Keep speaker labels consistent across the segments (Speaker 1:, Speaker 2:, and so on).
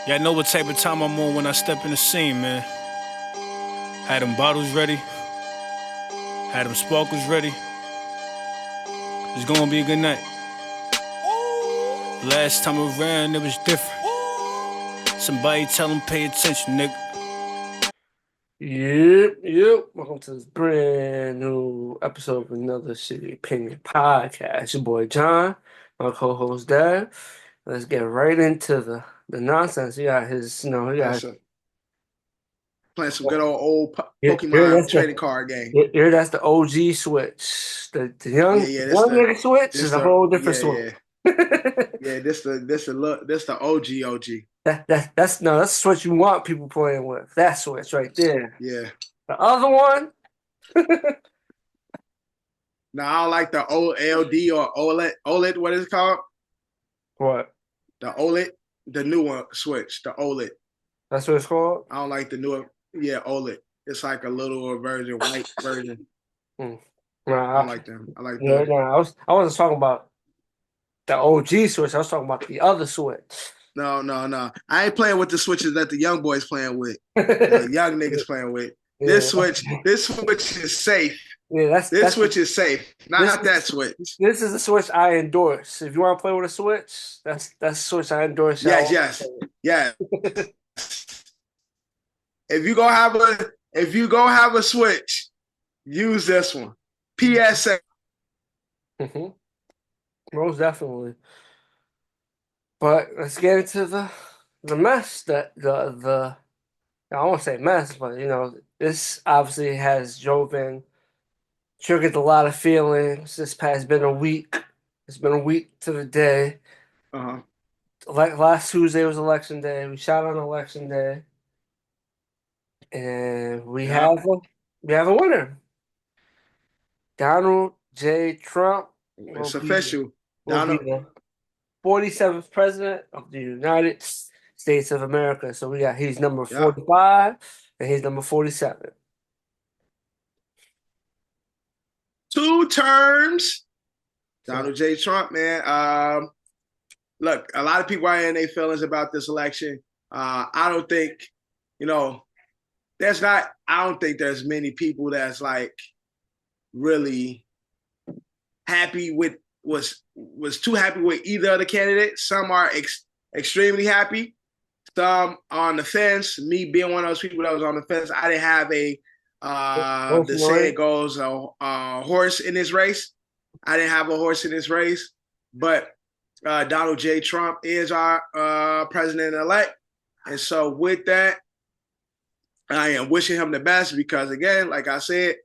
Speaker 1: Yeah, I know what type of time I'm on when I step in the scene, man. Had them bottles ready, had them sparkles ready. It's gonna be a good night. Last time around, it was different. Somebody tell them pay attention, nigga.
Speaker 2: Yep. Welcome to this brand new episode of another City Opinion podcast. Your boy John, my co-host Dad. Let's get right into the nonsense. He got his, he got
Speaker 3: That's a playing some good old
Speaker 2: here
Speaker 3: Pokemon
Speaker 2: that's
Speaker 3: trading card game.
Speaker 2: here that's the OG switch. The
Speaker 3: Yeah,
Speaker 2: young
Speaker 3: yeah.
Speaker 2: young nigga switch is
Speaker 3: This
Speaker 2: a
Speaker 3: the
Speaker 2: whole different
Speaker 3: yeah,
Speaker 2: switch.
Speaker 3: yeah, yeah. This the OG.
Speaker 2: That's the switch you want people playing with. That switch right there.
Speaker 3: Yeah.
Speaker 2: The other one.
Speaker 3: Now I don't like the OLD or OLED. OLED, what is it called?
Speaker 2: What?
Speaker 3: The OLED, the new one switch, the OLED.
Speaker 2: That's what it's called?
Speaker 3: I don't like the newer. Yeah, OLED. It's like a little version, white version.
Speaker 2: Hmm.
Speaker 3: I
Speaker 2: Nah,
Speaker 3: don't like them. I like
Speaker 2: yeah,
Speaker 3: the
Speaker 2: nah, I wasn't talking about the OG Switch. I was talking about the other Switch.
Speaker 3: no. I ain't playing with the switches that the young boys playing with. The
Speaker 2: Yeah,
Speaker 3: young niggas playing with.
Speaker 2: yeah,
Speaker 3: This switch is safe. This
Speaker 2: that's
Speaker 3: switch is safe,
Speaker 2: this
Speaker 3: not that switch.
Speaker 2: this is the Switch I endorse. If you want to play with a Switch, that's the Switch I endorse.
Speaker 3: Yes,
Speaker 2: Y'all.
Speaker 3: yes, yes. If you go have a switch, use this one. PSA.
Speaker 2: hmm Most definitely. But let's get into the mess that the I won't say mess, but this obviously has triggered a lot of feelings. This past been a week. It's been a week to the day.
Speaker 3: Uh-huh.
Speaker 2: Like last Tuesday was election day. We shot on election day, and
Speaker 3: Yeah.
Speaker 2: we have a winner. Donald J. Trump
Speaker 3: It's official.
Speaker 2: will be
Speaker 3: Donald.
Speaker 2: the 47th president of the United States of America. So he's number
Speaker 3: Yeah.
Speaker 2: 45 and he's number 47.
Speaker 3: 2 terms.
Speaker 2: So
Speaker 3: Donald J. Trump, man. Look, a lot of people are in their feelings about this election. I don't think, you know, I don't think there's many people that's like really happy with was too happy with either of the candidates. Some are extremely happy. Some on the fence. Me being one of those people that was on the fence, I didn't have the saying goes a horse in this race. I didn't have a horse in this race, but Donald J. Trump is our president-elect, and so with that, I am wishing him the best because, again, like I said,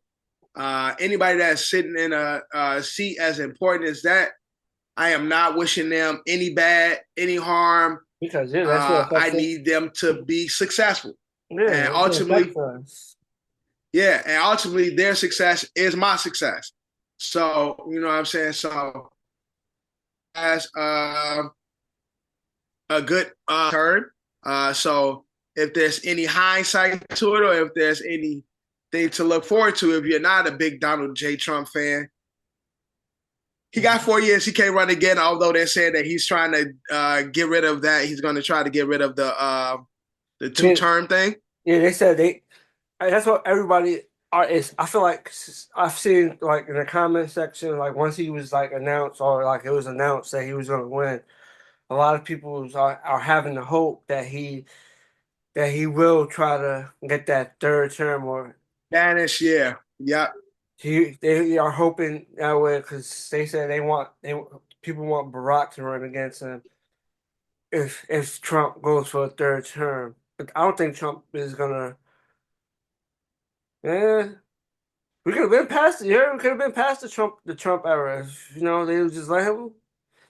Speaker 3: anybody that's sitting in a seat as important as that, I am not wishing them any bad, any harm.
Speaker 2: because that's what
Speaker 3: I need them to be successful.
Speaker 2: Yeah,
Speaker 3: and ultimately their success is my success. So, you know what I'm saying? So, as a good turn. So, if there's any hindsight to it or if there's anything to look forward to, if you're not a big Donald J. Trump fan, he got 4 years. He can't run again, although they're saying that he's trying to get rid of that. He's going to try to get rid of the 2-term thing.
Speaker 2: Yeah, they said that's what everybody is. I feel like I've seen like in the comment section, like once he was like announced or like it was announced that he was going to win, a lot of people are having the hope that he will try to get that third term or
Speaker 3: Spanish, yeah.
Speaker 2: they are hoping that way because they said people want Barack to run against him if Trump goes for a third term. But I don't think Trump is gonna. Yeah, we could have been past it. Yeah, we could have been past the Trump era. They would just let him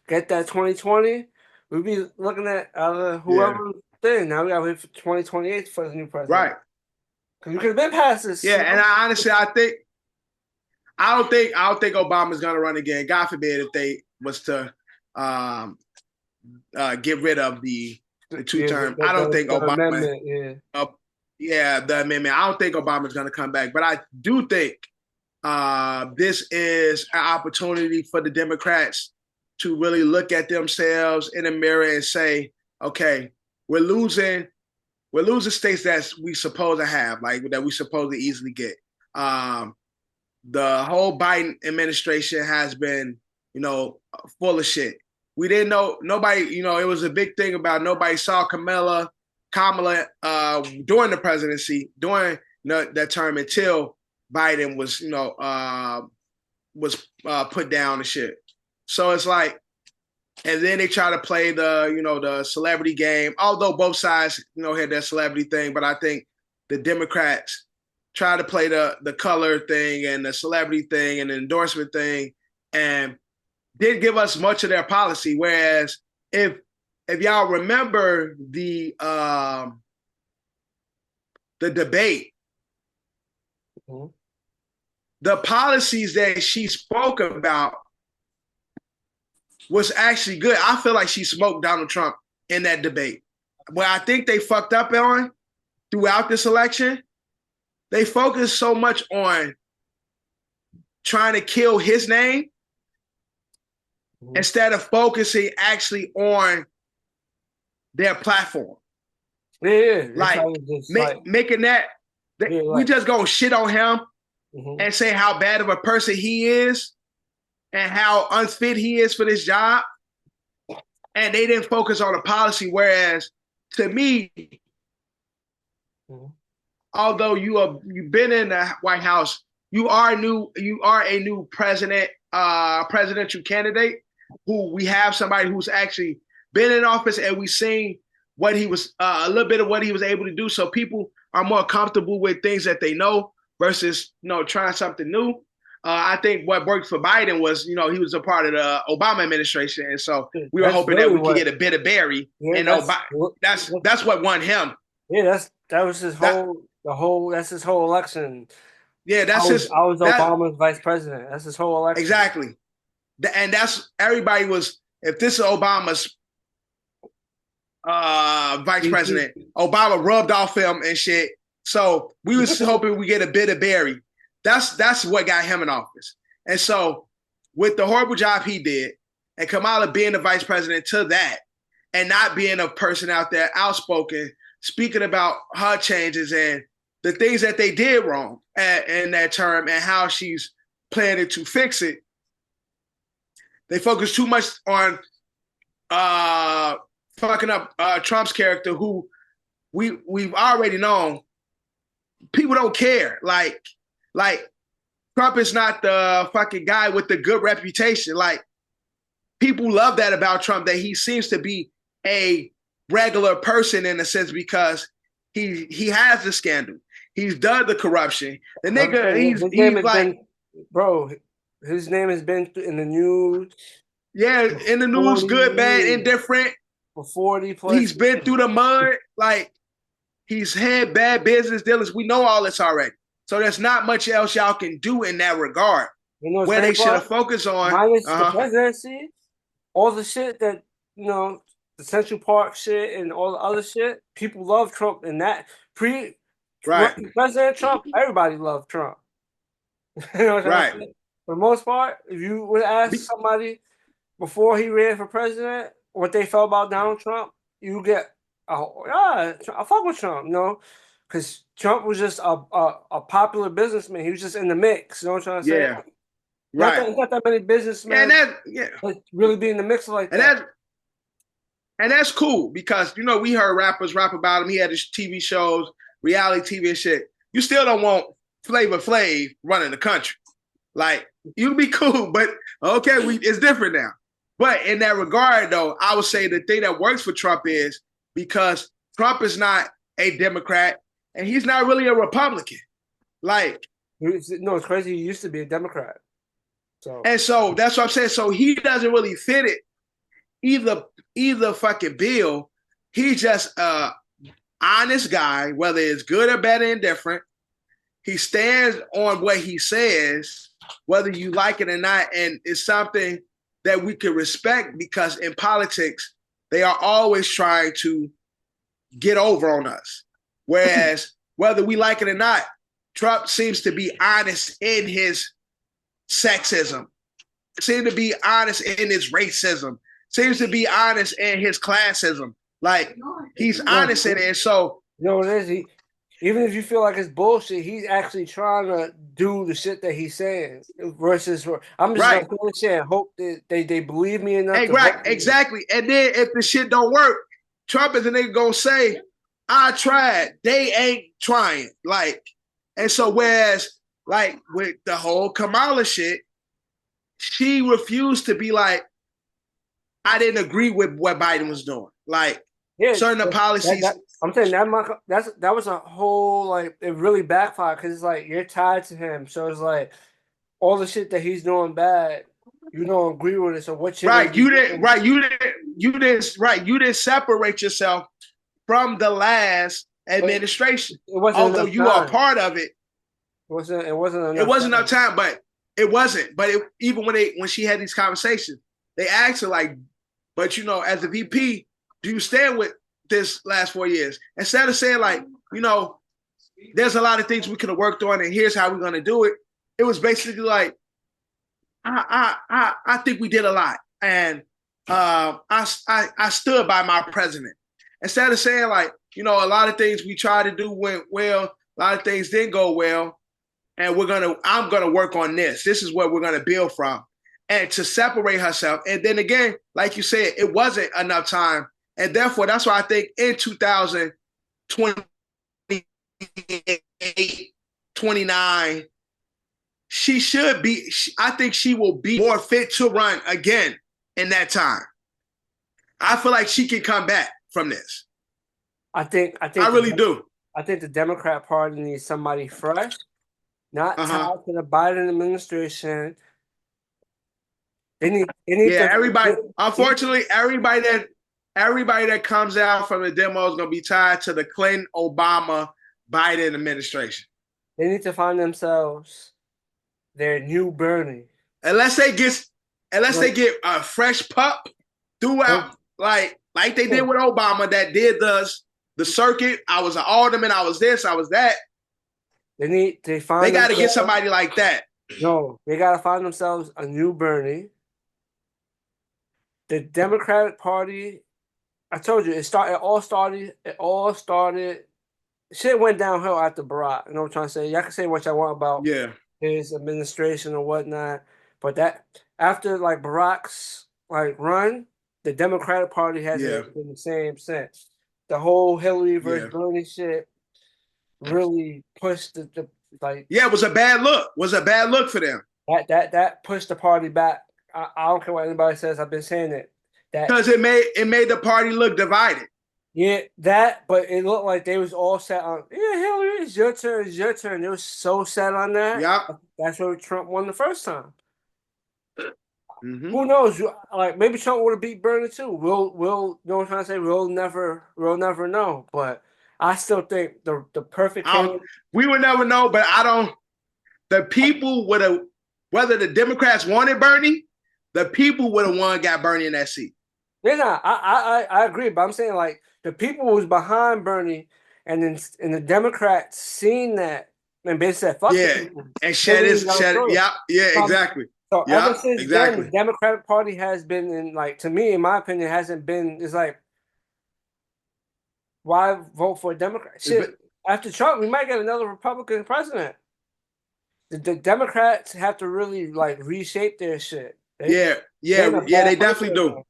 Speaker 2: get that 2020. We'd be looking at whoever thing. Now we got to wait for 2028 for the new president.
Speaker 3: Right.
Speaker 2: Because we could have been past this.
Speaker 3: Yeah, and honestly, I don't think Obama's gonna run again. God forbid if they was to get rid of the 2-term. I don't think Obama.
Speaker 2: Amendment,
Speaker 3: the amendment. I don't think Obama's gonna come back, but I do think this is an opportunity for the Democrats to really look at themselves in the mirror and say, okay, we're losing states that we supposed to have, like that we supposed to easily get. The whole Biden administration has been, full of shit. We didn't know, nobody, it was a big thing about nobody saw Kamala during the presidency, during that term until Biden was, put down and shit. So it's like, and then they try to play the celebrity game, although both sides, had their celebrity thing. But I think the Democrats try to play the color thing and the celebrity thing and the endorsement thing, and did give us much of their policy. Whereas if y'all remember the debate,
Speaker 2: mm-hmm.
Speaker 3: the policies that she spoke about was actually good. I feel like she smoked Donald Trump in that debate. What I think they fucked up on throughout this election, they focused so much on trying to kill his name instead of focusing actually on their platform.
Speaker 2: Yeah.
Speaker 3: Like, making that, we just gonna shit on him and say how bad of a person he is and how unfit he is for this job. And they didn't focus on the policy. Whereas to me, although you've been in the White House, you are a new presidential candidate who we have somebody who's actually been in office, and we've seen what he was, a little bit of what he was able to do. So people are more comfortable with things that they know versus, trying something new. I think what worked for Biden was, he was a part of the Obama administration, and so we were hoping really that we could get a bit of Barry. Yeah, and that's what won him.
Speaker 2: Yeah, that was his that's his whole election.
Speaker 3: Yeah, I
Speaker 2: was Obama's vice president. That's his whole election.
Speaker 3: Exactly, and that's everybody was. If this is Obama's vice president, Obama rubbed off him and shit. So we was hoping we get a bit of Barry. That's what got him in office. And so with the horrible job he did, and Kamala being the vice president to that, and not being a person out there outspoken, speaking about her changes and the things that they did wrong in that term and how she's planning to fix it, they focus too much on fucking up Trump's character, who we've already known. People don't care. Like, Trump is not the fucking guy with the good reputation. Like, people love that about Trump, that he seems to be a regular person in a sense because he has the scandal. He's done the corruption. The nigga, he's like...
Speaker 2: Bro, his name has been in the news.
Speaker 3: Yeah, in the news, good, bad, indifferent.
Speaker 2: For 40 plus
Speaker 3: He's been through the mud. Like, he's had bad business dealings. We know all this already. So there's not much else y'all can do in that regard. Where they should have focused on
Speaker 2: minus the presidency, all the shit that the Central Park shit and all the other shit. People love Trump in that President Trump. Everybody loved Trump.
Speaker 3: Right.
Speaker 2: For the most part, if you would ask somebody before he ran for president what they felt about Donald Trump, you get, I fuck with Trump, because Trump was just a popular businessman. He was just in the mix. You know what I'm trying to say?
Speaker 3: Yeah. Right.
Speaker 2: Not that many businessmen really be in the mix like that.
Speaker 3: And that's cool because, we heard rappers rap about him. He had his TV shows, reality TV and shit. You still don't want Flavor Flav running the country. Like, you'd be cool, but okay, it's different now. But in that regard, though, I would say the thing that works for Trump is because Trump is not a Democrat and he's not really a Republican. Like,
Speaker 2: no, it's crazy. He used to be a Democrat.
Speaker 3: And so that's what I'm saying. So he doesn't really fit it either fucking bill. He's just a honest guy, whether it's good or bad or indifferent. He stands on what he says, whether you like it or not, and it's something that we can respect because in politics, they are always trying to get over on us. Whereas whether we like it or not, Trump seems to be honest in his sexism, seems to be honest in his racism, seems to be honest in his classism. Like he's honest in it. And so
Speaker 2: you know what it is? Even if you feel like it's bullshit, he's actually trying to do the shit that he's saying. Versus, I'm just
Speaker 3: right.
Speaker 2: gonna say and hope that they believe me enough
Speaker 3: Hey,
Speaker 2: to
Speaker 3: right,
Speaker 2: vote for me.
Speaker 3: exactly. And then if the shit don't work, Trump is a nigga gonna say, I tried. They ain't trying. Like, and so whereas like with the whole Kamala shit, she refused to be like, I didn't agree with what Biden was doing. Like certain policies.
Speaker 2: I'm saying that was a whole like it really backfired because it's like you're tied to him, so it's like all the shit that he's doing bad, you don't agree with it. So what you
Speaker 3: right? You didn't separate yourself from the last administration. Although you are a part of it.
Speaker 2: It wasn't enough.
Speaker 3: It wasn't enough time, but it wasn't. But even when she had these conversations, they asked her like, but as a VP, do you stand with this last 4 years? Instead of saying like, there's a lot of things we could have worked on, and here's how we're gonna do it. It was basically like, I think we did a lot, and I stood by my president. Instead of saying like, a lot of things we tried to do went well, a lot of things didn't go well, and I'm gonna work on this. This is what we're gonna build from, and to separate herself. And then again, like you said, it wasn't enough time, and therefore that's why I think in 2028, 29. She should be. I think she will be more fit to run again in that time. I feel like she can come back from this. I really do.
Speaker 2: I think the Democrat Party needs somebody fresh, not tied to the Biden administration. They need
Speaker 3: everybody. Unfortunately, everybody that comes out from the demo is going to be tied to the Clinton, Obama, Biden administration.
Speaker 2: They need to find themselves their new Bernie.
Speaker 3: Unless they get a fresh pup throughout, like they did with Obama, that did the circuit. I was an alderman. I was this. I was that. They got to get somebody like that.
Speaker 2: No, they got to find themselves a new Bernie. The Democratic Party, I told you, it all started. Shit went downhill after Barack. You know what I'm trying to say? Y'all can say what y'all want about his administration or whatnot, but that after like Barack's like run, the Democratic Party hasn't been the same since. The whole Hillary versus Bernie shit really pushed the like.
Speaker 3: Yeah, it was a bad look. It was a bad look for them.
Speaker 2: That pushed the party back. I don't care what anybody says. I've been saying it.
Speaker 3: Because it made the party look divided.
Speaker 2: Yeah, but it looked like they was all set on. Yeah, Hillary, it's your turn. It's your turn. They was so set on that.
Speaker 3: Yeah,
Speaker 2: that's why Trump won the first time.
Speaker 3: Mm-hmm.
Speaker 2: Who knows? Like maybe Trump would have beat Bernie too. We'll you know what I'm trying to say? We'll never know. But I still think the perfect candidate.
Speaker 3: We would never know. But I don't. The people would have, whether the Democrats wanted Bernie, the people would have got Bernie in that seat.
Speaker 2: Yeah, I agree, but I'm saying like the people who was behind Bernie, and the Democrats seen that and basically said, "Fuck it,"
Speaker 3: and shed it. Yeah, exactly.
Speaker 2: So ever since then, the Democratic Party has been in like, to me, in my opinion, hasn't been. It's like, why vote for a Democrat? Shit, after Trump, we might get another Republican president. The Democrats have to really like reshape their shit.
Speaker 3: They definitely do.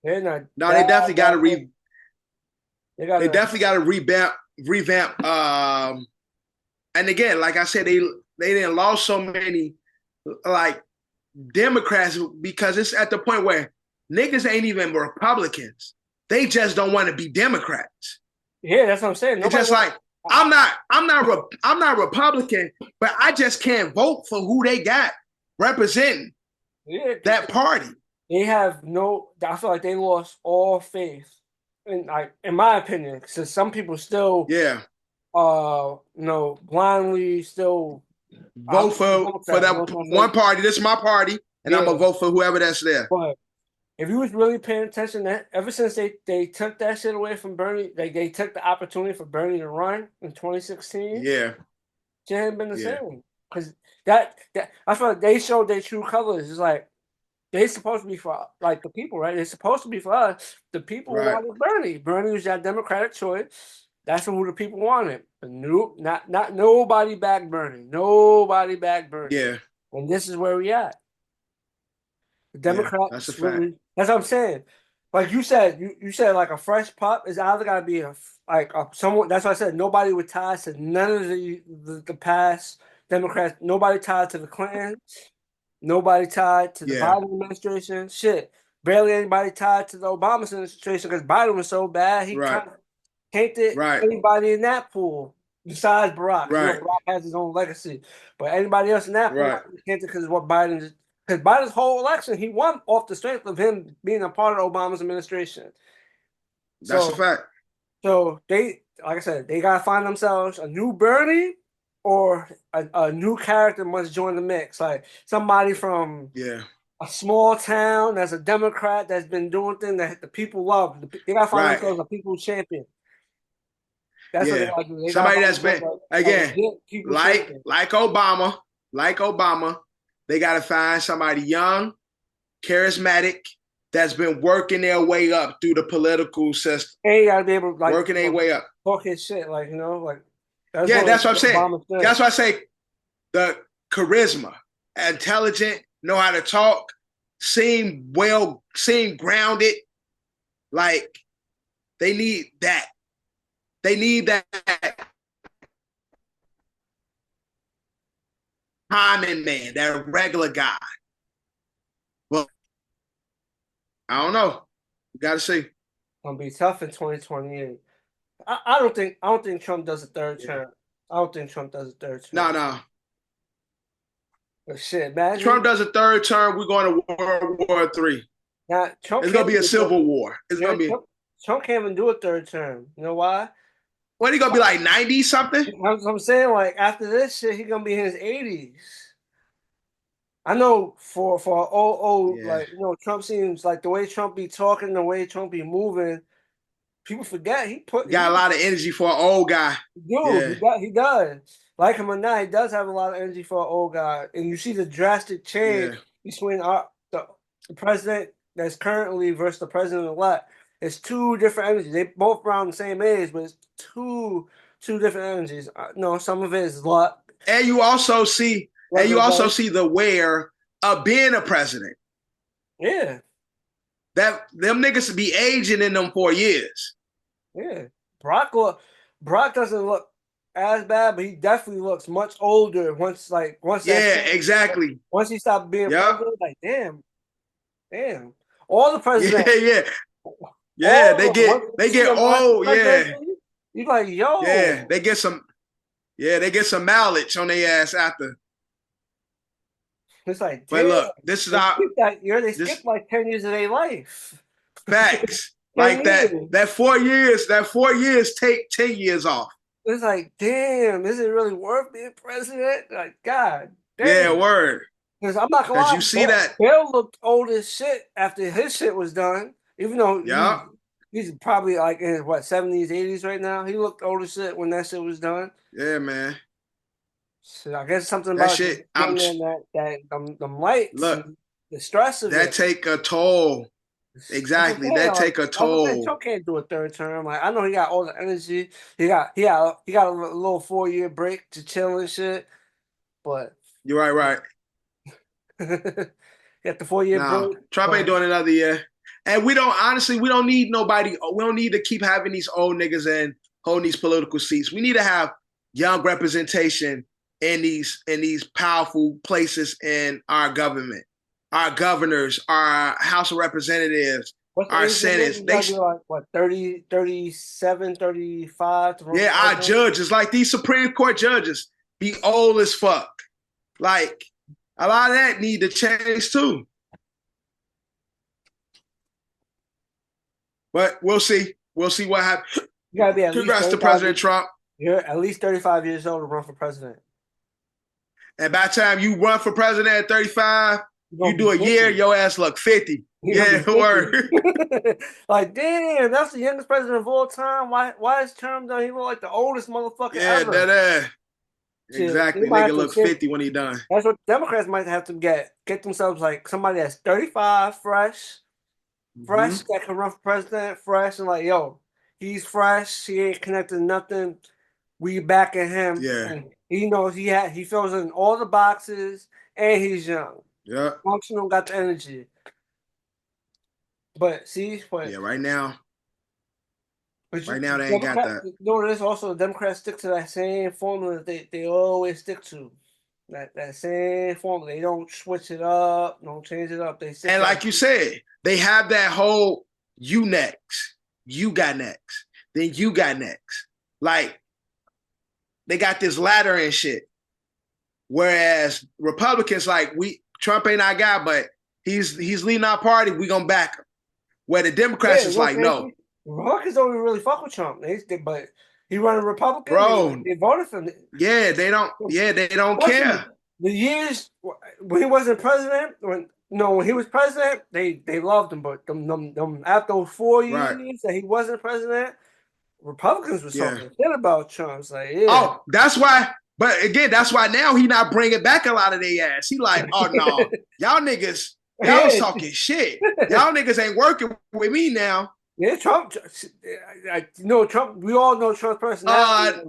Speaker 2: They're not.
Speaker 3: No, they definitely got to They definitely got to revamp. And again, like I said, they didn't lost so many like Democrats because it's at the point where niggas ain't even Republicans. They just don't want to be Democrats.
Speaker 2: Yeah, that's what I'm saying.
Speaker 3: It's just like I'm not Republican, but I just can't vote for who they got representing that party.
Speaker 2: They have I feel like they lost all faith, in my opinion, because some people still, blindly still
Speaker 3: vote for that one party. This is my party, and I'm gonna vote for whoever that's there.
Speaker 2: But if you was really paying attention, that ever since they took that shit away from Bernie, they took the opportunity for Bernie to run in 2016.
Speaker 3: Yeah,
Speaker 2: it hadn't been the same because that I feel like they showed their true colors. It's like, They're supposed to be for like the people, right? They're supposed to be for us. The people wanted Bernie. Bernie was that Democratic choice. That's who the people wanted. But nope, not nobody backed Bernie. Nobody backed Bernie.
Speaker 3: Yeah.
Speaker 2: And this is where we at. The
Speaker 3: Yeah, that's a
Speaker 2: Democrats
Speaker 3: fact.
Speaker 2: really. That's what I'm saying. Like you said, you said like a fresh pup is either gotta be someone. That's why I said nobody with ties to none of the past Democrats. Nobody tied to the Clintons. Nobody tied to the
Speaker 3: Yeah.
Speaker 2: Biden administration. Shit, barely anybody tied to the Obama administration because Biden was so bad he kind of painted anybody in that pool besides Barack. You know, Barack has his own legacy, but anybody else in that pool painted because what Biden. Because Biden's whole election, he won off the strength of him being a part of Obama's administration.
Speaker 3: That's a fact.
Speaker 2: So they, like I said, they gotta find themselves a new Bernie or a new character must join the mix. Like somebody from a small town that's a Democrat that's been doing things that the people love. They gotta find themselves a people's champion. That's what they gotta do.
Speaker 3: Somebody that's been like Obama. They got to find somebody young, charismatic, that's been working their way up through the political system.
Speaker 2: And you got to be able to
Speaker 3: working their way up.
Speaker 2: Talk his shit,
Speaker 3: that's what I'm saying. That's why I say the charisma, intelligent, know how to talk, seem grounded. Like they need that. They need that common man, that regular guy. Well, I don't know. You got to see.
Speaker 2: It's gonna be tough in 2028. I don't think Trump does a third term. I don't think Trump does a third term.
Speaker 3: No.
Speaker 2: But shit, imagine
Speaker 3: Trump does a third term. We're going to World War III.
Speaker 2: Now,
Speaker 3: it's gonna be a civil war.
Speaker 2: Trump can't even do a third term. You know why?
Speaker 3: What, he gonna be like 90 something?
Speaker 2: I'm saying, like, after this shit, he gonna be in his 80s. I know for like, you know, Trump seems like the way Trump be talking, the way Trump be moving, people forget he
Speaker 3: got a lot of energy for an old guy.
Speaker 2: He does. Like him or not, he does have a lot of energy for an old guy. And you see the drastic change between the president that's currently versus the president-elect. It's two different energies. They both around the same age, but it's two different energies. No, some of it is luck.
Speaker 3: And you also see the wear of being a president.
Speaker 2: Yeah.
Speaker 3: That them niggas be aging in them 4 years.
Speaker 2: Yeah. Brock doesn't look as bad, but he definitely looks much older once
Speaker 3: exactly.
Speaker 2: Once he stopped being president, like damn. All the presidents.
Speaker 3: Yeah, they get old. Yeah,
Speaker 2: you like yo.
Speaker 3: Yeah, they get some mileage on their ass after.
Speaker 2: It's like,
Speaker 3: but look, this is our
Speaker 2: they skipped like 10 years of their life.
Speaker 3: Facts. Like that 4 years. That 4 years take 10 years off.
Speaker 2: It's like, damn, is it really worth being president? Like, God damn.
Speaker 3: Yeah, word.
Speaker 2: Because I'm not gonna lie,
Speaker 3: you see that
Speaker 2: Bill looked old as shit after his shit was done. Even though he's probably like in what 70s, 80s right now. He looked old as shit when that shit was done.
Speaker 3: Yeah, man.
Speaker 2: So I guess something about
Speaker 3: that shit.
Speaker 2: Them lights.
Speaker 3: Look,
Speaker 2: the stress of
Speaker 3: that take a toll. Exactly, that take a toll.
Speaker 2: Trump can't do a third term. Like I know he got all the energy. He got a little 4-year break to chill and shit. But
Speaker 3: you're right.
Speaker 2: Got the 4-year break.
Speaker 3: Trump ain't doing another year. And we don't need nobody. We don't need to keep having these old niggas and holding these political seats. We need to have young representation in these powerful places in our government. Our governors, our House of Representatives, our senators.
Speaker 2: They should like what 30, 37, 35.
Speaker 3: Yeah, our judges, like these Supreme Court judges, be old as fuck. Like a lot of that need to change too. But we'll see. We'll see what happens.
Speaker 2: You gotta be
Speaker 3: Congrats to President Trump.
Speaker 2: You're at least 35 years old to run for president.
Speaker 3: And by the time you run for president at 35, you do a year, your ass look 50. Yeah, word.
Speaker 2: Like, damn, that's the youngest president of all time. Why is term done? He look like the oldest motherfucker ever.
Speaker 3: Exactly. Nigga look 50 when he done.
Speaker 2: That's what Democrats might have to get themselves like somebody that's 35, fresh, that can run for president, fresh, and like, yo, he's fresh. He ain't connected to nothing. We backing him.
Speaker 3: Yeah.
Speaker 2: And he knows he fills in all the boxes, and he's young.
Speaker 3: Yeah.
Speaker 2: Functional, got the energy. But
Speaker 3: yeah, right now. Right now, they ain't got that.
Speaker 2: You know, there's also the Democrats stick to that same formula that they always stick to. That same formula. They don't switch it up, don't change it up. They stick.
Speaker 3: And like you said, they have that whole you next, you got next, then you got next. Like they got this ladder and shit. Whereas Republicans, like Trump ain't our guy, but he's leading our party. We gonna back him. Where the Democrats is like, no.
Speaker 2: Republicans don't really fuck with Trump, but he running Republican.
Speaker 3: Bro,
Speaker 2: they voted for him.
Speaker 3: Yeah, they don't. Yeah, they don't care.
Speaker 2: The years when he wasn't president, when he was president, they loved him. But them after those 4 years that he wasn't president, Republicans was talking shit about Trump. It's like, yeah.
Speaker 3: Oh, that's why. But again, that's why now he not bringing back a lot of their ass. He like, oh no, y'all niggas, y'all was talking shit. Y'all niggas ain't working with me now.
Speaker 2: Yeah, Trump. Trump. We all know Trump's personality.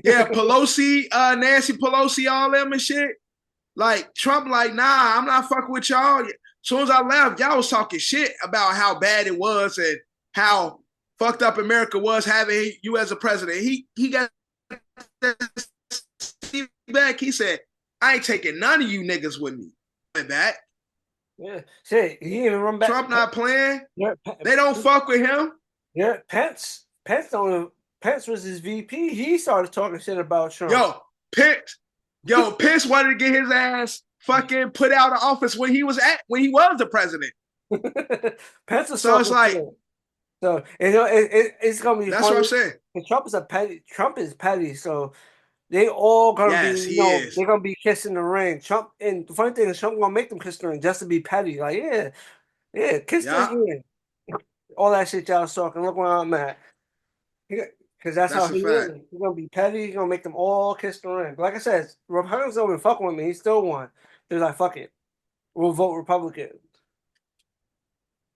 Speaker 3: Pelosi, Nancy Pelosi, all them and shit. Like Trump, like, nah, I'm not fucking with y'all. As soon as I left, y'all was talking shit about how bad it was and how fucked up America was having you as a president. He got back. He said, I ain't taking none of you niggas with me. Back.
Speaker 2: Yeah, shit. He even run back.
Speaker 3: Trump not playing. Yeah, they don't fuck with him.
Speaker 2: Yeah, Pence was his VP. He started talking shit about Trump.
Speaker 3: Pence wanted to get his ass fucking put out of office when he was the president.
Speaker 2: Pence was
Speaker 3: so it's like,
Speaker 2: so it's gonna be.
Speaker 3: That's
Speaker 2: funny.
Speaker 3: What I'm saying.
Speaker 2: Trump is petty, so. They all gonna be, they're gonna be kissing the ring. Trump, and the funny thing is, Trump gonna make them kiss the ring just to be petty. Like, kiss the ring. All that shit y'all was talking. Look where I'm at. Because that's how he is. He's gonna be petty. He's gonna make them all kiss the ring. But like I said, Republicans don't even fucking with me. He still won. They're like, fuck it, we'll vote Republican.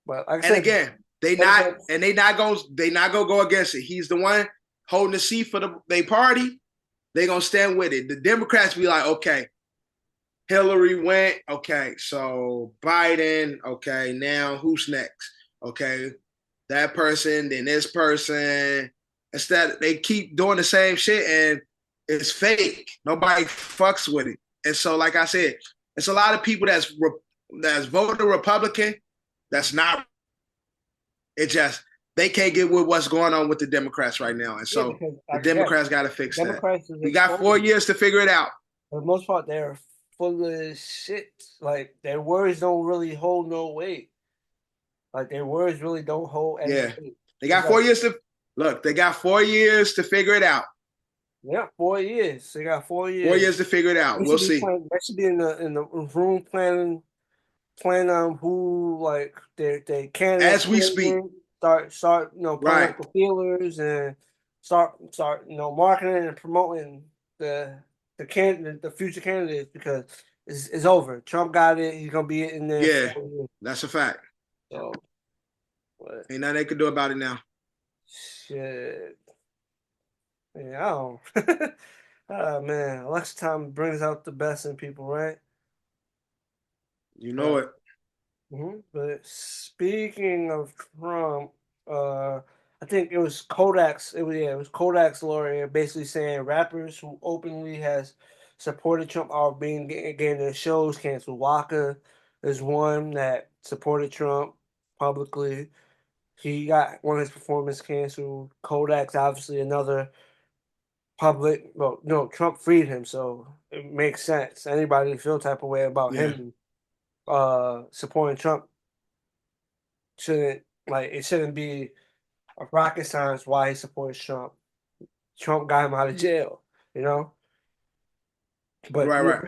Speaker 2: But like I said,
Speaker 3: again, they not gonna go against it. He's the one holding the seat for their party. They gonna stand with it. The Democrats be like, okay, Hillary went, okay, so Biden, okay, now who's next? Okay, that person, then this person. Instead, they keep doing the same shit and it's fake. Nobody fucks with it. And so, like I said, it's a lot of people that's voting Republican. That's not. It just. They can't get with what's going on with the Democrats right now. And so the Democrats got to fix that. We got 4 years to figure it out.
Speaker 2: For the most part, they're full of shit. Like, their words don't really hold no weight. Like, their words really don't hold any weight.
Speaker 3: They got 4 years to look. They got 4 years to figure it out.
Speaker 2: Yeah, 4 years. They got 4 years.
Speaker 3: 4 years to figger it out. We'll see.
Speaker 2: They should be in the room planning who, like, they can.
Speaker 3: As we speak.
Speaker 2: Start, putting up the feelers and start, marketing and promoting the future candidates because it's over. Trump got it. He's gonna be in there.
Speaker 3: Yeah, that's a fact.
Speaker 2: So,
Speaker 3: ain't nothing they can do about it now.
Speaker 2: Shit. Yeah, I don't. Oh man, election time brings out the best in people, right?
Speaker 3: You know it.
Speaker 2: Mm-hmm. But speaking of Trump, I think it was Kodak's. It was Kodak's lawyer basically saying rappers who openly has supported Trump are getting their shows canceled. Waka is one that supported Trump publicly. He got one of his performances canceled. Kodak's obviously another public. Well, no, Trump freed him, so it makes sense. Anybody feel type of way about him supporting Trump shouldn't be a rocket science why he supports Trump. Trump got him out of jail, But
Speaker 3: right.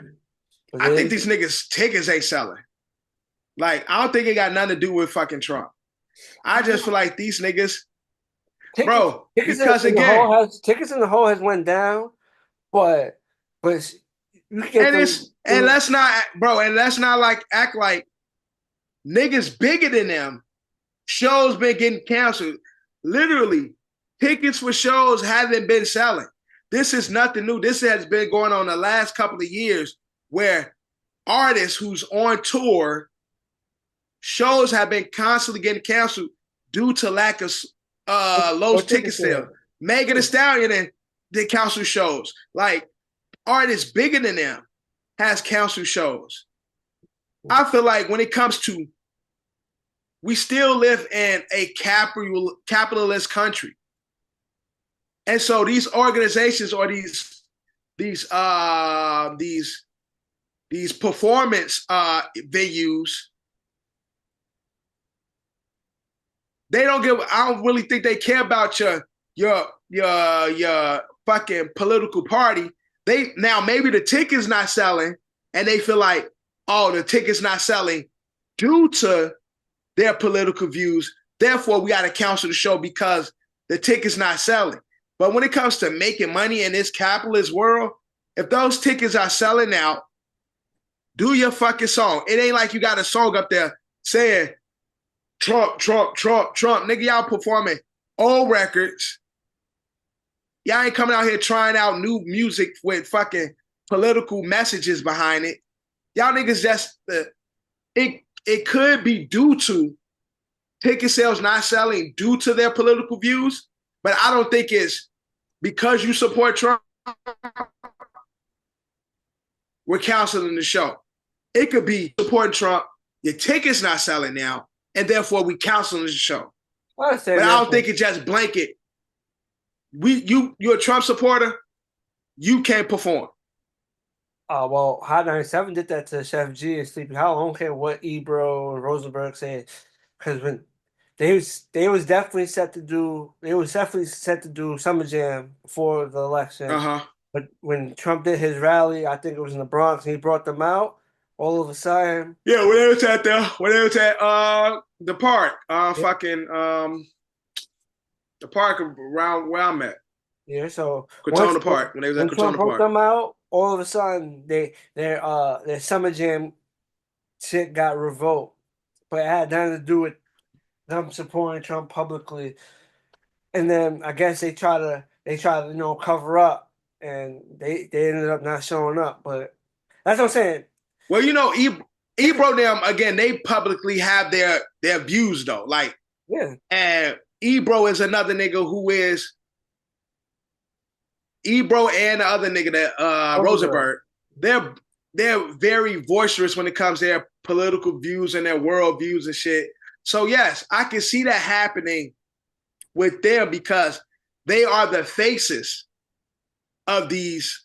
Speaker 3: I think these niggas tickets ain't selling. Like, I don't think it got nothing to do with fucking Trump. I just feel like these niggas,
Speaker 2: tickets in the hole has went down, but But you can get
Speaker 3: and let's not, bro, and let's not like act like niggas bigger than them. Shows been getting canceled. Literally, tickets for shows haven't been selling. This is nothing new. This has been going on the last couple of years where artists who's on tour, shows have been constantly getting canceled due to lack of low ticket sales. Megan Thee Stallion and they cancel shows. Like artists bigger than them has canceled shows. I feel like when it comes to, we still live in a capitalist country. And so these organizations or these performance venues, they don't give. I don't really think they care about your fucking political party. They now maybe the ticket's not selling, and they feel like, oh, the ticket's not selling due to their political views. Therefore, we got to cancel the show because the ticket's not selling. But when it comes to making money in this capitalist world, if those tickets are selling out, do your fucking song. It ain't like you got a song up there saying Trump, Trump, Trump, Trump. Nigga, y'all performing old records. Y'all ain't coming out here trying out new music with fucking political messages behind it. Y'all niggas just, it could be due to ticket sales not selling due to their political views, but I don't think it's because you support Trump, we're canceling the show. It could be supporting Trump, your ticket's not selling now, and therefore we canceling the show. But I don't think it's just blanket. You're a Trump supporter, you can't perform.
Speaker 2: Well, Hot 97 did that to Chef G and Sleepy Hollow. I don't care what Ebro and Rosenberg said, because when they was definitely set to do Summer Jam before the election. But when Trump did his rally, I think it was in the Bronx, and he brought them out. All of a sudden,
Speaker 3: yeah, when they was at the park, the park around where I'm at.
Speaker 2: Yeah, so
Speaker 3: Cortona Park, when they was at Cortona Park,
Speaker 2: brought them out. All of a sudden, their Summer Jam shit got revoked, but it had nothing to do with them supporting Trump publicly. And then I guess they try to cover up, and they ended up not showing up. But that's what I'm saying.
Speaker 3: Well, Ebro them again. They publicly have their views though. Like,
Speaker 2: yeah,
Speaker 3: and Ebro is another nigga who is. Ebro and the other nigga that Rosenberg, they're very boisterous when it comes to their political views and their world views and shit. So yes, I can see that happening with them because they are the faces of these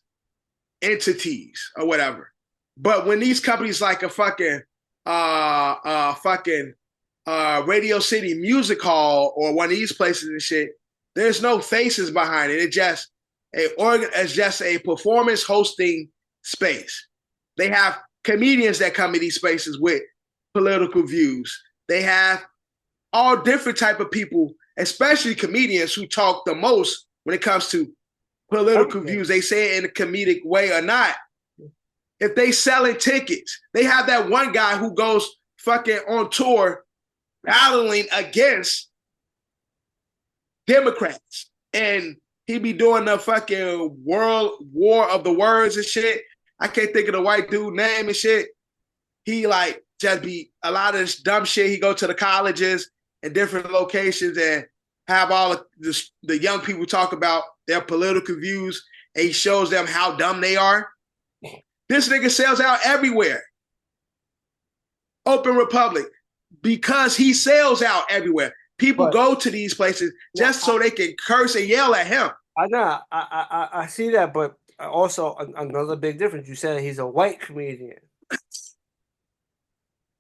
Speaker 3: entities or whatever. But when these companies like a fucking Radio City Music Hall or one of these places and shit, there's no faces behind it. It's just a performance hosting space. They have comedians that come to these spaces with political views. They have all different type of people, especially comedians who talk the most when it comes to political views. They say it in a comedic way or not. If they selling tickets, they have that one guy who goes fucking on tour battling against Democrats. And he be doing the fucking world war of the words and shit. I can't think of the white dude name and shit. He like just be a lot of this dumb shit. He go to the colleges and different locations and have all of the young people talk about their political views. And he shows them how dumb they are. This nigga sells out everywhere. Open Republic. Because he sells out everywhere. People go to these places just so they can curse and yell at him.
Speaker 2: I know. I see that, but also another big difference. You said he's a white comedian.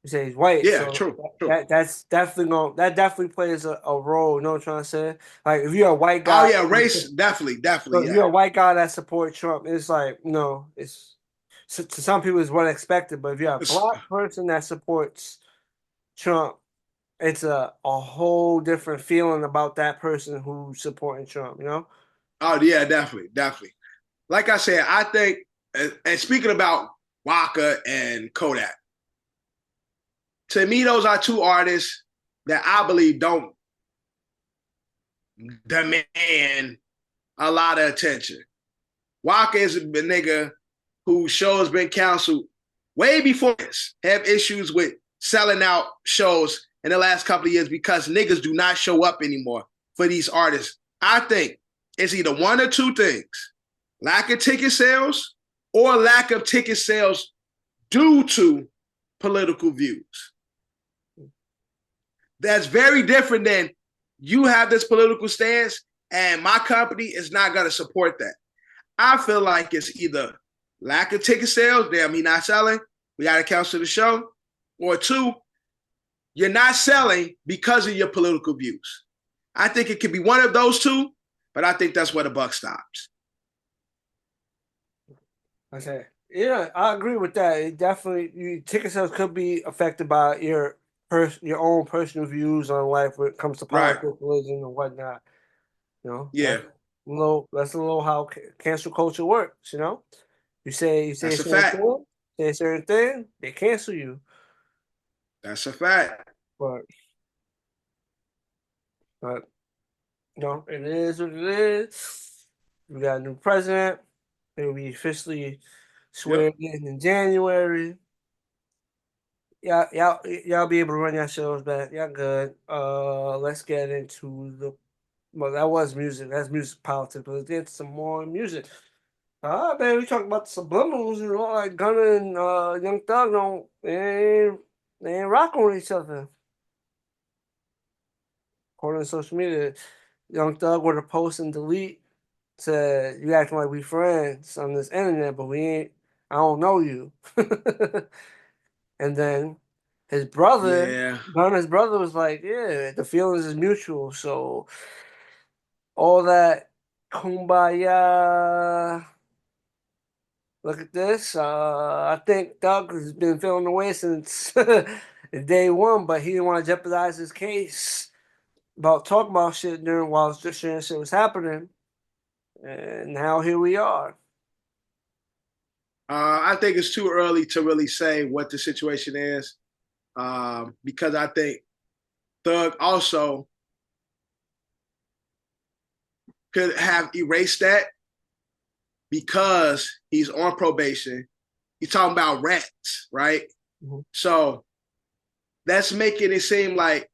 Speaker 2: You say he's white.
Speaker 3: Yeah,
Speaker 2: so
Speaker 3: true.
Speaker 2: That definitely plays a role. You know what I'm trying to say? Like if you're a white guy.
Speaker 3: Oh yeah, race definitely.
Speaker 2: So if you're a white guy that supports Trump, it's like it's to some people it's what expected. But if you're a black person that supports Trump, it's a whole different feeling about that person who's supporting Trump,
Speaker 3: Oh yeah, definitely. Like I said, I think and speaking about Waka and Kodak, to me, those are two artists that I believe don't demand a lot of attention. Waka is a nigga whose show has been canceled way before this, have issues with selling out shows in the last couple of years because niggas do not show up anymore for these artists. I think it's either one or two things: lack of ticket sales or lack of ticket sales due to political views. That's very different than you have this political stance and my company is not going to support that. I feel like it's either lack of ticket sales, damn, he not selling, we got to cancel the show, or two, you're not selling because of your political views. I think it could be one of those two, but I think that's where the buck stops.
Speaker 2: Okay. Yeah, I agree with that. It definitely, ticket sales could be affected by your own personal views on life when it comes to politics, religion, and whatnot. You know,
Speaker 3: yeah,
Speaker 2: that's a little how cancel culture works. You know, you say
Speaker 3: that's
Speaker 2: a
Speaker 3: a fact.
Speaker 2: say a certain thing, they cancel you.
Speaker 3: That's a fact.
Speaker 2: But you know, it is what it is. We got a new president. He'll be officially swearing in January. Y'all be able to run your shows back. Y'all good. Let's get into that was music. That's music politics. But let's get into some more music. Man, we talking about the subliminals, you know, like Gunna and Young Thug they ain't rocking with each other. According to social media, Young Thug would have post and delete said, "You acting like we friends on this internet, but we ain't. I don't know you." And then his brother, Gunna's brother, was like, "Yeah, the feelings is mutual." So all that kumbaya. Look at this. I think Thug has been feeling away since day one, but he didn't want to jeopardize his case about talking about shit while this shit was happening. And now here we are.
Speaker 3: I think it's too early to really say what the situation is, because I think Thug also could have erased that because he's on probation. He's talking about rats, right? Mm-hmm. So that's making it seem like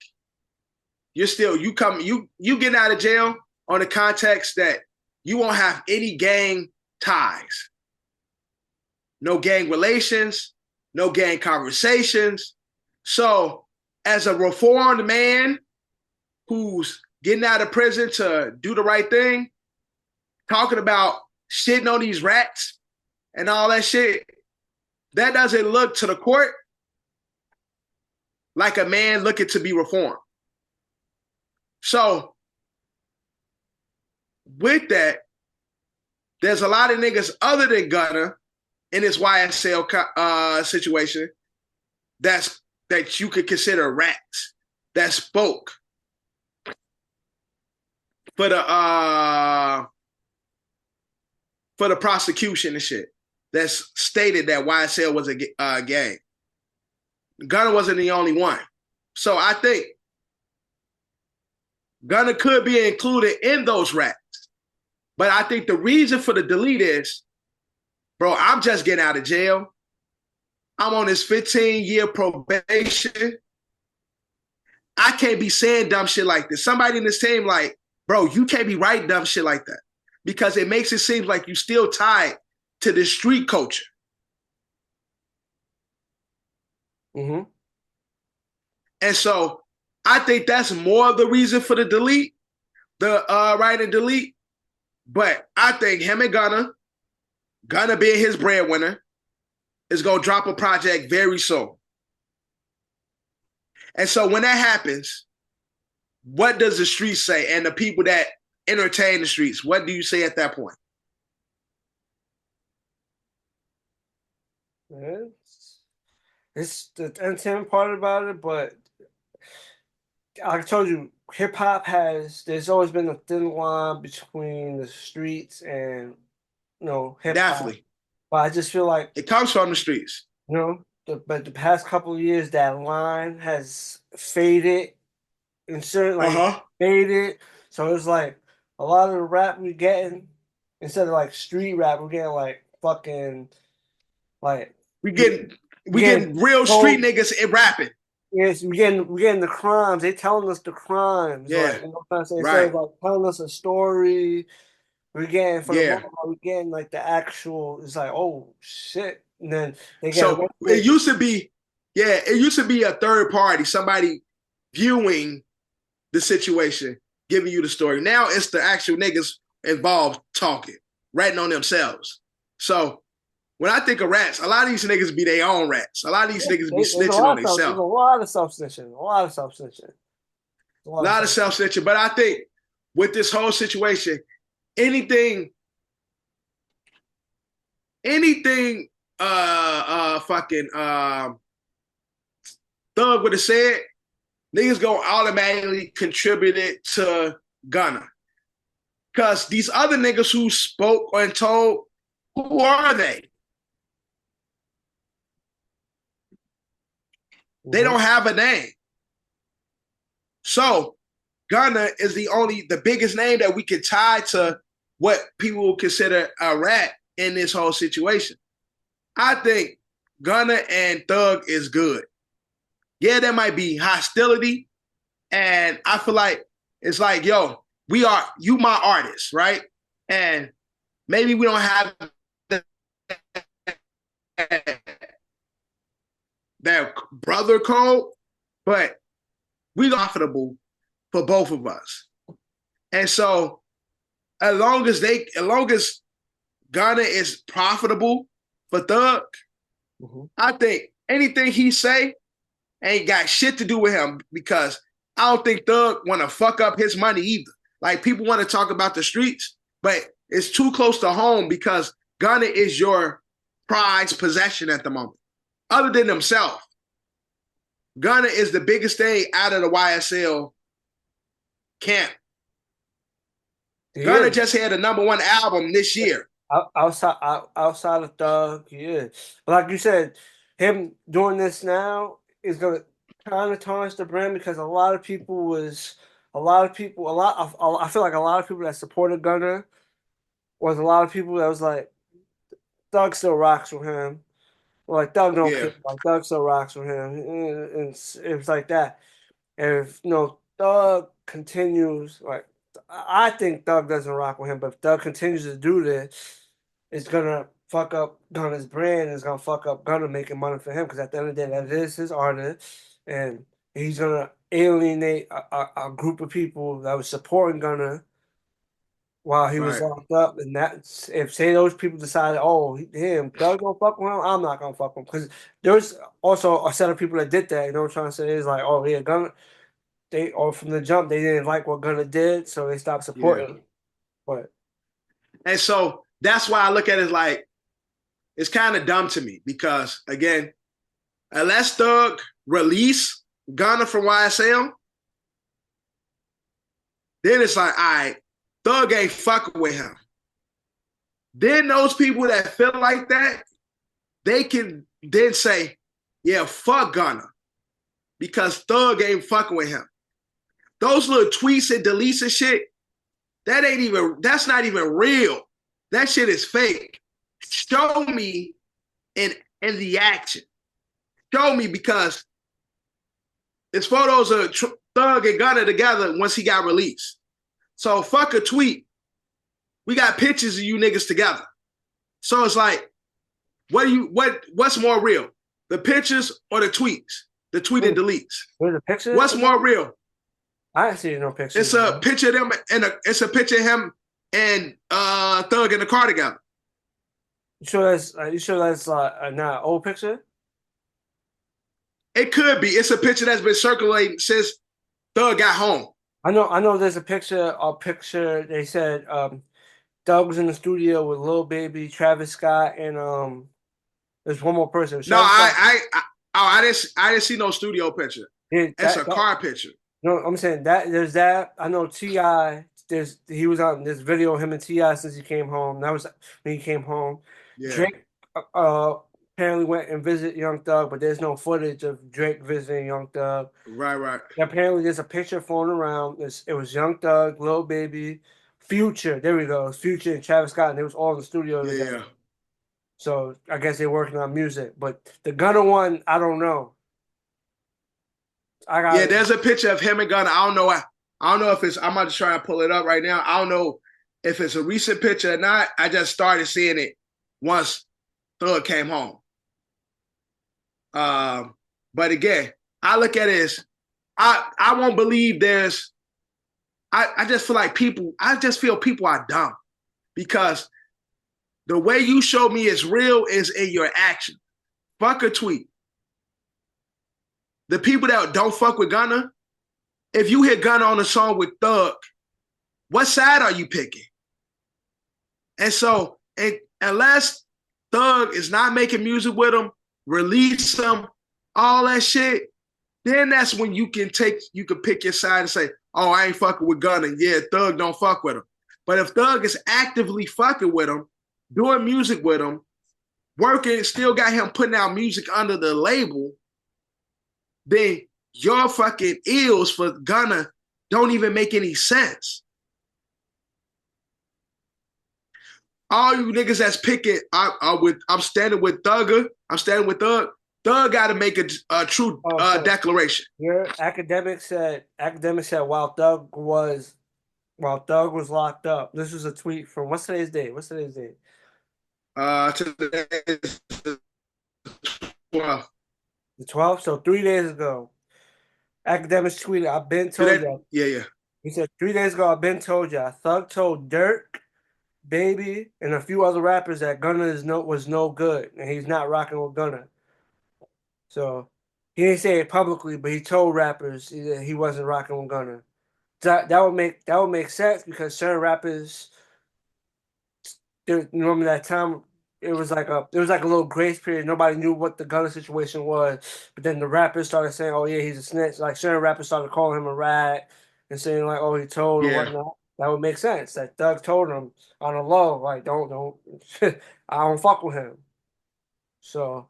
Speaker 3: you getting out of jail on the context that you won't have any gang ties, no gang relations, no gang conversations. So as a reformed man who's getting out of prison to do the right thing, talking about shitting on these rats and all that shit, that doesn't look to the court like a man looking to be reformed. So with that, there's a lot of niggas other than Gunna in this YSL situation that you could consider rats that spoke for the prosecution and shit, that's stated that YSL was a gang. Gunna wasn't the only one. So I think Gunna could be included in those rats. But I think the reason for the delete is, bro, I'm just getting out of jail. I'm on this 15-year probation. I can't be saying dumb shit like this. Somebody in this team like, bro, you can't be writing dumb shit like that, because it makes it seem like you still tied to the street culture.
Speaker 2: Mm-hmm.
Speaker 3: And so I think that's more of the reason for the delete, the write and delete. But I think him and Gunna being his breadwinner, is going to drop a project very soon. And so when that happens, what does the streets say? And the people that entertain the streets, what do you say at that point?
Speaker 2: It's the entertainment part about it, but I told you, hip hop there's always been a thin line between the streets and, hip hop.
Speaker 3: Definitely.
Speaker 2: But I just feel like,
Speaker 3: It comes from the streets.
Speaker 2: you know, but the past couple of years, that line has faded and certain faded. So it's like a lot of the rap we're getting, instead of like street rap, we're getting like fucking like
Speaker 3: We getting real street niggas in rapping.
Speaker 2: Yes, we're getting the crimes. They telling us the crimes.
Speaker 3: Yeah.
Speaker 2: Like, you know what I'm saying?
Speaker 3: Right.
Speaker 2: Instead of like telling us a story, we're getting for the
Speaker 3: Yeah.
Speaker 2: most part, we're getting like the actual. It's like, oh shit, and then they get
Speaker 3: So it used to be, it used to be a third party, somebody viewing the situation, giving you the story. Now it's the actual niggas involved talking, ratting on themselves. So when I think of rats, a lot of these niggas be their own rats. A lot of these niggas be snitching on themselves.
Speaker 2: There's a lot of self-snitching. A lot of self-snitching.
Speaker 3: A lot of self-snitching. But I think with this whole situation, anything Thug would have said, niggas gonna automatically contribute it to Gunna. Because these other niggas who spoke and told, who are they? They don't have a name. So Gunna is the biggest name that we can tie to what people will consider a rat in this whole situation. I think Gunna and Thug is good. Yeah, there might be hostility. And I feel like it's like, yo, you my artist, right? And maybe we don't have that brother code, but we profitable for both of us. And so as long as Gunna is profitable for Thug, I think anything he say ain't got shit to do with him, because I don't think Thug want to fuck up his money either. Like, people want to talk about the streets, but it's too close to home because Gunna is your prized possession at the moment. Other than himself, Gunna is the biggest thing out of the YSL camp. Gunna just had a #1 album this year.
Speaker 2: Outside of Thug, yeah. But like you said, him doing this now is gonna kind of tarnish the brand, because I feel like a lot of people that supported Gunna was a lot of people that was like, Thug still rocks with him. Like, Thug don't care. Like, Thug still rocks with him. And it was like that. And if Thug continues, like, I think Thug doesn't rock with him, but if Thug continues to do this, it's gonna fuck up Gunna's brand. It's gonna fuck up Gunna making money for him, because at the end of the day, that is his artist, and he's gonna alienate a group of people that was supporting Gunna while he was locked up. And that's, if say those people decided, oh, Thug gonna fuck with him, I'm not gonna fuck with him, because there's also a set of people that did that. You know what I'm trying to say? Is like, oh yeah, Gunna. From the jump, they didn't like what Gunna did, so they stopped supporting him. But
Speaker 3: and so that's why I look at it like, it's kind of dumb to me, because again, unless Thug release Gunna from YSL, then it's like, all right, Thug ain't fucking with him. Then those people that feel like that, they can then say, yeah, fuck Gunna, because Thug ain't fucking with him. Those little tweets and deletes and shit, that's not even real. That shit is fake. Show me in the action. Show me, because it's photos of Thug and Gunna together once he got released. So fuck a tweet. We got pictures of you niggas together. So it's like, what's more real? The pictures or the tweets? The tweet and deletes.
Speaker 2: The pictures?
Speaker 3: What's more real?
Speaker 2: I didn't see no pictures.
Speaker 3: It's a picture of them, and it's a picture of him and Thug in the car together.
Speaker 2: You sure that's not an old picture?
Speaker 3: It could be. It's a picture that's been circulating since Thug got home.
Speaker 2: I know. There's a picture. They said Thug was in the studio with Lil Baby, Travis Scott, and there's one more person.
Speaker 3: No, I didn't see no studio picture. It's a car picture.
Speaker 2: No, I'm saying that there's that. I know T.I. He was on this video of him and T.I. since he came home. That was when he came home. Yeah. apparently went and visited Young Thug, but there's no footage of Drake visiting Young Thug.
Speaker 3: Right.
Speaker 2: Apparently, there's a picture floating around. It was Young Thug, Lil Baby, Future. There we go. It was Future and Travis Scott, and they was all in the studio together.
Speaker 3: Yeah.
Speaker 2: So I guess they're working on music. But the Gunna one, I don't know.
Speaker 3: There's a picture of him and Gunna. I don't know if it's. I'm about to try and pull it up right now. I don't know if it's a recent picture or not. I just started seeing it once Thug came home. But again, I look at it as I won't believe there's. I just feel like people. I just feel people are dumb because the way you show me is real is in your action. Fuck a tweet. The people that don't fuck with Gunna, if you hear Gunna on a song with Thug, what side are you picking? And so, unless Thug is not making music with him, release him, all that shit, then that's when you can pick your side and say, oh, I ain't fucking with Gunna. Yeah, Thug don't fuck with him. But if Thug is actively fucking with him, doing music with him, working, still got him putting out music under the label, then your fucking ills for Gunna don't even make any sense. All you niggas that's picking, I'm standing with Thugger. I'm standing with Thug. Thug got to make a true declaration.
Speaker 2: Your academic said while Thug was locked up. This was a tweet from what's today's date?
Speaker 3: Today is the 12th.
Speaker 2: The 12th, so 3 days ago. Academics tweeted, I've been told you.
Speaker 3: Yeah.
Speaker 2: He said 3 days ago, I've been told you. Thug told Dirk, Baby, and a few other rappers that Gunna was no good, and he's not rocking with Gunna. So he didn't say it publicly, but he told rappers he wasn't rocking with Gunna. That would make sense because certain rappers, remember that time it was like a little grace period. Nobody knew what the Gunna situation was, but then the rappers started saying, "Oh yeah, he's a snitch." Like certain rappers started calling him a rat and saying like, "Oh, he told or whatnot." That would make sense. That Thug told him on the low, like, "Don't, I don't fuck with him." So,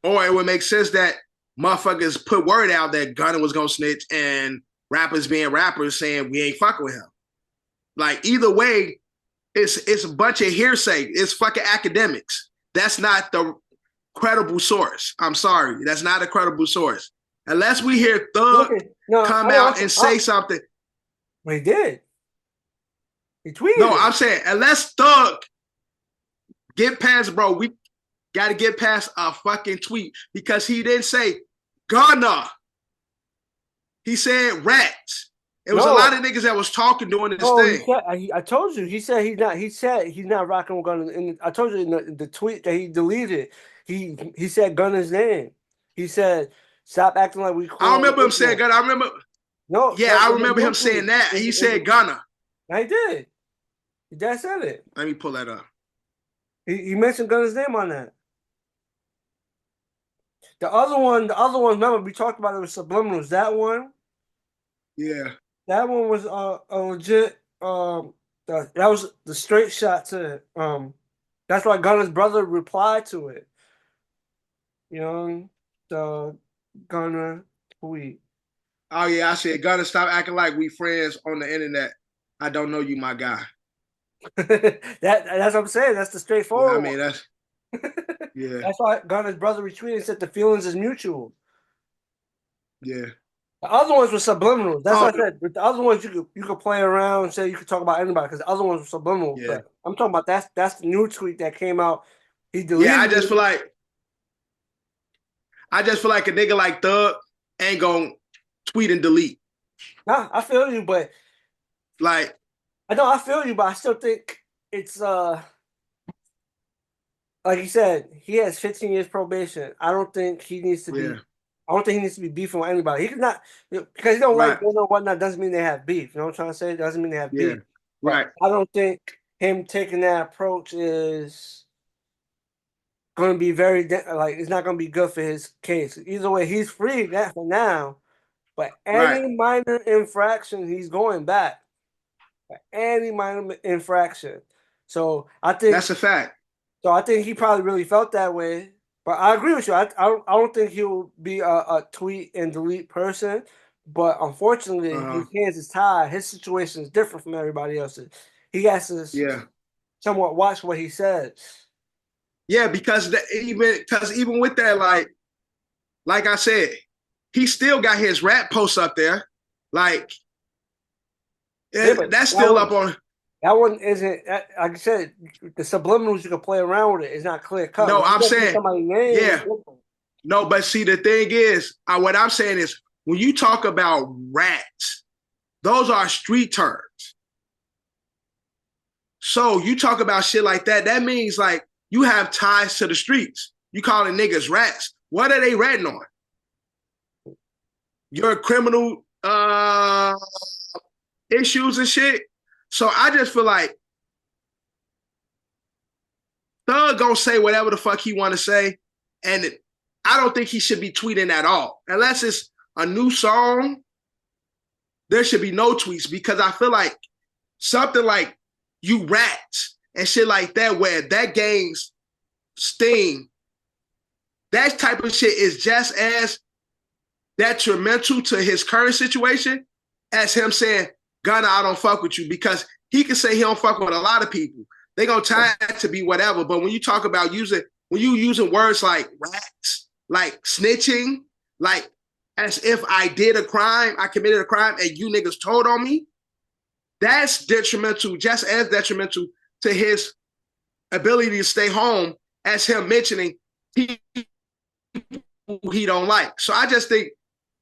Speaker 3: or it would make sense that motherfuckers put word out that Gunna was gonna snitch, and rappers being rappers saying we ain't fucking with him. Like either way. It's a bunch of hearsay. It's fucking academics. That's not the credible source. I'm sorry. That's not a credible source. Unless we hear Thug come out and say something.
Speaker 2: Well, he did. He tweeted.
Speaker 3: No, I'm saying unless Thug get past, bro, we got to get past a fucking tweet because he didn't say Gunna. He said rats. It was a lot of niggas that was talking during this thing.
Speaker 2: I told you. He said he's not. He said he's not rocking with Gunna. I told you in the tweet that he deleted. He said Gunna's name. He said, "Stop acting like we."
Speaker 3: I remember him saying Gunna. I remember.
Speaker 2: No.
Speaker 3: Yeah, I remember him saying that. He said Gunna.
Speaker 2: I did. He just said it.
Speaker 3: Let me pull that up.
Speaker 2: He mentioned Gunna's name on that. The other one. Remember we talked about it with subliminals. That one.
Speaker 3: Yeah.
Speaker 2: That one was a legit. That was the straight shot to it. That's why Gunna's brother replied to it. You know, the Gunna tweet.
Speaker 3: Oh yeah, I said Gunna, stop acting like we friends on the internet. I don't know you, my guy.
Speaker 2: That's what I'm saying. That's the straightforward.
Speaker 3: I mean, that's yeah.
Speaker 2: That's why Gunna's brother retweeted and said the feelings is mutual.
Speaker 3: Yeah.
Speaker 2: The other ones were subliminal. That's what I said. With the other ones, you could play around and say you could talk about anybody because the other ones were subliminal.
Speaker 3: Yeah.
Speaker 2: But I'm talking about that's the new tweet that came out. He deleted.
Speaker 3: Yeah, I just feel like a nigga like Thug ain't gonna tweet and delete.
Speaker 2: Nah, I feel you, but
Speaker 3: like
Speaker 2: I feel you, but I still think it's like you said, he has 15 years probation. I don't think he needs to be. I don't think he needs to be beefing with anybody. He could not because he don't like Gunna or whatnot. Doesn't mean they have beef. You know what I'm trying to say? It doesn't mean they have beef.
Speaker 3: Right.
Speaker 2: I don't think him taking that approach is going to be it's not going to be good for his case. Either way, he's free that for now. But any minor infraction, he's going back. Any minor infraction. So I think
Speaker 3: that's a fact.
Speaker 2: So I think he probably really felt that way. But I agree with you. I don't think he'll be a tweet and delete person. But unfortunately,
Speaker 3: Uh-huh.
Speaker 2: his hands is tied. His situation is different from everybody else's. He has to
Speaker 3: Yeah.
Speaker 2: somewhat watch what he says.
Speaker 3: Yeah, because even with that, like I said, he still got his rap posts up there. Like
Speaker 2: But
Speaker 3: that's still up on.
Speaker 2: That one isn't, like I said, the subliminals you can play around with it. It's not clear cut.
Speaker 3: No,
Speaker 2: When you
Speaker 3: I'm
Speaker 2: go through
Speaker 3: saying,
Speaker 2: somebody's name, it's
Speaker 3: yeah.
Speaker 2: different.
Speaker 3: No, but see, the thing is, what I'm saying is, when you talk about rats, those are street terms. So you talk about shit like that, that means like you have ties to the streets. You calling niggas rats. What are they ratting on? Your criminal issues and shit. So I just feel like Thug gonna say whatever the fuck he want to say, and I don't think he should be tweeting at all unless it's a new song. There should be no tweets because I feel like something like you rats and shit like that, where that gains steam, that type of shit is just as detrimental to his current situation as him saying, Gunna, I don't fuck with you, because he can say he don't fuck with a lot of people. They gonna try to be whatever. But when you talk about using words like rats, like snitching, like as if I did a crime, I committed a crime, and you niggas told on me, that's detrimental, just as detrimental to his ability to stay home as him mentioning people he don't like. So I just think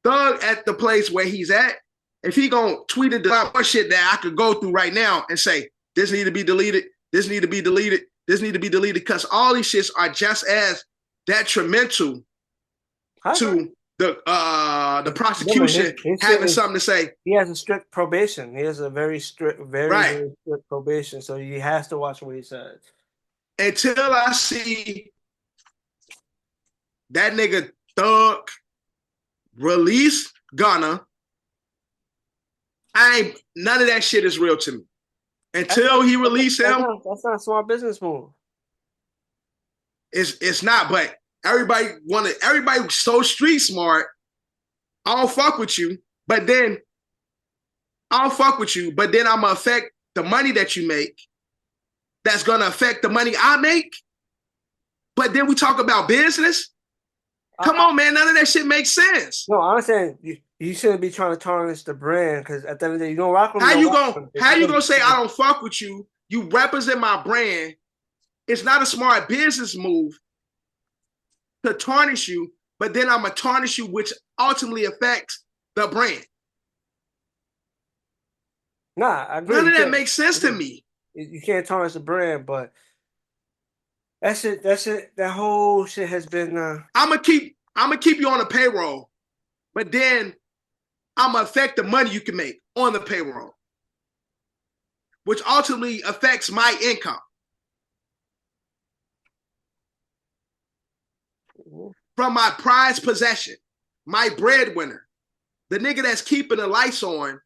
Speaker 3: Thug at the place where he's at, if he gonna tweet and delete more shit that I could go through right now and say, this need to be deleted, this need to be deleted, this need to be deleted, because all these shits are just as detrimental to the prosecution having something to say.
Speaker 2: He has a strict probation. He has a very strict, very strict probation. So he has to watch what he says.
Speaker 3: Until I see that nigga Thug release Gunna, none of that shit is real to me. Until he release him,
Speaker 2: that's not a smart business move.
Speaker 3: It's not, but everybody so street smart. I don't fuck with you, but then I'm gonna affect the money that you make. That's gonna affect the money I make. But then we talk about business. Come on, man, none of that shit makes sense.
Speaker 2: No, I'm saying you shouldn't be trying to tarnish the brand, because at the end of the day, you don't rock with me.
Speaker 3: How you gonna say I don't fuck with you? You represent my brand. It's not a smart business move to tarnish you, but then I'm gonna tarnish you, which ultimately affects the brand.
Speaker 2: Nah, I agree.
Speaker 3: None of that makes sense to me.
Speaker 2: You can't tarnish the brand, but that whole shit has been.
Speaker 3: I'm gonna keep you on the payroll, but then I'm gonna affect the money you can make on the payroll, which ultimately affects my income from my prized possession, my breadwinner, the nigga that's keeping the lights on.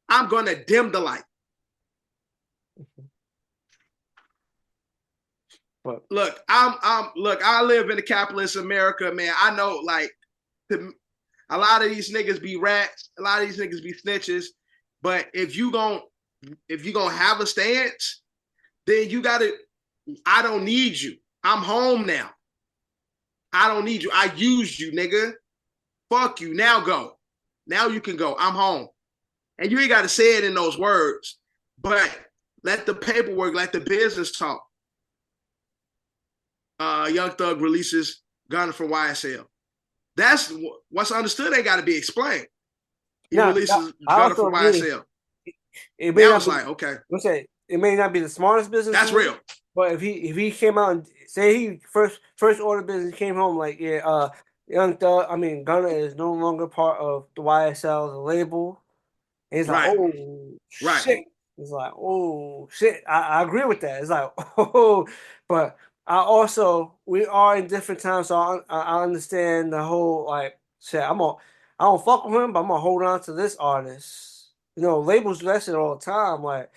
Speaker 3: I'm gonna dim the light. But look, I live in a capitalist America, man. I know, like, a lot of these niggas be rats, a lot of these niggas be snitches. But if you gonna have a stance, then you gotta. I don't need you. I'm home now. I don't need you. I used you, nigga. Fuck you. Now go. Now you can go. I'm home. And you ain't got to say it in those words, but let the paperwork, let the business talk. Young Thug releases Gunna from YSL. That's what's understood. Ain't got to be explained. He releases Gunna from YSL. Now it's like, okay.
Speaker 2: It may not be the smartest business.
Speaker 3: That's real.
Speaker 2: But if he came out and say he first order business came home like, yeah, Young Thug, Gunna is no longer part of the YSL, the label. And he's like, oh shit. It's like, oh shit. I agree with that. It's like, oh, but we are in different times, so I understand the whole like shit. I don't fuck with him, but I'm gonna hold on to this artist. Labels do that shit all the time. Like,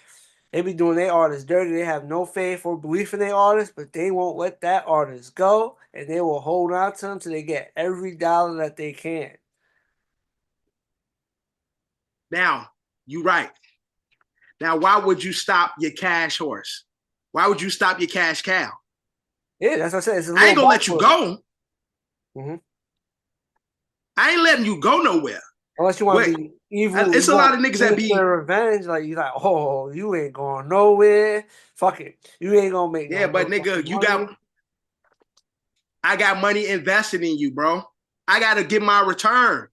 Speaker 2: They be doing their artists dirty. They have no faith or belief in their artists, but they won't let that artist go, and they will hold on to them till they get every dollar that they can.
Speaker 3: Now, you're right. Now, why would you stop your cash horse? Why would you stop your cash cow?
Speaker 2: Yeah, that's what I said. It's
Speaker 3: I ain't gonna let you go.
Speaker 2: Mm-hmm.
Speaker 3: I ain't letting you go nowhere.
Speaker 2: Unless you want to be evil.
Speaker 3: It's a lot of niggas that be
Speaker 2: revenge. Like you like, oh, you ain't going nowhere. Fuck it. You ain't gonna make
Speaker 3: yeah, but nigga, you got I got money invested in you, bro. I gotta get my return.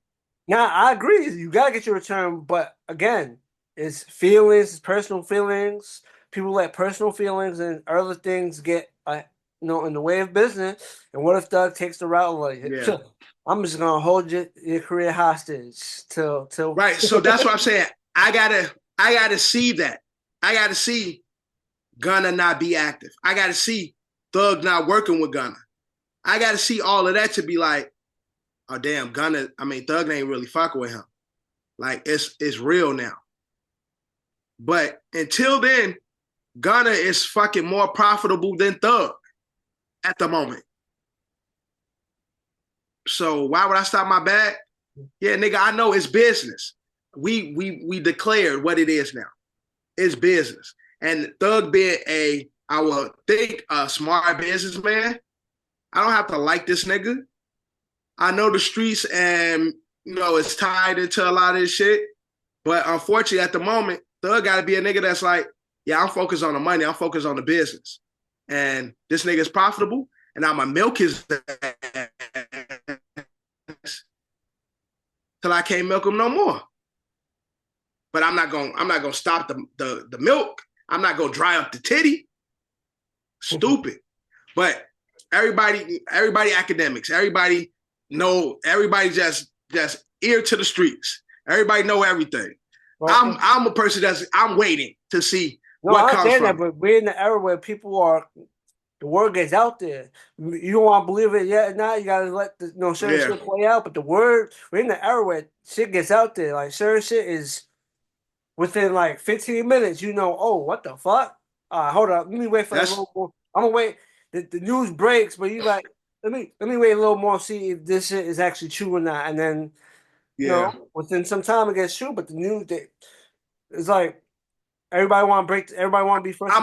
Speaker 2: Now I agree. You gotta get your return, but again, it's feelings, it's personal feelings. People let personal feelings and other things get in the way of business. And what if Doug takes the route like,
Speaker 3: yeah.
Speaker 2: I'm just gonna hold your career hostage till
Speaker 3: right. So that's what I'm saying. I gotta see that. I gotta see Gunna not be active. I gotta see Thug not working with Gunna. I gotta see all of that to be like, oh damn, Thug ain't really fucking with him. Like it's real now. But until then, Gunna is fucking more profitable than Thug at the moment. So why would I stop my bag? Yeah, nigga, I know it's business. We declared what it is now. It's business. And Thug being I would think a smart businessman, I don't have to like this nigga. I know the streets and it's tied into a lot of this shit. But unfortunately, at the moment, Thug gotta be a nigga that's like, yeah, I'm focused on the money, I'm focused on the business. And this nigga's profitable, and I'ma milk his till I can't milk him no more. But I'm not gonna stop the milk. I'm not gonna dry up the titty. Stupid. But everybody academics, everybody just ear to the streets. Everybody know everything. Well, I'm a person I'm waiting to see what comes from.
Speaker 2: That, but we're in the era where the word gets out there. You don't want to believe it yet. Now you gotta let certain shit play out. But we're in the era where shit gets out there. Like certain shit is within like 15 minutes. Oh, what the fuck? Hold up. Let me wait for a little more. I'm gonna wait. The news breaks, but you like let me wait a little more, see if this shit is actually true or not, and then within some time it gets true. But the news, it's like everybody want to be first.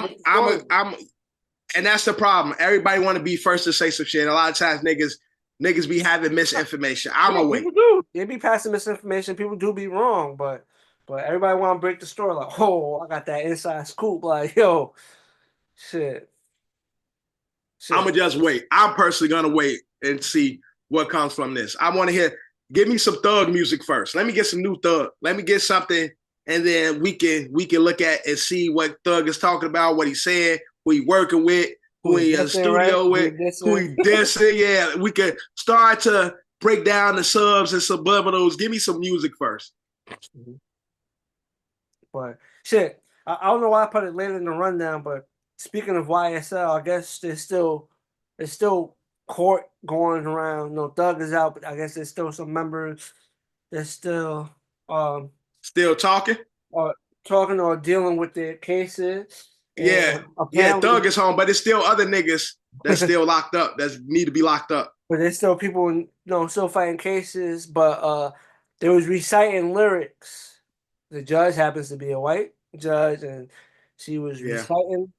Speaker 3: And that's the problem. Everybody want to be first to say some shit. A lot of times niggas be having misinformation. I'm away.
Speaker 2: People do. They be passing misinformation. People do be wrong, but everybody want to break the story. Like, oh, I got that inside scoop. Like, yo, shit.
Speaker 3: I'm gonna just wait. I'm personally gonna wait and see what comes from this. I want to give me some Thug music first. Let me get some new Thug. Let me get something, and then we can look at and see what Thug is talking about, what he's saying, who he working with, who he in the studio with, who he dissing. Yeah, we can start to break down the subs and subliminals. Give me some music first.
Speaker 2: Mm-hmm. But shit, I don't know why I put it later in the rundown, but speaking of YSL, I guess there's still court going around. Thug is out, but I guess there's still some members that's still
Speaker 3: talking
Speaker 2: or dealing with their cases.
Speaker 3: Yeah, Thug is home, but there's still other niggas that's still locked up, that need to be locked up.
Speaker 2: But there's still people, still fighting cases. But there was reciting lyrics. The judge happens to be a white judge, and she was reciting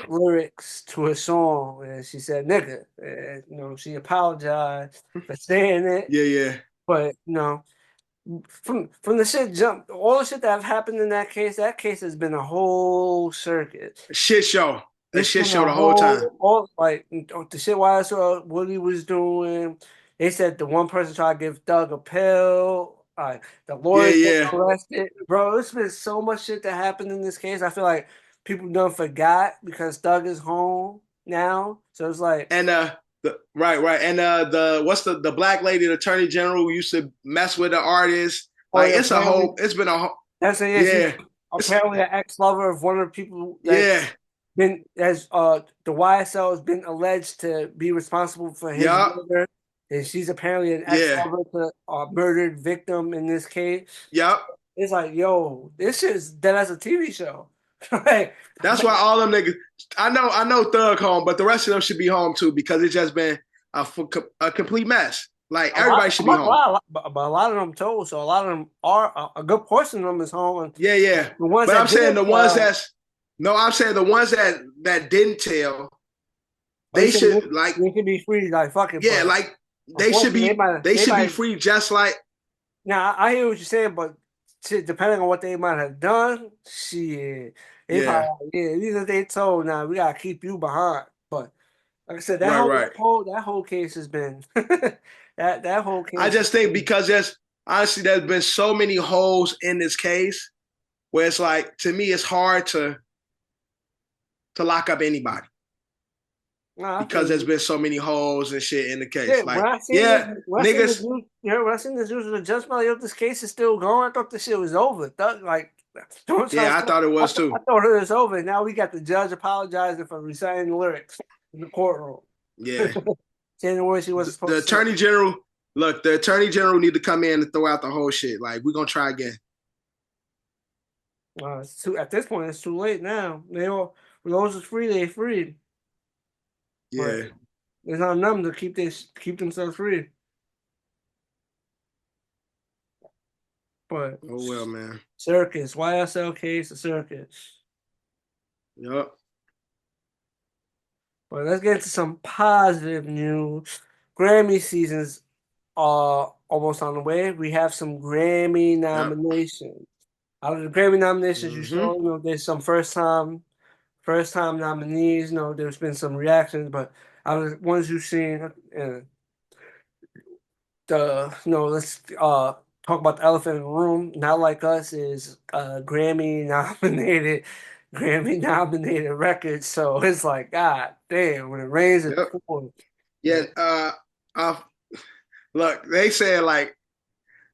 Speaker 2: lyrics to a song, and she said "nigga." And, she apologized for saying it.
Speaker 3: Yeah.
Speaker 2: But from the shit all the shit that have happened in that case has been a whole circuit.
Speaker 3: A shit show. A shit show the whole time.
Speaker 2: The shit YSL, what he was doing. They said the one person tried to give Thug a pill. The lawyer got arrested. Bro, there's been so much shit that happened in this case. I feel like people done forgot because Thug is home now. So it's like
Speaker 3: right. And the black lady, the attorney general, who used to mess with the artist. It's been a whole.
Speaker 2: That's apparently an ex-lover of one of the people. Been as the YSL has been alleged to be responsible for his murder, and she's apparently an ex-lover to a murdered victim in this case.
Speaker 3: Yep.
Speaker 2: It's like, yo, this shit is dead as a TV show. Right.
Speaker 3: That's why all them niggas. I know Thug home, but the rest of them should be home too because it's just been a complete mess. Like everybody should be home.
Speaker 2: But a lot of them told, so a lot of them are a good portion of them is home. And
Speaker 3: Yeah.
Speaker 2: the ones
Speaker 3: but
Speaker 2: that
Speaker 3: I'm saying the ones I'm saying the ones that didn't tell, they should
Speaker 2: they should be free. Like fuck it.
Speaker 3: Yeah, like they should be be free just like.
Speaker 2: Now I hear what you're saying, but depending on what they might have done, shit. These are they told now we gotta keep you behind. But like I said, that whole case has been that whole case.
Speaker 3: I just think because there's been so many holes in this case where it's like to me it's hard to lock up anybody. Because there's been so many holes and shit in the case.
Speaker 2: Yeah,
Speaker 3: niggas.
Speaker 2: When I seen this news of the judge, this case is still going. I thought this shit was over.
Speaker 3: I thought it was too.
Speaker 2: I thought it was over. Now we got the judge apologizing for reciting the lyrics in the courtroom.
Speaker 3: Yeah.
Speaker 2: Saying the words he wasn't supposed to say.
Speaker 3: The attorney general, look, the attorney general need to come in and throw out the whole shit. Like, we're going to try again.
Speaker 2: At this point, it's too late now. Those is free, they free.
Speaker 3: Yeah.
Speaker 2: But there's not enough to keep themselves free. But
Speaker 3: oh well, man.
Speaker 2: Circus, YSL case, a circus.
Speaker 3: Yep.
Speaker 2: But let's get into some positive news. Grammy seasons are almost on the way. We have some Grammy nominations. Yep. Out of the Grammy nominations, you saw, there's some first time nominees. There's been some reactions, but out of the ones you've seen, let's talk about the elephant in the room. Not Like Us is Grammy nominated record. So it's like, God damn, when it rains, it pours.
Speaker 3: Yeah. Look, they said like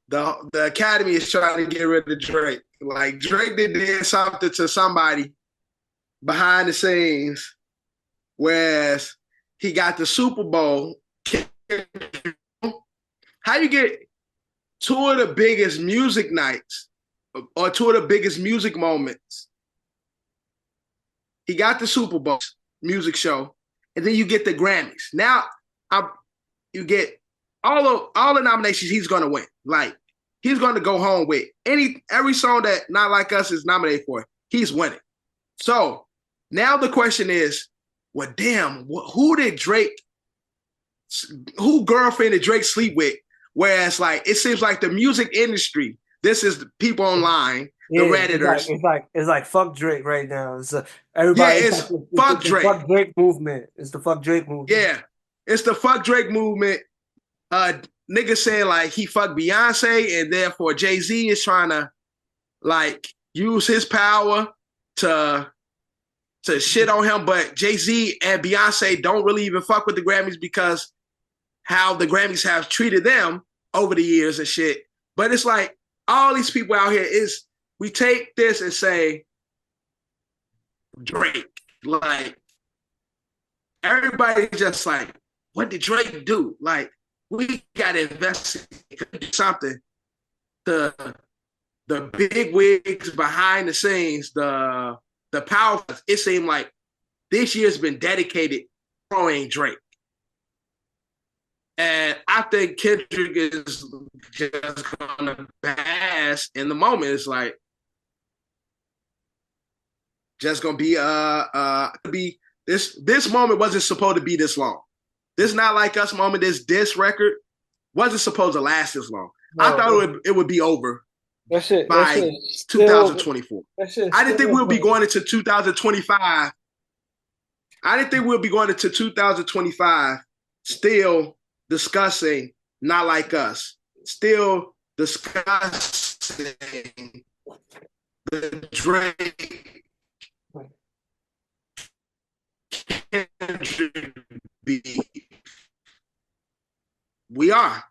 Speaker 3: the Academy is trying to get rid of Drake. Like Drake did something to somebody behind the scenes, whereas he got the Super Bowl. How you get two of the biggest music nights or two of the biggest music moments? He got the Super Bowl music show, and then you get the Grammys. Now, you get all the nominations he's gonna win. Like he's gonna go home with every song that Not Like Us is nominated for. He's winning. So now the question is, well, damn, who girlfriend did Drake sleep with? Whereas, like, it seems like the music industry, this is the people online, the Redditors.
Speaker 2: It's like fuck Drake right now. It's everybody.
Speaker 3: Yeah, it's fuck Drake.
Speaker 2: Fuck Drake movement. It's the fuck Drake movement.
Speaker 3: Yeah, it's the fuck Drake movement. Niggas saying like he fucked Beyonce, and therefore Jay-Z is trying to like use his power to shit on him. But Jay-Z and Beyonce don't really even fuck with the Grammys because how the Grammys have treated them over the years and shit. But it's like all these people out here we take this and say Drake. Like everybody just like, what did Drake do? Like we gotta investigate something. The big wigs behind the scenes, the power. It seemed like this year's been dedicated throwing Drake. And I think Kendrick is just gonna pass in the moment. It's like just gonna be this moment wasn't supposed to be this long. This Not Like Us moment, this record wasn't supposed to last this long. No, I thought it would be over by 2024. I didn't think we'll be going into 2025. I didn't think we'll be going into 2025 still discussing Not Like Us, still discussing the Drake beef. We are.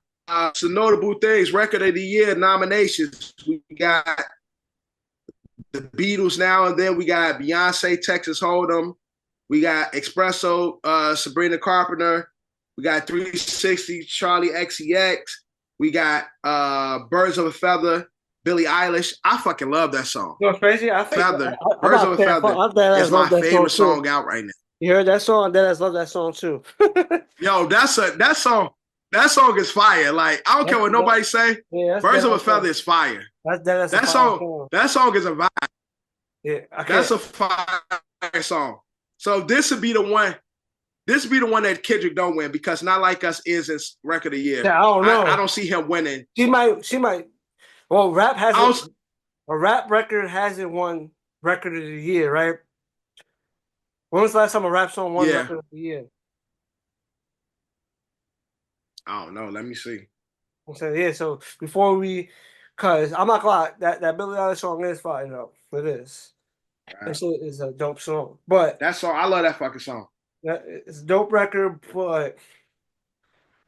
Speaker 3: Some notable things, record of the year nominations. We got the Beatles now and then. We got Beyonce, Texas Hold'em. We got Espresso, Sabrina Carpenter. We got 360, Charlie XCX. We got Birds of a Feather, Billie Eilish. I fucking love that song.
Speaker 2: You know what's crazy? I think
Speaker 3: Feather.
Speaker 2: I'm
Speaker 3: Birds
Speaker 2: not
Speaker 3: of a
Speaker 2: paying
Speaker 3: Feather
Speaker 2: I
Speaker 3: is my
Speaker 2: love that
Speaker 3: favorite
Speaker 2: song too.
Speaker 3: song out right now.
Speaker 2: You heard that song? I love that song too.
Speaker 3: Yo, that song is fire. Like, I don't care what nobody say.
Speaker 2: Yeah,
Speaker 3: Birds of a Feather is fire.
Speaker 2: That's
Speaker 3: that song is a vibe.
Speaker 2: Yeah,
Speaker 3: that's a fire song. So this would be the one. This would be the one that Kendrick don't win because Not Like Us is his record of the year.
Speaker 2: Yeah, I don't know.
Speaker 3: I don't see him winning.
Speaker 2: She might. Well, rap hasn't. A rap record hasn't won record of the year, right? When was the last time a rap song won record of the year?
Speaker 3: I don't know. Let me see.
Speaker 2: So before cause I'm not gonna lie, that Billie Eilish song is fire though. It is. Right. That shit is a dope song. But
Speaker 3: that song, I love that fucking song.
Speaker 2: It's a dope record, but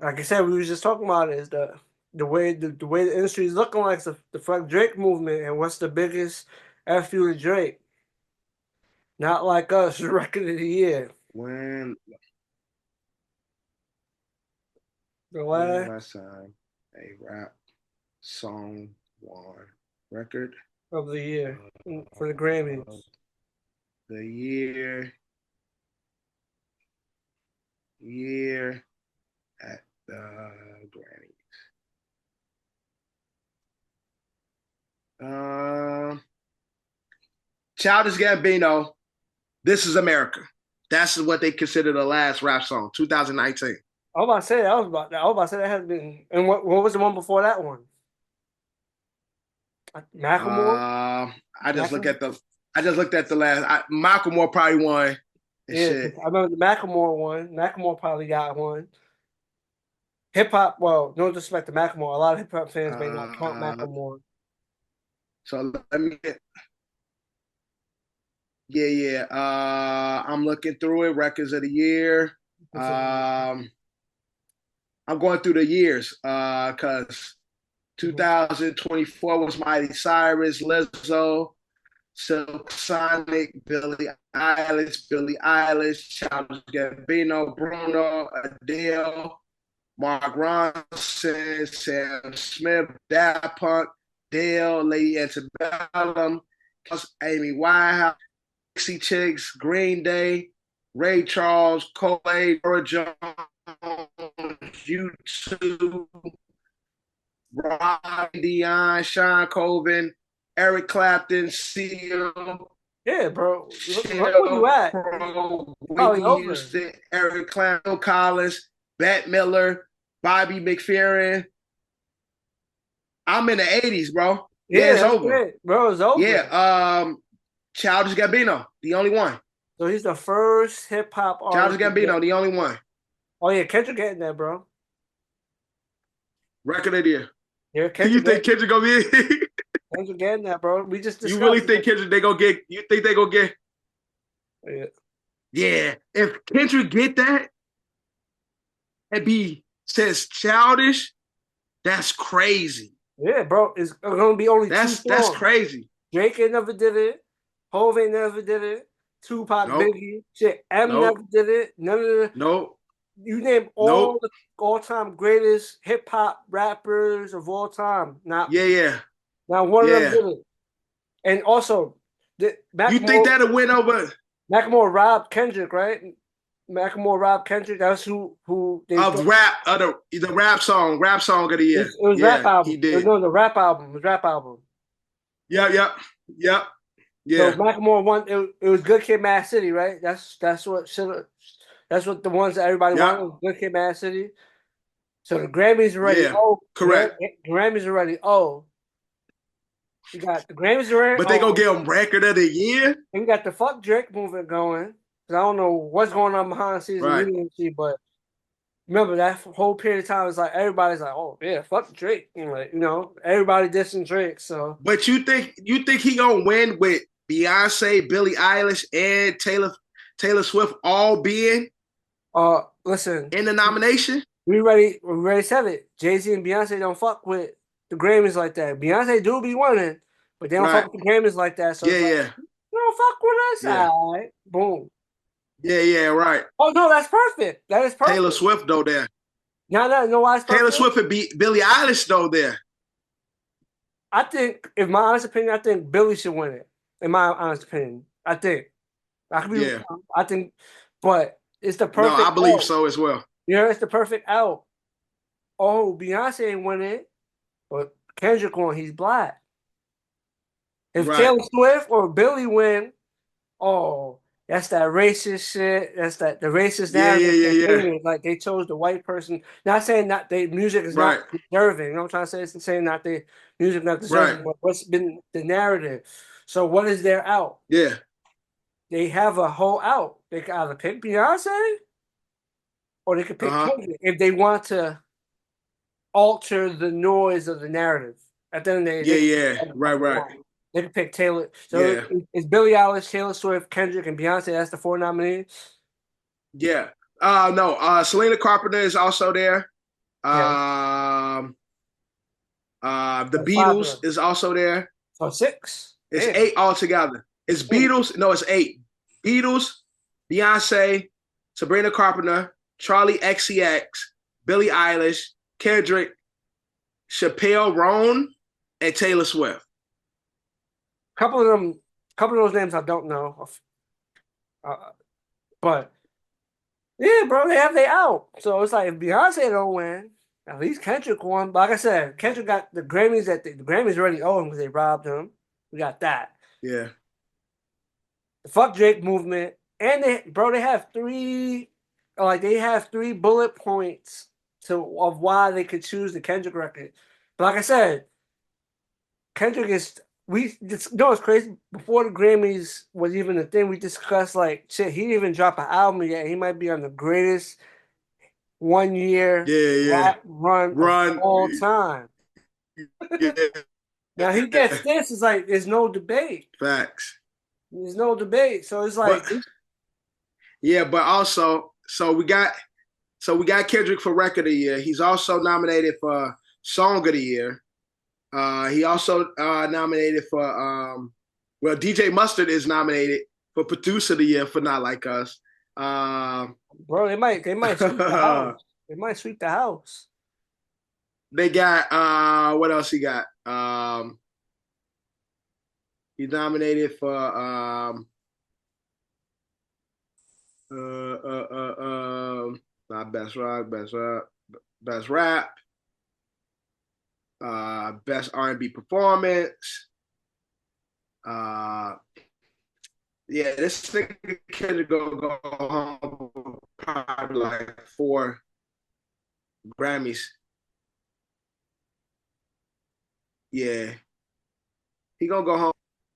Speaker 2: like I said, we were just talking about it, is the way the industry is looking like the fuck Drake movement, and what's the biggest F you to Drake? Not Like Us, record of the year.
Speaker 3: When
Speaker 2: the
Speaker 3: last time a rap song won record
Speaker 2: of the year for the Grammys?
Speaker 3: The year at the Grammys. Childish Gambino, This Is America. That's what they consider the last rap song, 2019.
Speaker 2: I was about to say that has been. And what was the one before that one? Macklemore.
Speaker 3: I just looked at the last. Macklemore probably won.
Speaker 2: Yeah, I remember the Macklemore one. Macklemore probably got one. Hip hop. Well, no disrespect to Macklemore. A lot of hip hop fans may not count Macklemore.
Speaker 3: So let me get. Yeah. I'm looking through it. Records of the year. I'm going through the years because 2024 was Miley Cyrus, Lizzo, Silk Sonic, Billie Eilish, Childish Gambino, Bruno, Adele, Mark Ronson, Sam Smith, Daft Punk, Dale, Lady Antebellum, Amy Winehouse, Dixie Chicks, Green Day, Ray Charles, Coldplay, Nora Jones, U2, Ron Dion, Sean Coven, Eric Clapton, Seal.
Speaker 2: Yeah, bro. Look where you at.
Speaker 3: Whitney Houston, Eric Clapton, Phil Collins, Bette Miller, Bobby McFerrin. I'm in the 80s, bro. Yeah, it's over.
Speaker 2: Great. Bro, it's over.
Speaker 3: Yeah. Childish Gambino, the only one.
Speaker 2: So he's the first hip hop artist.
Speaker 3: Childish Gambino, the only one.
Speaker 2: Oh yeah, Kendrick getting that, bro.
Speaker 3: Record of the year.
Speaker 2: Yeah,
Speaker 3: you think Kendrick gonna be?
Speaker 2: Kendrick getting that, bro. We just discussed.
Speaker 3: You really think Kendrick they gonna get? You think they gonna get?
Speaker 2: Yeah.
Speaker 3: Yeah. If Kendrick get that, and says Childish, that's crazy.
Speaker 2: Yeah, bro. It's gonna be only two songs.
Speaker 3: That's crazy.
Speaker 2: Drake ain't never did it. Hov ain't never did it. Tupac, Biggie, shit. Never did it. None of the.
Speaker 3: Nope.
Speaker 2: You name all the all-time greatest hip-hop rappers of all time. Now one of them did it. And also, you
Speaker 3: think that'll win over
Speaker 2: Macklemore robbed Kendrick, right? Macklemore robbed Kendrick. That's who they
Speaker 3: the rap song of the year.
Speaker 2: It was rap album.
Speaker 3: He did.
Speaker 2: No, the rap album. It was rap album.
Speaker 3: Yep. Yeah.
Speaker 2: So Macklemore won. It was Good Kid, Mad City, right? That's what the ones that everybody wanted. Good Kid, Mad City. So the Grammys already.
Speaker 3: Correct.
Speaker 2: Grammys already. You got the Grammys already.
Speaker 3: But they gonna give him record of the year.
Speaker 2: And you got the fuck Drake movement going. Cause I don't know what's going on behind the scenes. Right. But remember that whole period of time was like everybody's like, oh yeah, fuck Drake. And like, everybody dissing Drake. So.
Speaker 3: But you think he gonna win with Beyonce, Billie Eilish, and Taylor Swift all being
Speaker 2: listen
Speaker 3: in the nomination?
Speaker 2: We already said it. Jay-Z and Beyonce don't fuck with the Grammys like that. Beyonce do be winning, but they don't fuck with the Grammys like that. So you don't fuck with us, all right? Boom.
Speaker 3: Yeah, right.
Speaker 2: Oh no, that's perfect. That is perfect.
Speaker 3: Taylor Swift though there.
Speaker 2: No, why it's perfect?
Speaker 3: Taylor Swift and Billie Eilish though there.
Speaker 2: I think, in my honest opinion, I think Billy should win it. In my honest opinion, I think I could be
Speaker 3: Yeah.
Speaker 2: wrong. I think, but it's the
Speaker 3: No, I
Speaker 2: perfect
Speaker 3: believe
Speaker 2: out.
Speaker 3: so as well.
Speaker 2: Yeah, it's the perfect out. Oh, Beyonce ain't win it, but Kendrick won. He's black. If
Speaker 3: Right.
Speaker 2: Taylor Swift or Billy win, oh, that's that racist shit. That's the racist
Speaker 3: Yeah,
Speaker 2: narrative
Speaker 3: yeah,
Speaker 2: they
Speaker 3: yeah, yeah.
Speaker 2: painted. Like they chose the white person. Not saying that their music is
Speaker 3: Right.
Speaker 2: not deserving. You know what I'm trying to say? It's saying that their music not
Speaker 3: Right.
Speaker 2: deserving. But what's been the narrative? So what is their out?
Speaker 3: Yeah.
Speaker 2: They have a whole out. They can either pick Beyonce or they could pick
Speaker 3: Uh-huh.
Speaker 2: Kendrick if they want to alter the noise of the narrative. At the end of the day,
Speaker 3: Yeah. Right.
Speaker 2: they can pick Taylor. So
Speaker 3: Yeah.
Speaker 2: it's Billie Eilish, Taylor Swift, Kendrick, and Beyonce. That's the 4 nominees.
Speaker 3: Yeah. No. Selena Carpenter is also there.
Speaker 2: Yeah.
Speaker 3: The Beatles is also there.
Speaker 2: So 6.
Speaker 3: It's
Speaker 2: Damn.
Speaker 3: 8 altogether. It's Beatles. No, it's 8. Beatles, Beyonce, Sabrina Carpenter, Charlie XCX, Billie Eilish, Kendrick, Chappelle Roan, and Taylor Swift.
Speaker 2: Couple of those names I don't know. But yeah, bro, they have they out. So it's like if Beyonce don't win, at least Kendrick won. But like I said, Kendrick got the Grammys the Grammys already owe him because they robbed him. We got that.
Speaker 3: Yeah.
Speaker 2: The fuck Drake movement. And they have 3 bullet points of why they could choose the Kendrick record. But like I said, Kendrick is it's crazy. Before the Grammys was even a thing, we discussed like shit. He didn't even drop an album yet. He might be on the greatest 1 year rap run of all time.
Speaker 3: Yeah.
Speaker 2: Now he gets this. It's like there's no debate.
Speaker 3: Facts.
Speaker 2: There's no debate. So it's like,
Speaker 3: but also, so we got Kendrick for Record of the Year. He's also nominated for Song of the Year. He also nominated for DJ Mustard is nominated for Producer of the Year for Not Like Us.
Speaker 2: bro, they might sweep the house. They might sweep the house.
Speaker 3: They got what else he got? He's nominated for not best rock, best rap, best R&B performance. Yeah, this nigga could go home probably like 4 Grammys. Yeah, he gonna go home.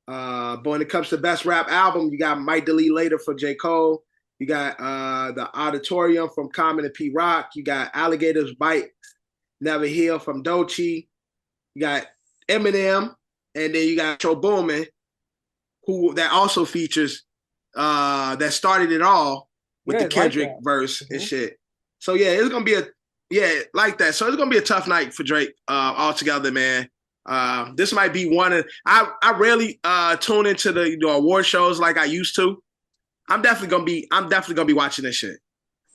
Speaker 3: But when it comes to best rap album, you got Might Delete Later for J. Cole. You got The Auditorium from Common and P. Rock. You got Alligators Bite Never Heal from Doechii. You got Eminem, and then you got Joe Bowman, who that also features that started it all with the Kendrick verse and shit. So yeah, it's gonna be like that. So it's gonna be a tough night for Drake altogether, man. This might be one of I rarely tune into the award shows like I used to. I'm definitely gonna be watching this shit.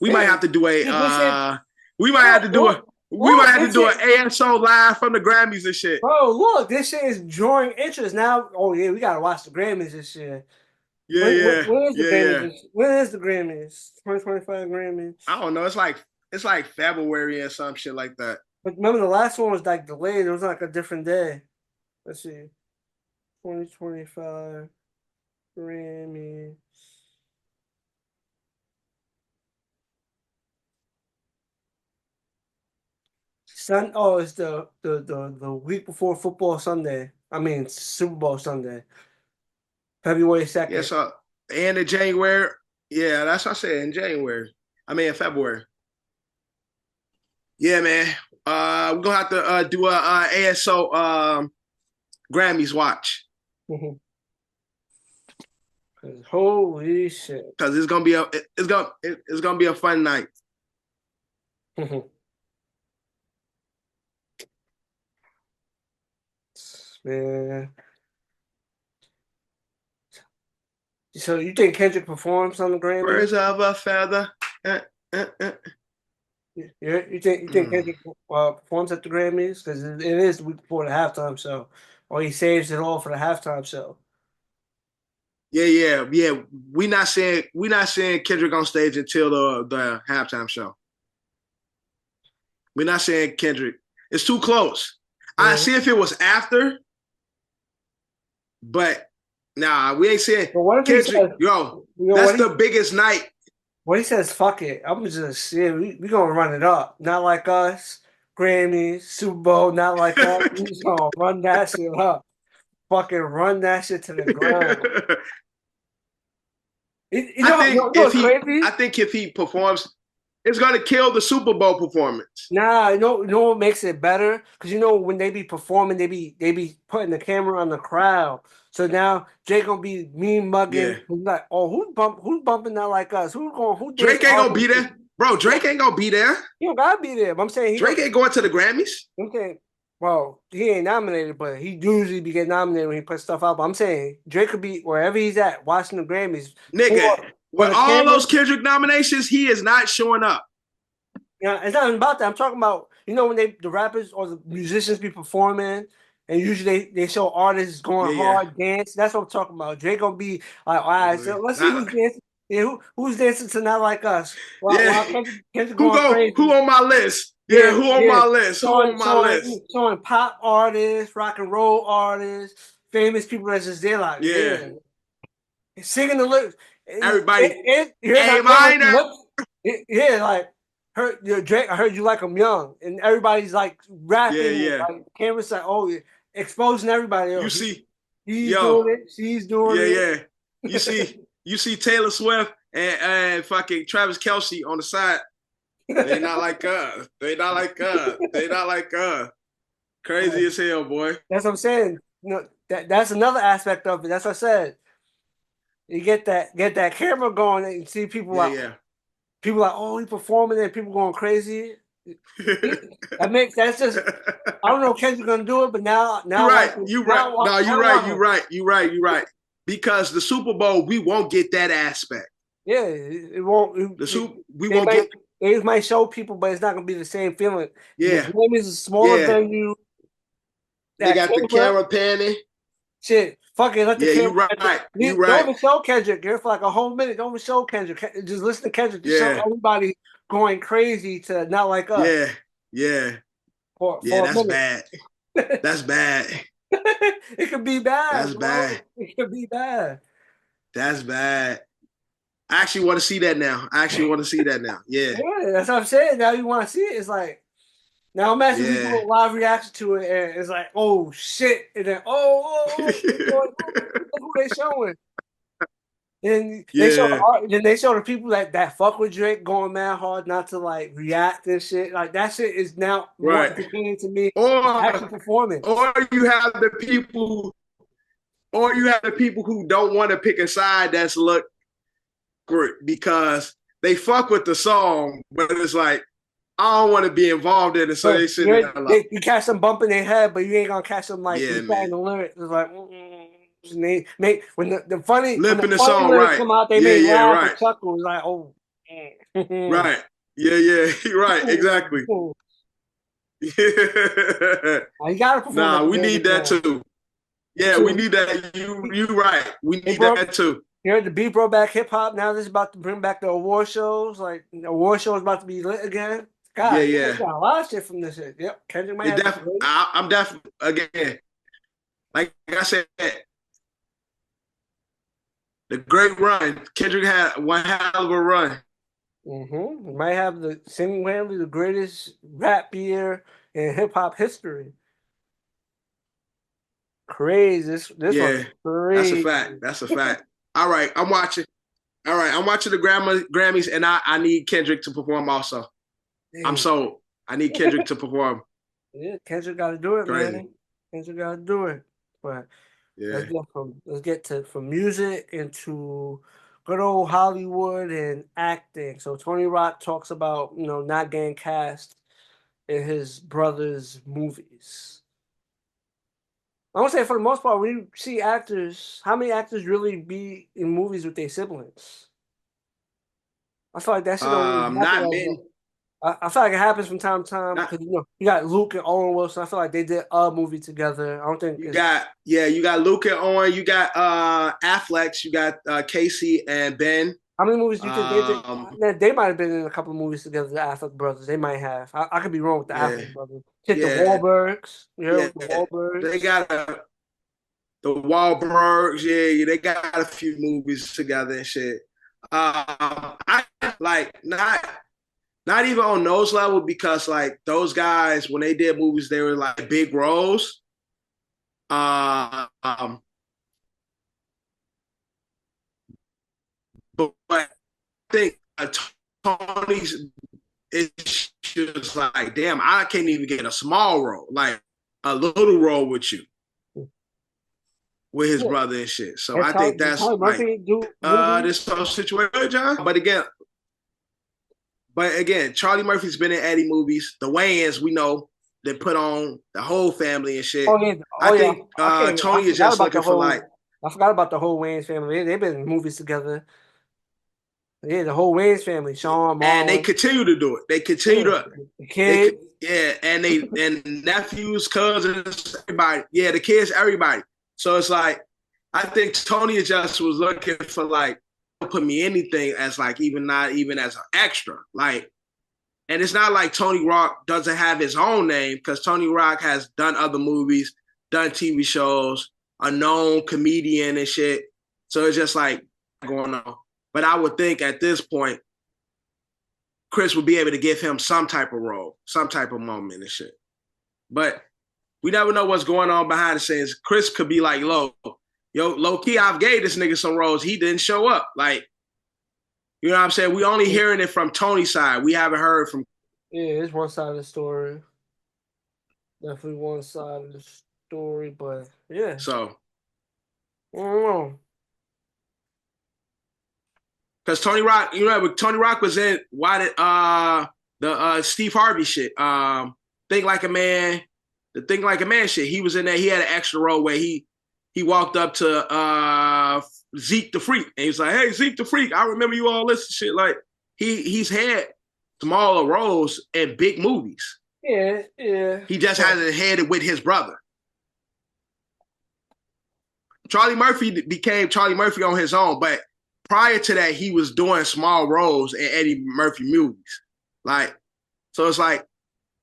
Speaker 3: We might have to do an ASO live from the Grammys and shit.
Speaker 2: Bro, look, this shit is drawing interest now. Oh yeah, we gotta watch the Grammys this year. When is the Grammys? When is the Grammys? 2025 Grammys.
Speaker 3: I don't know. It's like February or some shit like that.
Speaker 2: But remember the last one was like delayed. It was like a different day. Let's see. 2025 Grammys. It's the week before football Sunday. I mean Super Bowl Sunday. February 2nd.
Speaker 3: Yeah, so and in January. Yeah, that's what I said in January. I mean in February. Yeah, man. We're gonna have to do a ASO Grammys watch.
Speaker 2: Mm-hmm. Holy shit!
Speaker 3: Because it's gonna be a fun night.
Speaker 2: Mm-hmm. Man. So you think Kendrick performs on the Grammys?
Speaker 3: Birds of a feather.
Speaker 2: You think Kendrick performs at the Grammys because it is the week before the halftime show, or he saves it all for the halftime show?
Speaker 3: Yeah. We not saying Kendrick on stage until the halftime show. We're not saying Kendrick. It's too close. I see if it was after, but nah, we ain't saying Kendrick. Says, that's the biggest night.
Speaker 2: What he says, fuck it. I'm just we gonna run it up. Not like us. Grammys, Super Bowl, not like us. We just gonna run that shit up. Fucking run that shit to the ground.
Speaker 3: I think if he performs, it's gonna kill the Super Bowl performance.
Speaker 2: Nah, you know what makes it better? Because when they be performing, they be putting the camera on the crowd. So now Drake gonna be mean mugging.
Speaker 3: Yeah.
Speaker 2: He's like, oh, who's bumping that like us? Who
Speaker 3: Drake ain't gonna be there, bro. Drake ain't gonna be there.
Speaker 2: He don't gotta be there. But I'm saying
Speaker 3: Drake ain't going to the Grammys.
Speaker 2: I'm saying, well, he ain't nominated, but he usually be getting nominated when he puts stuff out. But I'm saying Drake could be wherever he's at, watching the Grammys.
Speaker 3: Nigga, with all those Kendrick nominations, he is not showing up.
Speaker 2: Yeah, it's not even about that. I'm talking about, when the rappers or the musicians be performing, and usually they show artists going hard, dance. That's what I'm talking about. Drake gonna be like, all right, so let's see who's dancing. Yeah, who's dancing to Not Like Us? While Kendrick going crazy.
Speaker 3: Who on my list? Yeah, who on my list? Who on my list?
Speaker 2: Showing pop artists, rock and roll artists, famous people that's just there like, singing the lyrics.
Speaker 3: Everybody,
Speaker 2: like. Drake, I heard you like him young, and everybody's like rapping.
Speaker 3: Yeah.
Speaker 2: Like, camera's like, oh, exposing everybody.
Speaker 3: You see,
Speaker 2: he's doing it. She's doing it.
Speaker 3: Yeah. You see Taylor Swift and fucking Travis Kelce on the side. They not like us. They not like us. Crazy as hell, boy.
Speaker 2: That's what I'm saying. That's another aspect of it. That's what I said. You get that camera going and see people people like, oh, he performing and people going crazy. That's just, I don't know if Kendrick's gonna do it, but now
Speaker 3: you're right. Because the Super Bowl, we won't get that aspect.
Speaker 2: Yeah, it won't. It might show people, but it's not gonna be the same feeling.
Speaker 3: Yeah,
Speaker 2: the Grammys is a smaller venue.
Speaker 3: They got the camera panning.
Speaker 2: Shit, fuck it, let the camera.
Speaker 3: You're right.
Speaker 2: Don't even show Kendrick. You're for like a whole minute. Don't even show Kendrick. Just listen to Kendrick. Just show everybody going crazy to Not Like Us.
Speaker 3: Yeah.
Speaker 2: For
Speaker 3: that's bad. That's bad.
Speaker 2: It could be bad.
Speaker 3: That's bad.
Speaker 2: It could be bad.
Speaker 3: That's bad. I actually want to see that now. Yeah.
Speaker 2: Yeah, that's what I'm saying. Now you want to see it. It's like, now imagine we do a live reaction to it, and it's like, oh shit, and then who they showing? And they show the people that fuck with Drake going mad hard not to like react and shit. Like that shit is now more beginning to me actually performing.
Speaker 3: Or you have the people who don't want to pick a side that's look great because they fuck with the song, but it's like, I don't want to be involved in it, so they sit there like,
Speaker 2: you catch them bumping their head, but you ain't gonna catch them like the lyrics. It's like and they make when the funny
Speaker 3: lipping the song
Speaker 2: come out, they may laugh and chuckle. It's like, oh,
Speaker 3: right, right, exactly.
Speaker 2: You gotta perform.
Speaker 3: Nah, we need that too. Yeah, we need that. You right. We need that too.
Speaker 2: You heard the beat brought back hip hop. Now this is about to bring back the award shows. Like the award show is about to be lit again. God, got a lot of shit from this shit. Yep, Kendrick might have.
Speaker 3: I'm definitely again. Like I said, the great run. Kendrick had one hell of a run.
Speaker 2: Mm-hmm. Might have single-handedly the greatest rap year in hip hop history. Crazy. This was crazy.
Speaker 3: That's a fact. All right, I'm watching the Grammys, and I need Kendrick to perform also. Damn. I'm sold. I need Kendrick to perform.
Speaker 2: Yeah, Kendrick got to do it, man. Kendrick got to do it. But let's get from music into good old Hollywood and acting. So Tony Rock talks about not getting cast in his brother's movies. I want to say for the most part, when you see actors, how many actors really be in movies with their siblings? I feel like that shit
Speaker 3: not many.
Speaker 2: I feel like it happens from time to time because you got Luke and Owen Wilson. I feel like they did a movie together. I don't think
Speaker 3: you got Luke and Owen, you got Affleck, you got Casey and Ben.
Speaker 2: How many movies do you think they did? They might have been in a couple of movies together, the Affleck brothers. They might have. I could be wrong with the Affleck brothers. Shit, the Wahlbergs. You heard the Wahlbergs?
Speaker 3: They got the Wahlbergs, they got a few movies together and shit. I like not even on those level because like those guys when they did movies they were like big roles. But I think Tony's it's just like damn, I can't even get a small role, like a little role with you. With his brother and shit. So I think that's like this whole situation, John. But again, Charlie Murphy's been in Eddie movies. The Wayans, we know, they put on the whole family and shit. I think Tony is just looking for like.
Speaker 2: I forgot about the whole Wayans family. They've been in movies together. Yeah, the whole Wayans family, Sean, Marlon.
Speaker 3: And they continue to do it. They continue to.
Speaker 2: The kids.
Speaker 3: And nephews, cousins, everybody. Yeah, the kids, everybody. So it's like, I think Tony just was looking for like, put me anything as like, not even as an extra. Like, and it's not like Tony Rock doesn't have his own name because Tony Rock has done other movies, done TV shows, a known comedian and shit. So it's just like going on. But I would think at this point, Chris would be able to give him some type of role, some type of moment and shit. But we never know what's going on behind the scenes. Chris could be like, low key, I've gave this nigga some roles. He didn't show up. Like, you know what I'm saying? We only hearing it from Tony's side. We haven't heard from.
Speaker 2: Yeah, it's one side of the story. Definitely one side of the story, but yeah.
Speaker 3: So.
Speaker 2: I don't know.
Speaker 3: Because Tony Rock, Tony Rock was in the Steve Harvey shit. Think Like a Man. The Think Like a Man shit. He was in there. He had an extra role where he walked up to Zeke the Freak and he was like, "Hey, Zeke the Freak, I remember you all this shit." Like he's had smaller roles in big movies.
Speaker 2: Yeah.
Speaker 3: He just hasn't had it with his brother. Charlie Murphy became Charlie Murphy on his own, but prior to that, he was doing small roles in Eddie Murphy movies. Like, so it's like.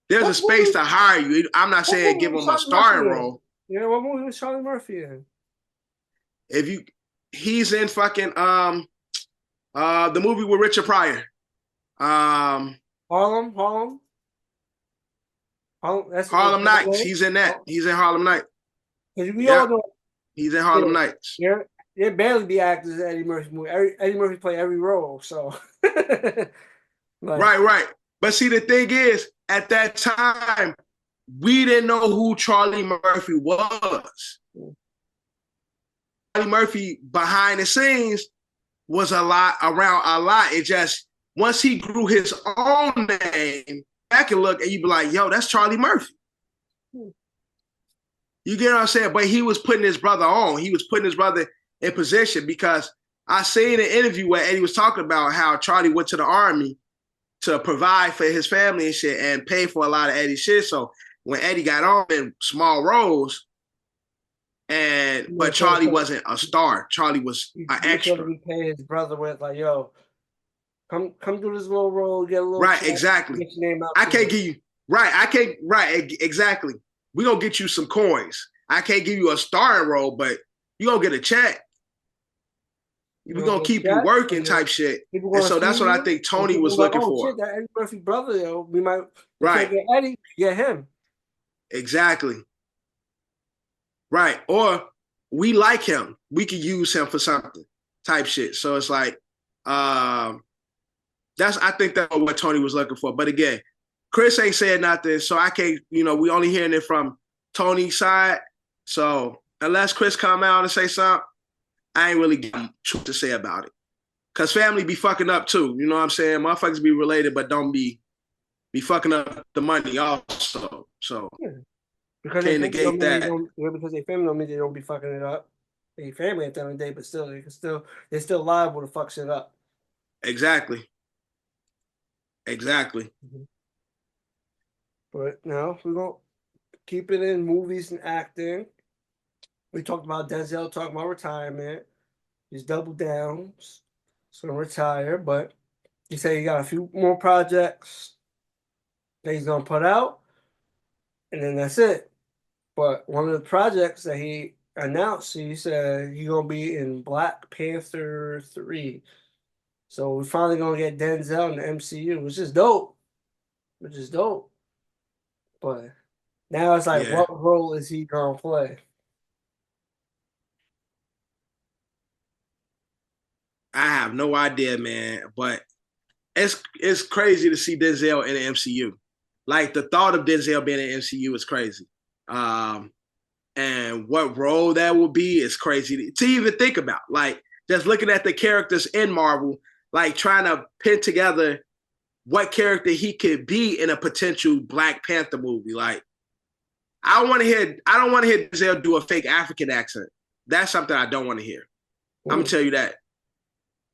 Speaker 3: There's a space to hire you. I'm not saying give him a starring role.
Speaker 2: Yeah, what movie was Charlie Murphy in?
Speaker 3: He's in fucking the movie with Richard Pryor.
Speaker 2: Harlem.
Speaker 3: Harlem Nights. He's in that. He's in Harlem Nights.
Speaker 2: All know.
Speaker 3: He's in Harlem Nights.
Speaker 2: Yeah, there barely be actors in Eddie Murphy movie. Eddie Murphy play every role, so.
Speaker 3: Right. But see, the thing is, at that time, we didn't know who Charlie Murphy was. Charlie Murphy behind the scenes was around a lot. It just, once he grew his own name, back and look, and you be like, yo, that's Charlie Murphy. You get what I'm saying? But he was putting his brother on. He was putting his brother in position because I seen an interview where Eddie was talking about how Charlie went to the Army to provide for his family and shit and pay for a lot of Eddie's shit. So when Eddie got on in small roles, but Charlie wasn't a star. Charlie was an extra.
Speaker 2: He paid his brother with like, yo, come do this little role, get a little
Speaker 3: right, exactly.
Speaker 2: Get your name out
Speaker 3: I can't give you exactly. We're gonna get you some coins. I can't give you a starring role, but you're gonna get a check. We're gonna keep you working type shit. And so that's what I think Tony was looking for.
Speaker 2: Shit, that Eddie Murphy brother, yo, we might
Speaker 3: get
Speaker 2: Eddie, get him.
Speaker 3: Exactly. Right. Or we like him. We could use him for something type shit. So it's like, I think that's what Tony was looking for. But again, Chris ain't said nothing. So I can't, we only hearing it from Tony's side. So unless Chris come out and say something, I ain't really got much to say about it. Because family be fucking up too. You know what I'm saying? Motherfuckers be related, but don't be fucking up the money also. So
Speaker 2: because
Speaker 3: can't negate that.
Speaker 2: Because they family don't mean they don't be fucking it up. They family at the end of the day, but still, they're still liable to fuck shit up.
Speaker 3: Exactly. Exactly.
Speaker 2: But now we're gonna keep it in movies and acting. We talked about Denzel talking about retirement. He's doubled down. He's gonna retire, but he said he got a few more projects that he's gonna put out, and then that's it. But one of the projects that he announced, he said he's gonna be in Black Panther 3. So we're finally gonna get Denzel in the MCU, which is dope. Which is dope. But now it's like,
Speaker 3: Yeah.
Speaker 2: what role is he gonna play?
Speaker 3: I have no idea, man. But it's crazy to see Denzel in the MCU. Like the thought of Denzel being in the MCU is crazy. And what role that will be is crazy to even think about. Like just looking at the characters in Marvel, like trying to pin together what character he could be in a potential Black Panther movie. Like I don't want to hear Denzel do a fake African accent. That's something I don't want to hear. I'm gonna tell you that.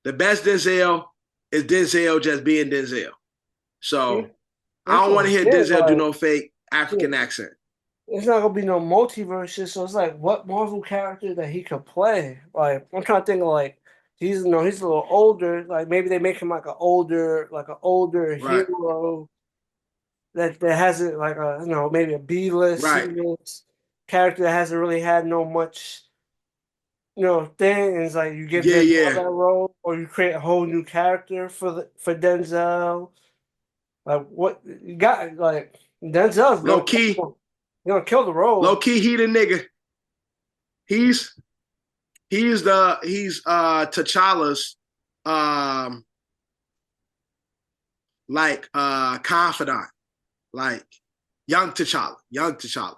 Speaker 3: The best Denzel is Denzel just being Denzel. So I don't want to hear Denzel do no fake African accent.
Speaker 2: It's not gonna be no multiverse, so it's like what Marvel character that he could play. Like I'm trying to think of like he's a little older. Like maybe they make him like an older
Speaker 3: Right.
Speaker 2: hero that hasn't like maybe a B-list,
Speaker 3: Right.
Speaker 2: C-list character that hasn't really had no much thing. And it's like you give Denzel that role, or you create a whole new character for Denzel. Like what you got? Like Denzel's
Speaker 3: low key.
Speaker 2: You're gonna kill the role.
Speaker 3: Low key, he the nigga. He's T'Challa's confidant, like young T'Challa.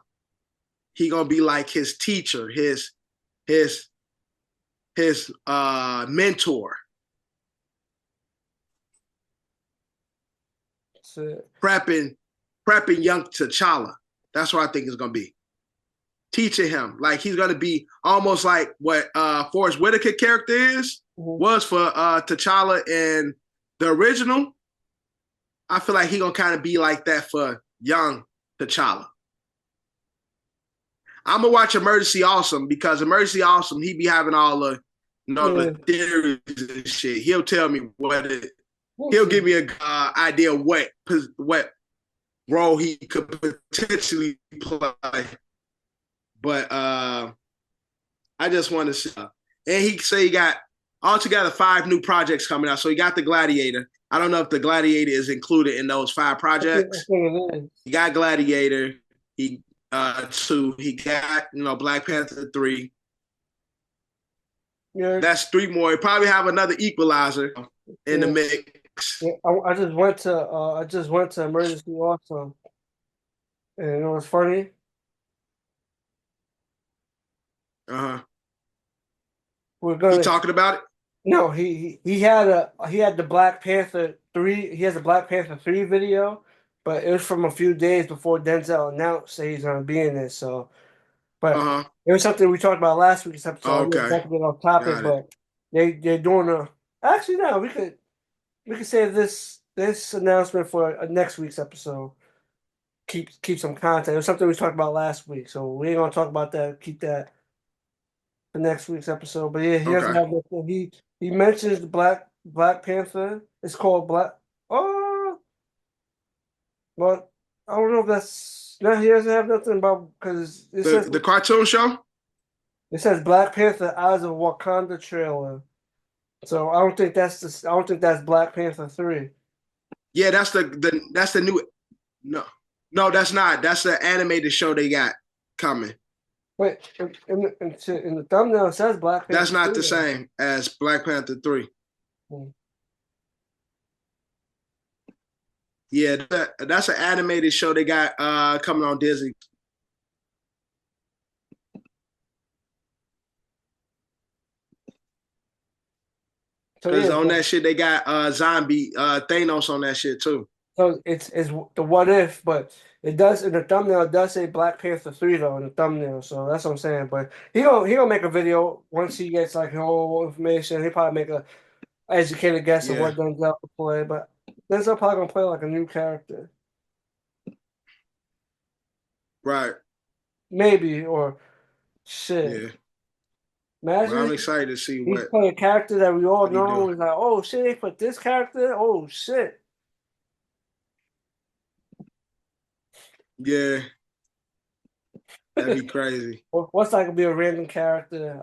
Speaker 3: He gonna be like his teacher, his mentor. Prepping young T'Challa. That's what I think it's gonna be. Teaching him. Like he's gonna be almost like what Forrest Whitaker character was for T'Challa in the original. I feel like he gonna kind of be like that for young T'Challa. I'm gonna watch Emergency Awesome because Emergency Awesome, he be having all the the theories and shit. He'll tell me he'll give me an idea what role he could potentially play. But I just want to see. And he say he got altogether 5 new projects coming out. So he got the Gladiator. I don't know if the Gladiator is included in those 5 projects. He got Gladiator. He 2. He got Black Panther 3. Yeah. That's 3 more. He probably have another Equalizer in the mix.
Speaker 2: Yeah, I just went to Emergency Awesome, and you know what's funny? We're gonna.
Speaker 3: He talking about it?
Speaker 2: No, he had the Black Panther 3. He has a Black Panther 3 video, but it was from a few days before Denzel announced that he's gonna be in it. So, but it was something we talked about last week's episode.
Speaker 3: Okay.
Speaker 2: Not to get off topic, but they're doing a. Actually, no, we could save this announcement for next week's episode. Keep some content. It was something we talked about last week, so we ain't gonna talk about that. Keep that for next week's episode. But yeah, he doesn't have nothing. He mentions the Black Panther. It's called Black. Oh, but I don't know if that's. No, he doesn't have nothing about because it says
Speaker 3: the cartoon show.
Speaker 2: It says Black Panther Eyes of Wakanda trailer. So I don't think that's Black Panther 3.
Speaker 3: Yeah, that's the new. No, that's not. That's the animated show they got coming.
Speaker 2: Wait, in the thumbnail it says Black Panther.
Speaker 3: That's not 3, the same as Black Panther 3. Yeah, that's an animated show they got coming on Disney. Because on that shit they got zombie Thanos on that shit too.
Speaker 2: So it's the what if, but it does in the thumbnail. It does say Black Panther 3 though in the thumbnail. So that's what I'm saying. But he gonna make a video once he gets like whole information. He probably make a educated guess of what Denzel will play. But Denzel probably gonna play like a new character,
Speaker 3: Right.
Speaker 2: maybe, or shit.
Speaker 3: Yeah. But I'm
Speaker 2: Imagine
Speaker 3: excited to see
Speaker 2: he play a character that we all
Speaker 3: what he do.
Speaker 2: know. It's like, oh shit, they put this character. Oh shit.
Speaker 3: Yeah. That'd be crazy.
Speaker 2: What's that gonna be a random character?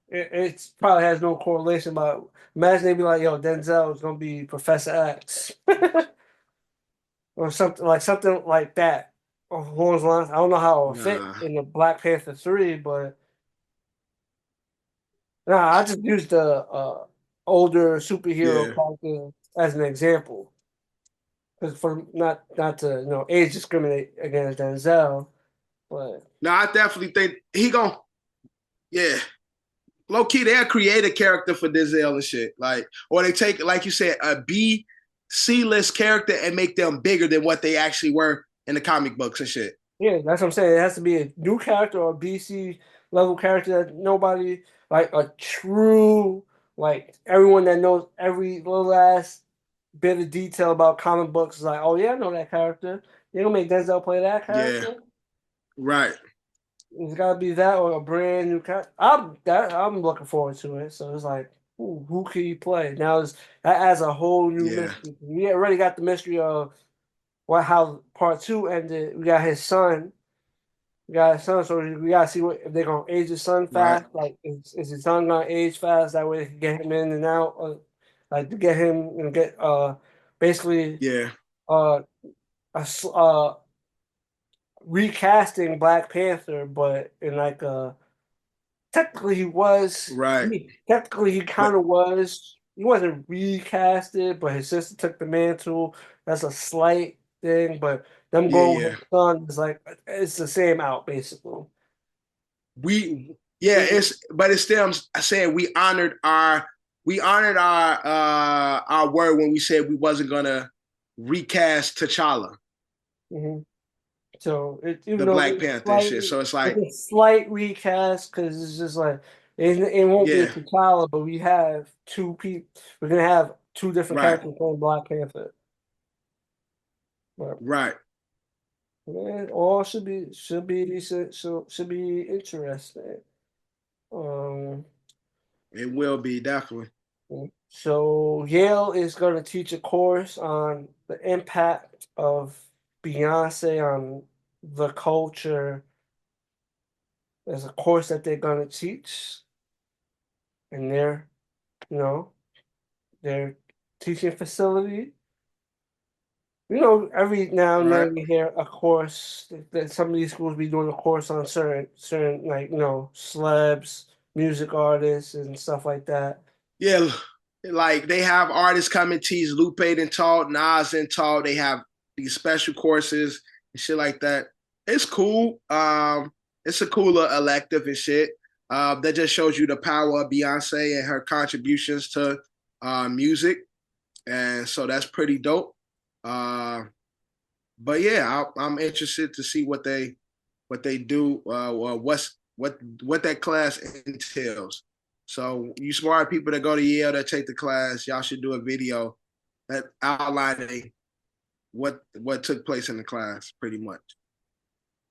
Speaker 2: It probably has no correlation, but imagine they be like, yo, Denzel is gonna be Professor X. Or something like that along those lines. I don't know how it'll fit
Speaker 3: Nah.
Speaker 2: in the Black Panther 3, but nah, I just used the older superhero
Speaker 3: Yeah.
Speaker 2: character as an example. Because for not to age discriminate against Denzel, but
Speaker 3: No, I definitely think he gon' yeah. Low key, they'll create a character for Denzel and shit. Like, or they take, like you said, a B C-list character and make them bigger than what they actually were in the comic books and shit.
Speaker 2: yeah, that's what I'm saying. It has to be a new character or a BC level character that nobody like a true like everyone that knows every little ass bit of detail about comic books is like, oh yeah, I know that character. They don't make Denzel play that
Speaker 3: Yeah.
Speaker 2: character.
Speaker 3: Right.
Speaker 2: It's got to be that or a brand new character. I'm looking forward to it. So it's like, who can you play? Now that adds a whole new
Speaker 3: Yeah.
Speaker 2: mystery. We already got the mystery of how part two ended. We got his son. We got his son, so we gotta see if they're gonna age his son
Speaker 3: Right.
Speaker 2: fast. Like, is his son gonna age fast? That way they can get him in and out. Like to get him and get basically
Speaker 3: Yeah.
Speaker 2: uh a recasting Black Panther, but in like technically he was.
Speaker 3: Right.
Speaker 2: Technically he kind
Speaker 3: But
Speaker 2: of was. He wasn't recasted, but his sister took the mantle. That's a slight thing, but them
Speaker 3: yeah,
Speaker 2: going with
Speaker 3: yeah.
Speaker 2: his son is like it's the same out basically.
Speaker 3: It's still I'm saying we honored our word when we said we wasn't gonna recast T'Challa,
Speaker 2: Mm-hmm. So even
Speaker 3: the
Speaker 2: though
Speaker 3: Black Panther and shit. So it's
Speaker 2: it's
Speaker 3: like,
Speaker 2: a slight recast because it's just like it won't be a
Speaker 3: yeah,
Speaker 2: T'Challa, but we have two people. We're gonna have two different
Speaker 3: right,
Speaker 2: characters playing Black Panther. But
Speaker 3: right.
Speaker 2: man, all should be decent. Should be interesting. Um,
Speaker 3: It will be definitely.
Speaker 2: so Yale is going to teach a course on the impact of Beyonce on the culture. There's a course that they're going to teach, and you know, their teaching facility. Every now and
Speaker 3: Right.
Speaker 2: then we hear a course that some of these schools be doing a course on certain like celebs, music artists, and stuff like that.
Speaker 3: Yeah, like they have artists come and teach. Lupe and taught, Nas and taught. They have these special courses and shit like that. It's cool. It's a cooler elective and shit. That just shows you the power of Beyonce and her contributions to music, and so that's pretty dope. But yeah, I'm interested to see what they do, or what that class entails. So you smart people that go to Yale that take the class, y'all should do a video that outlining what took place in the class, pretty much.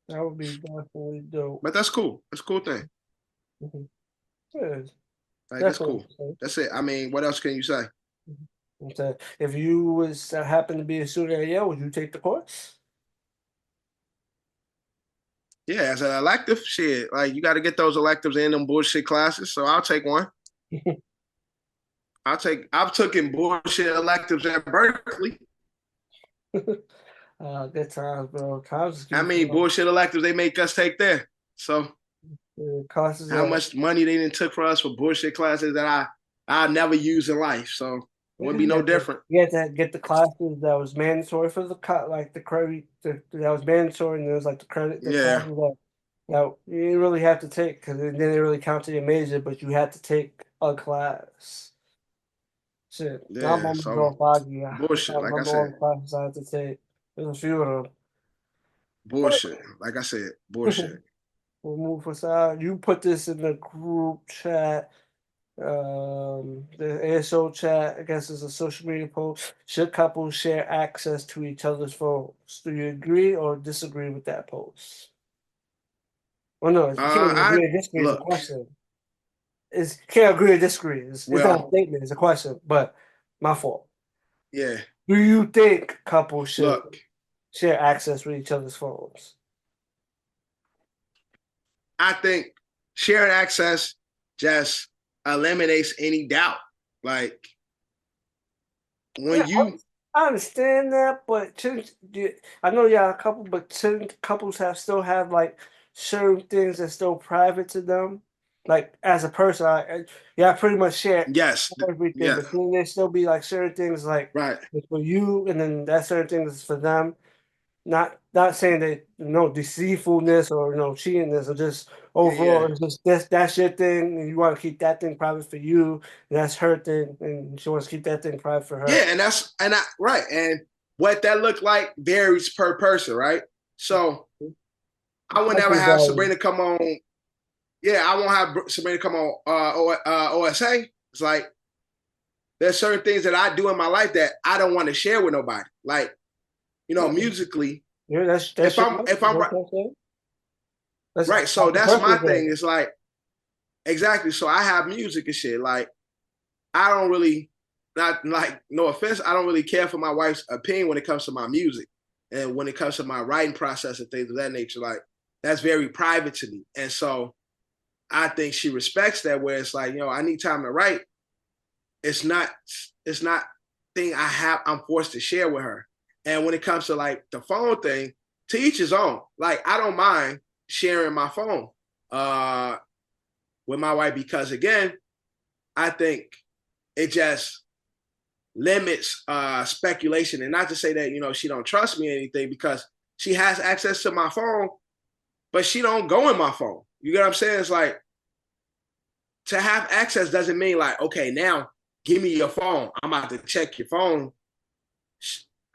Speaker 2: That would be definitely dope.
Speaker 3: But that's cool. That's a cool thing.
Speaker 2: Mm-hmm. Yeah,
Speaker 3: Like it's
Speaker 2: definitely.
Speaker 3: cool. That's it. I mean, what else can you say?
Speaker 2: Okay. If you was happen to be a student at Yale, would you take the course?
Speaker 3: Yeah, as an elective, shit. Like you got to get those electives in them bullshit classes. So I'll take one. I've taken bullshit electives at Berkeley.
Speaker 2: Good times, bro. Times is
Speaker 3: I
Speaker 2: good.
Speaker 3: mean, bullshit electives they make us take there. So
Speaker 2: Classes
Speaker 3: how much money they didn't took for us for bullshit classes that I never use in life. So it wouldn't be no different.
Speaker 2: You had to get the classes that was mandatory for like the credit that was mandatory, and there was like the credit the
Speaker 3: Yeah.
Speaker 2: classes that you didn't really have to take because it didn't really count to your major, but you had to take a class. Shit, my
Speaker 3: Yeah.
Speaker 2: mom was
Speaker 3: So
Speaker 2: all foggy. I
Speaker 3: bullshit,
Speaker 2: can't
Speaker 3: like I
Speaker 2: remember all
Speaker 3: said.
Speaker 2: the classes I had to take. There's a few of
Speaker 3: Bullshit. Like I said, bullshit.
Speaker 2: them. We'll move aside. You put this in the group chat. The ASO chat, I guess, is a social media post. Should couples share access to each other's phones? Do you agree or disagree with that post? Well, no, you can't
Speaker 3: I
Speaker 2: agree or disagree. It's a
Speaker 3: look,
Speaker 2: question. It's can't agree or disagree. It's not a
Speaker 3: well,
Speaker 2: statement. It's a question. But my fault.
Speaker 3: yeah,
Speaker 2: Do you think couples should
Speaker 3: look,
Speaker 2: share access with each other's phones?
Speaker 3: I think sharing access just eliminates any doubt. Like
Speaker 2: Yeah,
Speaker 3: when you,
Speaker 2: I understand that, but I know y'all a couple, but certain couples still have like certain things that's still private to them. Like as a person, I pretty much share
Speaker 3: yes,
Speaker 2: everything,
Speaker 3: yeah,
Speaker 2: but then there still be like certain things like
Speaker 3: right,
Speaker 2: it's for you, and then that certain things is for them. Not saying that deceitfulness or cheatingness or just
Speaker 3: yeah, yeah,
Speaker 2: overall it's just that's your thing and you want to keep that thing private for you and that's her thing and she wants to keep that thing private for her.
Speaker 3: yeah, right, and what that look like varies per person, right? So I would never have Sabrina come on. Yeah, I won't have Sabrina come on OSA. It's like there's certain things that I do in my life that I don't want to share with nobody. Like, musically,
Speaker 2: Yeah, that's
Speaker 3: if I'm right, so that's my thing. It's like exactly. So I have music and shit. Like I don't really, not like no offense, I don't really care for my wife's opinion when it comes to my music and when it comes to my writing process and things of that nature. Like that's very private to me, and so I think she respects that. Where it's like, I need time to write. It's not thing I'm forced to share with her. And when it comes to like the phone thing, to each his own. Like I don't mind sharing my phone with my wife because again, I think it just limits speculation. And not to say that, she don't trust me or anything because she has access to my phone, but she don't go in my phone. You get what I'm saying? It's like to have access doesn't mean like, okay, now give me your phone. I'm about to check your phone.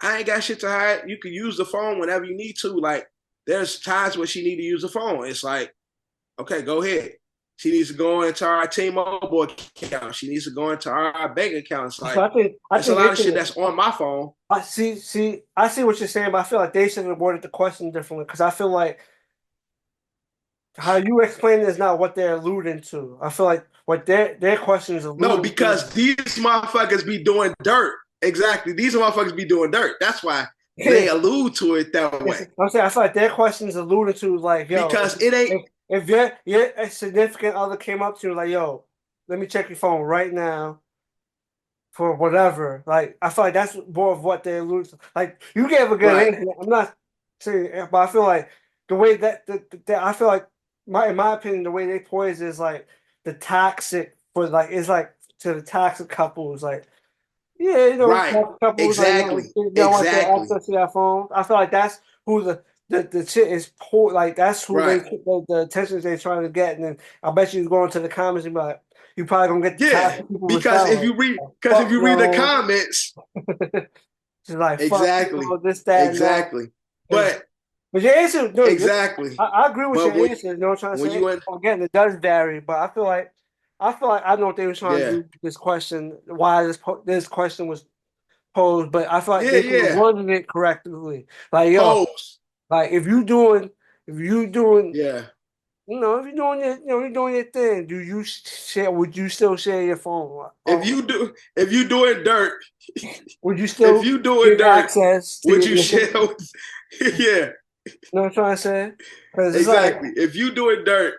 Speaker 3: I ain't got shit to hide. You can use the phone whenever you need to. Like, there's times where she need to use the phone. It's like, okay, go ahead. She needs to go into our T-Mobile account. She needs to go into our bank account. It's like, there's a lot of shit that's on my phone.
Speaker 2: I see what you're saying, but I feel like they should have worded the question differently because I feel like how you explain it is not what they're alluding to. I feel like what their question is alluding to.
Speaker 3: No, because these motherfuckers be doing dirt. Exactly. These motherfuckers be doing dirt. That's why they allude to it that way.
Speaker 2: I'm saying I feel like their question is alluding to like, yo,
Speaker 3: because it ain't.
Speaker 2: If your significant other came up to you like, yo, let me check your phone right now for whatever. Like, I feel like that's more of what they allude to. Like, you gave a good answer. I'm not saying, but I feel like the way that I feel like in my opinion, the way they poise is like the toxic for like it's like to the toxic couples like. Yeah,
Speaker 3: right.
Speaker 2: couples
Speaker 3: exactly.
Speaker 2: Like, they want their access to their phone. I feel like that's who the shit is poor. Like that's who
Speaker 3: right.
Speaker 2: the attention they're trying to get. And then I bet you go into the comments and be like, you probably gonna get the people
Speaker 3: because if you read the comments,
Speaker 2: it's like
Speaker 3: exactly,
Speaker 2: this that
Speaker 3: exactly.
Speaker 2: And that. But your answer, no,
Speaker 3: exactly.
Speaker 2: I agree with your answer. You know what I'm trying to say? Again, it does vary, but I feel like I know what they were trying to do with this question, why this question was posed, but I feel like they worded it correctly. Like, yo, like if you doing if you're doing your thing, would you still share your phone?
Speaker 3: If you doing dirt,
Speaker 2: would you still
Speaker 3: if you doing dirt,
Speaker 2: access
Speaker 3: would you share? Yeah.
Speaker 2: You know what I'm trying to say?
Speaker 3: Exactly. If you doing dirt,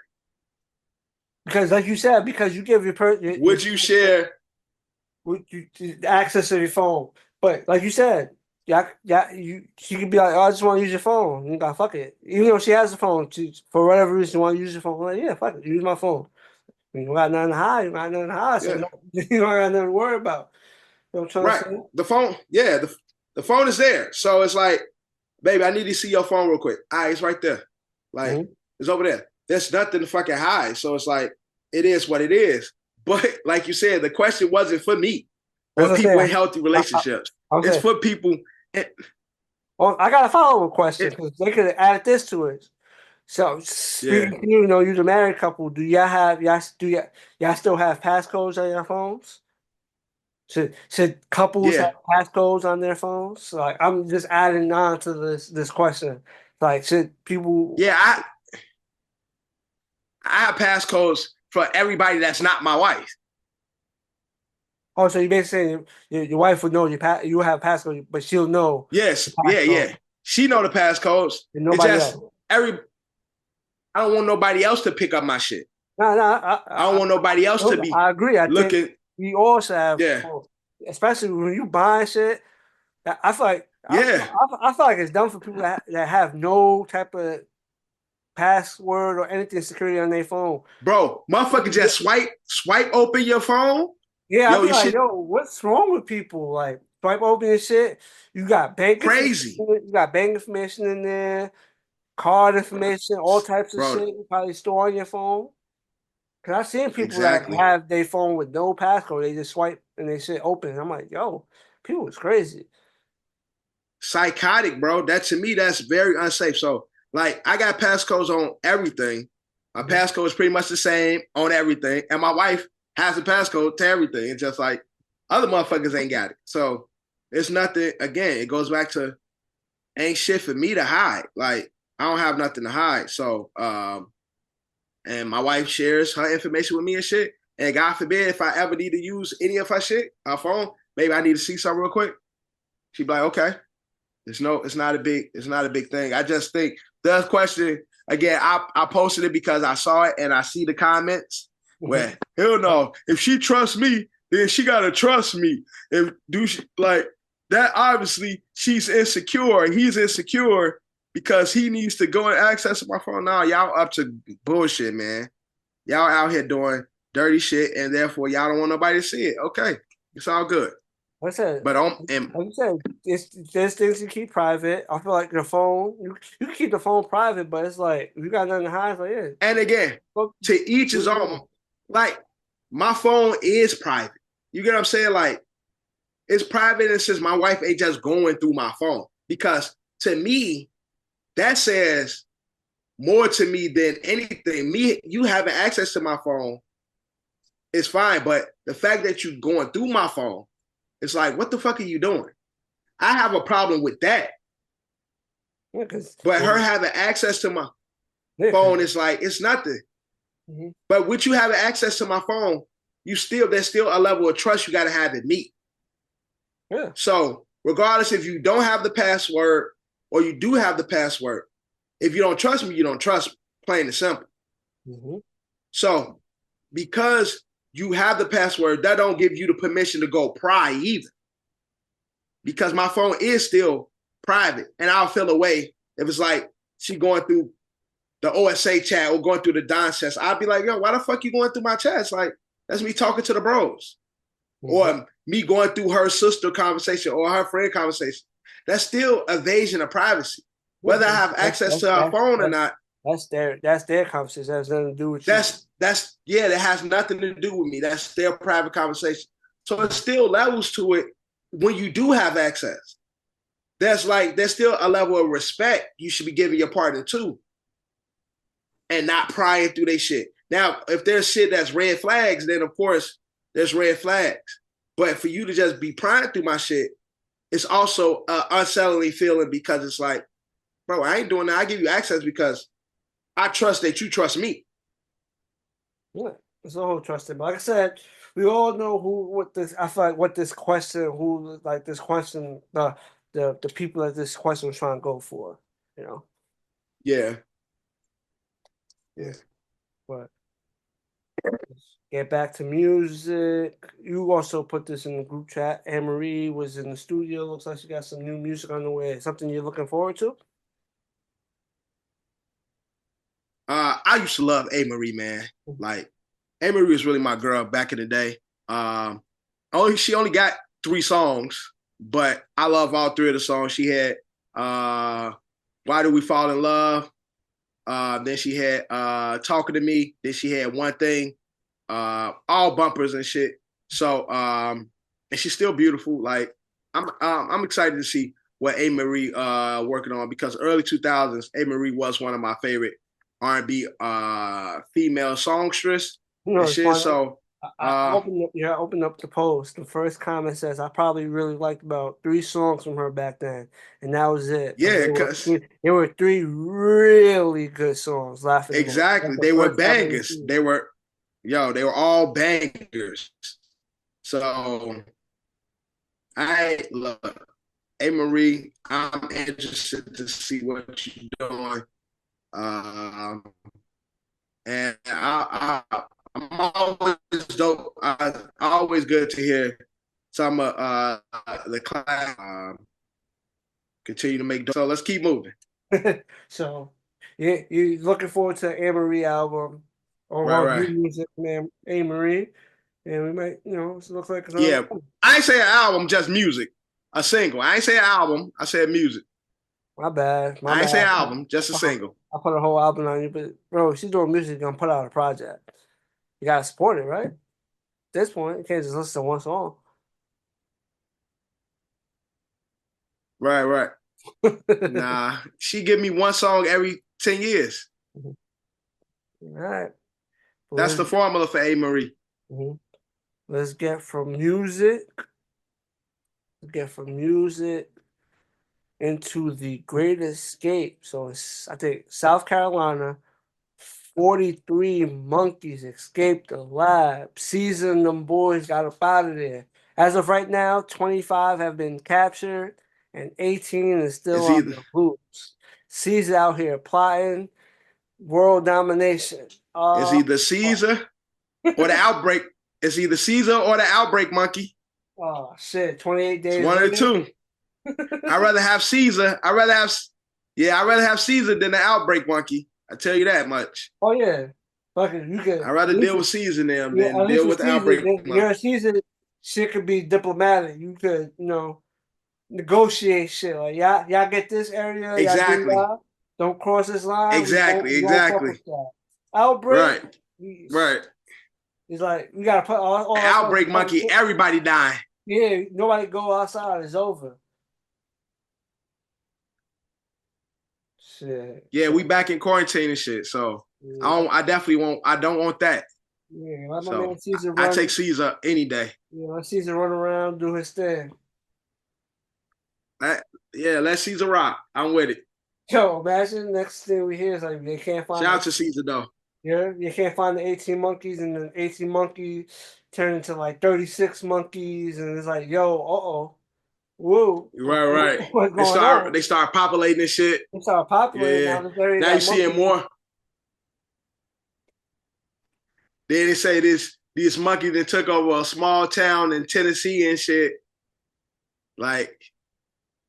Speaker 2: because like you said, because you give
Speaker 3: would you share
Speaker 2: access to your phone? But like you said, she could be like, oh, I just want to use your phone. You got fuck it. Even though she has the phone, for whatever reason, you want to use your phone. Like, yeah, fuck it, use my phone. You don't got nothing to hide. You got nothing to hide. So you don't got nothing to worry about. You know what I'm trying to say?
Speaker 3: The phone, the phone is there. So it's like, baby, I need to see your phone real quick. All right, it's right there. Like, it's over there. There's nothing to fucking hide. So it's like, it is what it is. But like you said, the question wasn't for me or people in healthy relationships. It's for people.
Speaker 2: Well, I got a follow-up question because they could have added this to it. So
Speaker 3: Yeah.
Speaker 2: speaking, you're the married couple. Do y'all still have passcodes on your phones? Should couples have
Speaker 3: Yeah.
Speaker 2: passcodes on their phones? Like, I'm just adding on to this question. Like, should people?
Speaker 3: Yeah. I have passcodes for everybody that's not my wife.
Speaker 2: Oh, so you basically saying your wife would know you have passcode, but she'll know the
Speaker 3: Yes. Yeah.
Speaker 2: passcode
Speaker 3: Yeah. She know the passcodes.
Speaker 2: and
Speaker 3: It's
Speaker 2: nobody
Speaker 3: just
Speaker 2: else.
Speaker 3: every. I don't want nobody else to pick up my shit.
Speaker 2: No, no,
Speaker 3: I don't want nobody else to be
Speaker 2: I agree. I think
Speaker 3: looking.
Speaker 2: we all should have,
Speaker 3: Yeah.
Speaker 2: especially when you buy shit. I feel like
Speaker 3: Yeah.
Speaker 2: I feel like it's done for people that have no type of password or anything security on their phone.
Speaker 3: Bro, motherfucker just swipe open your phone.
Speaker 2: Yeah, I
Speaker 3: Yo,
Speaker 2: be
Speaker 3: you
Speaker 2: like,
Speaker 3: shit
Speaker 2: yo, what's wrong with people? Like, swipe open and shit. You got
Speaker 3: crazy.
Speaker 2: bank information in there, card information, all types of shit
Speaker 3: Bro,
Speaker 2: you probably store on your phone. Cause I've seen people that
Speaker 3: exactly.
Speaker 2: have their phone with no passcode. They just swipe and they shit open. I'm like, yo, people is crazy.
Speaker 3: Psychotic, bro. That to me, that's very unsafe. So, like, I got passcodes on everything. My passcode is pretty much the same on everything. And my wife has a passcode to everything. It's just like other motherfuckers ain't got it. So it's nothing, again, it goes back to ain't shit for me to hide. Like, I don't have nothing to hide. So, and my wife shares her information with me and shit. And God forbid if I ever need to use any of her shit, her phone, maybe I need to see something real quick. She'd be like, okay. It's not a big thing. I just think the question again, I posted it because I saw it and I see the comments where hell no, if she trusts me, then she gotta trust me. Like that obviously she's insecure, he's insecure because he needs to go and access my phone. Now y'all up to bullshit, man. Y'all out here doing dirty shit and therefore y'all don't want nobody to see it. Okay. It's all good.
Speaker 2: Like I said,
Speaker 3: But
Speaker 2: like you said, there's things you keep private. I feel like the phone, you can keep the phone private, but it's like if you got nothing to hide, it's like yeah.
Speaker 3: and again, to each his own. Like my phone is private. You get what I'm saying? Like it's private and since my wife ain't just going through my phone. Because to me, that says more to me than anything. You having access to my phone is fine, but the fact that you going through my phone, it's like, what the fuck are you doing? I have a problem with that.
Speaker 2: Yeah,
Speaker 3: but her having access to my phone is like, it's nothing. Mm-hmm. But with you having access to my phone, there's still a level of trust you got to have in me.
Speaker 2: Yeah.
Speaker 3: So regardless if you don't have the password or you do have the password, if you don't trust me, you don't trust me, plain and simple. Mm-hmm. So because you have the password, that don't give you the permission to go pry either. Because my phone is still private. And I'll feel away if it's like she going through the OSA chat or going through the Don chats. I'll be like, yo, why the fuck you going through my chats? Like, that's me talking to the bros. Mm-hmm. Or me going through her sister conversation or her friend conversation. That's still evasion of privacy. Whether I have access to her phone or not.
Speaker 2: That's their conversation. That has nothing to do with
Speaker 3: you. That has nothing to do with me. That's their private conversation. So it's still levels to it when you do have access. There's still a level of respect you should be giving your partner too. And not prying through their shit. Now, if there's shit that's red flags, then of course there's red flags. But for you to just be prying through my shit, it's also an unsettling feeling because it's like, bro, I ain't doing that. I give you access because I trust that you trust me.
Speaker 2: Yeah, it's a whole trusting. But like I said, we all know I feel like the people that this question was trying to go for, you know?
Speaker 3: Yeah.
Speaker 2: Yeah. But get back to music. You also put this in the group chat. Amerie was in the studio. Looks like she got some new music on the way. Something you're looking forward to?
Speaker 3: I used to love Amerie, man. Like, Amerie was really my girl back in the day. She only got 3 songs, but I love all 3 of the songs. She had Why Do We Fall in Love? Then she had Talking to Me. Then she had One Thing. All bumpers and shit. So and she's still beautiful. Like I'm excited to see what Amerie working on because early 2000s, Amerie was one of my favorite R&B female songstress
Speaker 2: You
Speaker 3: and
Speaker 2: know, it's
Speaker 3: shit.
Speaker 2: funny.
Speaker 3: So
Speaker 2: I opened up the post. The first comment says I probably really liked about 3 songs from her back then, and that was it. But
Speaker 3: yeah, cause
Speaker 2: there were 3 really good songs. Laughing emoji.
Speaker 3: exactly,
Speaker 2: That's the
Speaker 3: they were
Speaker 2: first time I ever
Speaker 3: bangers.
Speaker 2: seen
Speaker 3: They were all bangers. So I look, Amerie, I'm interested to see what you're doing. Um, and I'm always dope. Always good to hear some of the class continue to make dope. So let's keep moving.
Speaker 2: it. So, yeah, you looking forward to Amerie album or
Speaker 3: Right.
Speaker 2: new music from Amerie, and we might, it looks like
Speaker 3: Yeah, I ain't say an album, just music, a single. I ain't say an album, I said music.
Speaker 2: My bad.
Speaker 3: I ain't say album, just a single.
Speaker 2: I put a whole album on you, but bro, she's doing music, gonna put out a project. You gotta support it, right? At this point, you can't just listen to one song.
Speaker 3: Right. Nah, she give me one song every 10 years.
Speaker 2: All right.
Speaker 3: That's the formula for Amerie.
Speaker 2: Let's get from music. Into the Great Escape. So I think South Carolina, 43 monkeys escaped the lab. Season them boys got up out of there. As of right now, 25 have been captured and 18 is still on the loose. Caesar out here plotting world domination.
Speaker 3: It's either Caesar or the outbreak. It's either Caesar or the outbreak monkey.
Speaker 2: Oh shit! 28 days.
Speaker 3: It's one of the two. I'd rather have Caesar. I'd rather have Caesar than the outbreak monkey. I tell you that much.
Speaker 2: Oh yeah, fucking you can.
Speaker 3: I'd rather deal with Caesar than deal with the outbreak monkey.
Speaker 2: Your Caesar shit could be diplomatic. You could, negotiate shit. Like y'all get this area.
Speaker 3: Exactly.
Speaker 2: Don't cross this line.
Speaker 3: Exactly.
Speaker 2: Outbreak.
Speaker 3: Right.
Speaker 2: He's like, we gotta put all
Speaker 3: outbreak monkey. Everybody dying.
Speaker 2: Yeah, nobody go outside. It's over. Shit.
Speaker 3: Yeah, we back in quarantine and shit. So yeah. I definitely won't. I don't want that.
Speaker 2: Yeah, let my
Speaker 3: so
Speaker 2: man Caesar
Speaker 3: I take Caesar any day.
Speaker 2: Yeah, let Caesar run around, do his thing.
Speaker 3: Let Caesar rock. I'm with it.
Speaker 2: Yo, imagine next thing we hear is like they can't find.
Speaker 3: Shout out to Caesar though.
Speaker 2: Yeah, you can't find the 18 monkeys, and the 18 monkeys turn into like 36 monkeys, and it's like, yo, whoa.
Speaker 3: Right. They start populating this shit.
Speaker 2: They start populating.
Speaker 3: Yeah. Now you're seeing more. Then they say these monkeys that took over a small town in Tennessee and shit. Like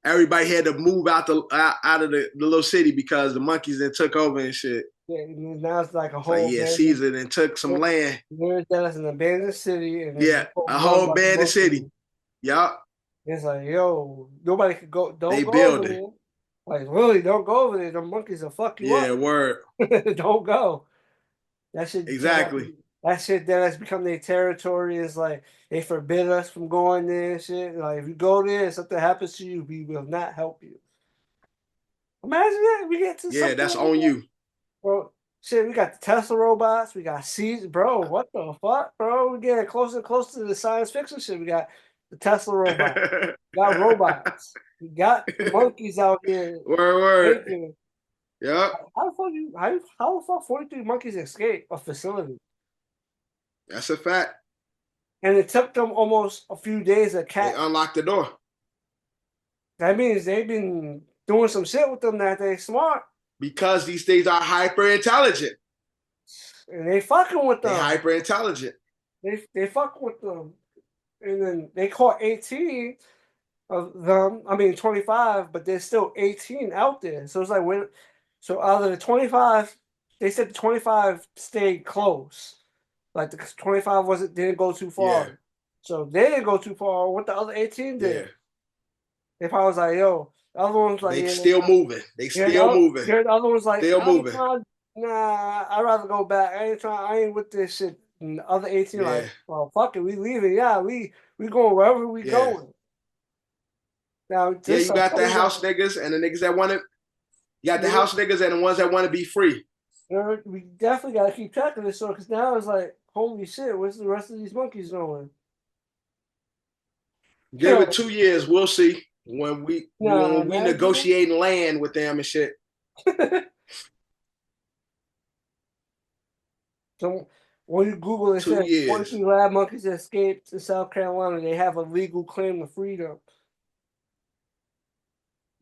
Speaker 3: everybody had to move out of the little city because the monkeys that took over and shit.
Speaker 2: Yeah, now it's like a whole.
Speaker 3: Caesar then took some land.
Speaker 2: There's an abandoned city. And
Speaker 3: a whole abandoned city. Yup.
Speaker 2: It's like, yo, nobody could go.
Speaker 3: They build it.
Speaker 2: Like, really, don't go over there. The monkeys will fuck you up.
Speaker 3: Yeah, word.
Speaker 2: Don't go. That shit.
Speaker 3: Exactly.
Speaker 2: That shit then has become their territory. It's like they forbid us from going there and shit. Like, if you go there and something happens to you, we will not help you. Imagine that. We get to
Speaker 3: that's on you.
Speaker 2: Bro, shit, we got the Tesla robots. We got Caesar. Bro, what the fuck, bro? We're getting closer and closer to the science fiction shit. We got the Tesla robots. We got robots. We got the monkeys out here.
Speaker 3: Word. Yep.
Speaker 2: How the fuck 43 monkeys escape a facility?
Speaker 3: That's a fact.
Speaker 2: And it took them almost a few days to catch.
Speaker 3: They unlocked the door.
Speaker 2: That means they've been doing some shit with them that they smart.
Speaker 3: Because these things are hyper intelligent.
Speaker 2: And they fucking with them.
Speaker 3: They hyper intelligent.
Speaker 2: They fuck with them. And then they caught 18 of them. 25, but there's still 18 out there. So it's like so out of the 25, they said the 25 stayed close. Like the 25 didn't go too far. Yeah. So they didn't go too far. What the other 18 did. Yeah. They probably was like, yo, the other one's like,
Speaker 3: they still moving. They still moving.
Speaker 2: The other one's like,
Speaker 3: still moving.
Speaker 2: Nah, I'd rather go back. I ain't with this shit. And the other 18 like, well, fuck it, we leaving. Yeah, we going wherever we going. Now,
Speaker 3: you got the house niggas and the niggas that want to. You got the house niggas and the ones that want to be free.
Speaker 2: We definitely gotta keep track of this, so because now it's like, holy shit, where's the rest of these monkeys going?
Speaker 3: Give it 2 years, we'll see. When
Speaker 2: Nah,
Speaker 3: we
Speaker 2: imagine.
Speaker 3: negotiating land with them and shit.
Speaker 2: So when you Google, it
Speaker 3: 2
Speaker 2: says
Speaker 3: years,
Speaker 2: 23 lab monkeys escaped in South Carolina. They have a legal claim to freedom.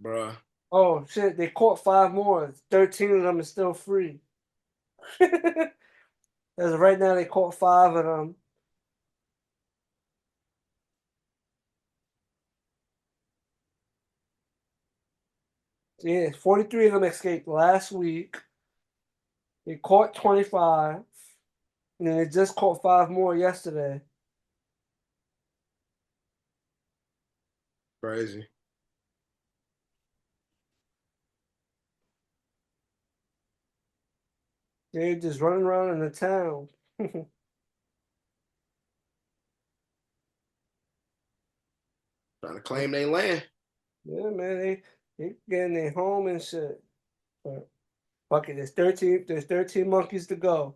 Speaker 3: bruh.
Speaker 2: Oh shit! They caught 5 more. 13 of them are still free. As of right now, they caught 5 of them. Yeah, 43 of them escaped last week. They caught 25, and then they just caught 5 more yesterday.
Speaker 3: Crazy.
Speaker 2: They're just running around in the town.
Speaker 3: Trying to claim their land.
Speaker 2: Yeah, man, they getting their home and shit. But fuck it, there's 13 monkeys to go.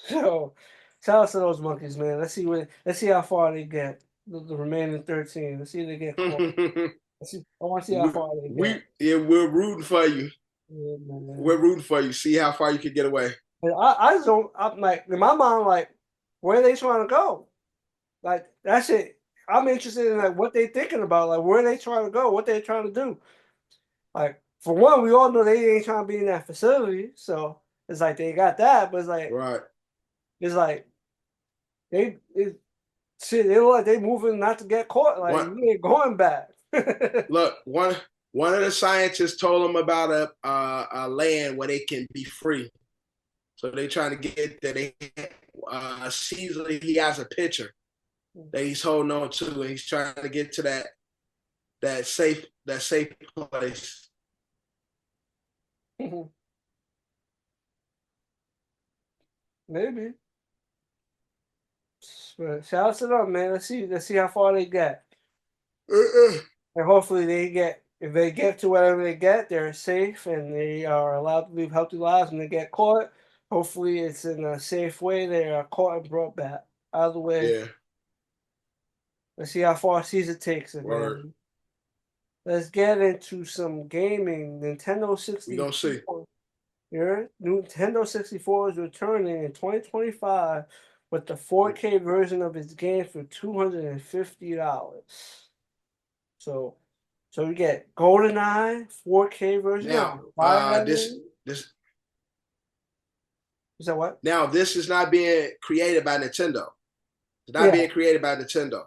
Speaker 2: So shout out to those monkeys, man. Let's see how far they get. The remaining 13. Let's see if they get caught. I want to see how far they get.
Speaker 3: We're rooting for you.
Speaker 2: Yeah,
Speaker 3: We're
Speaker 2: man.
Speaker 3: rooting for you. See how far you can get away.
Speaker 2: And I just don't. I'm like in my mind, like where are they trying to go? Like that shit. I'm interested in like what they thinking about, like where they trying to go, what they trying to do. Like for one, we all know they ain't trying to be in that facility, so it's like they got that, but
Speaker 3: Right.
Speaker 2: it's like they it, shit. They look like they moving not to get caught. Like we ain't going back.
Speaker 3: Look, one of the scientists told them about a land where they can be free. So they trying to get that. They Caesar, he has a picture that he's holding on to, and he's trying to get to that safe place.
Speaker 2: Maybe. But shout out to them, man. Let's see how far they get. And hopefully if they get to whatever they get, they're safe and they are allowed to live healthy lives when they get caught. Hopefully it's in a safe way. They are caught and brought back out of the way.
Speaker 3: Yeah.
Speaker 2: Let's see how far Caesar takes it,
Speaker 3: Word.
Speaker 2: man. Let's get into some gaming. Nintendo
Speaker 3: We gonna see.
Speaker 2: 64. Your Nintendo 64 is returning in 2025 with the 4K version of its game for $250. So you get GoldenEye 4K version of
Speaker 3: Now,
Speaker 2: Fire.
Speaker 3: this
Speaker 2: Is that what?
Speaker 3: now this is not being created by Nintendo. It's not being created by Nintendo.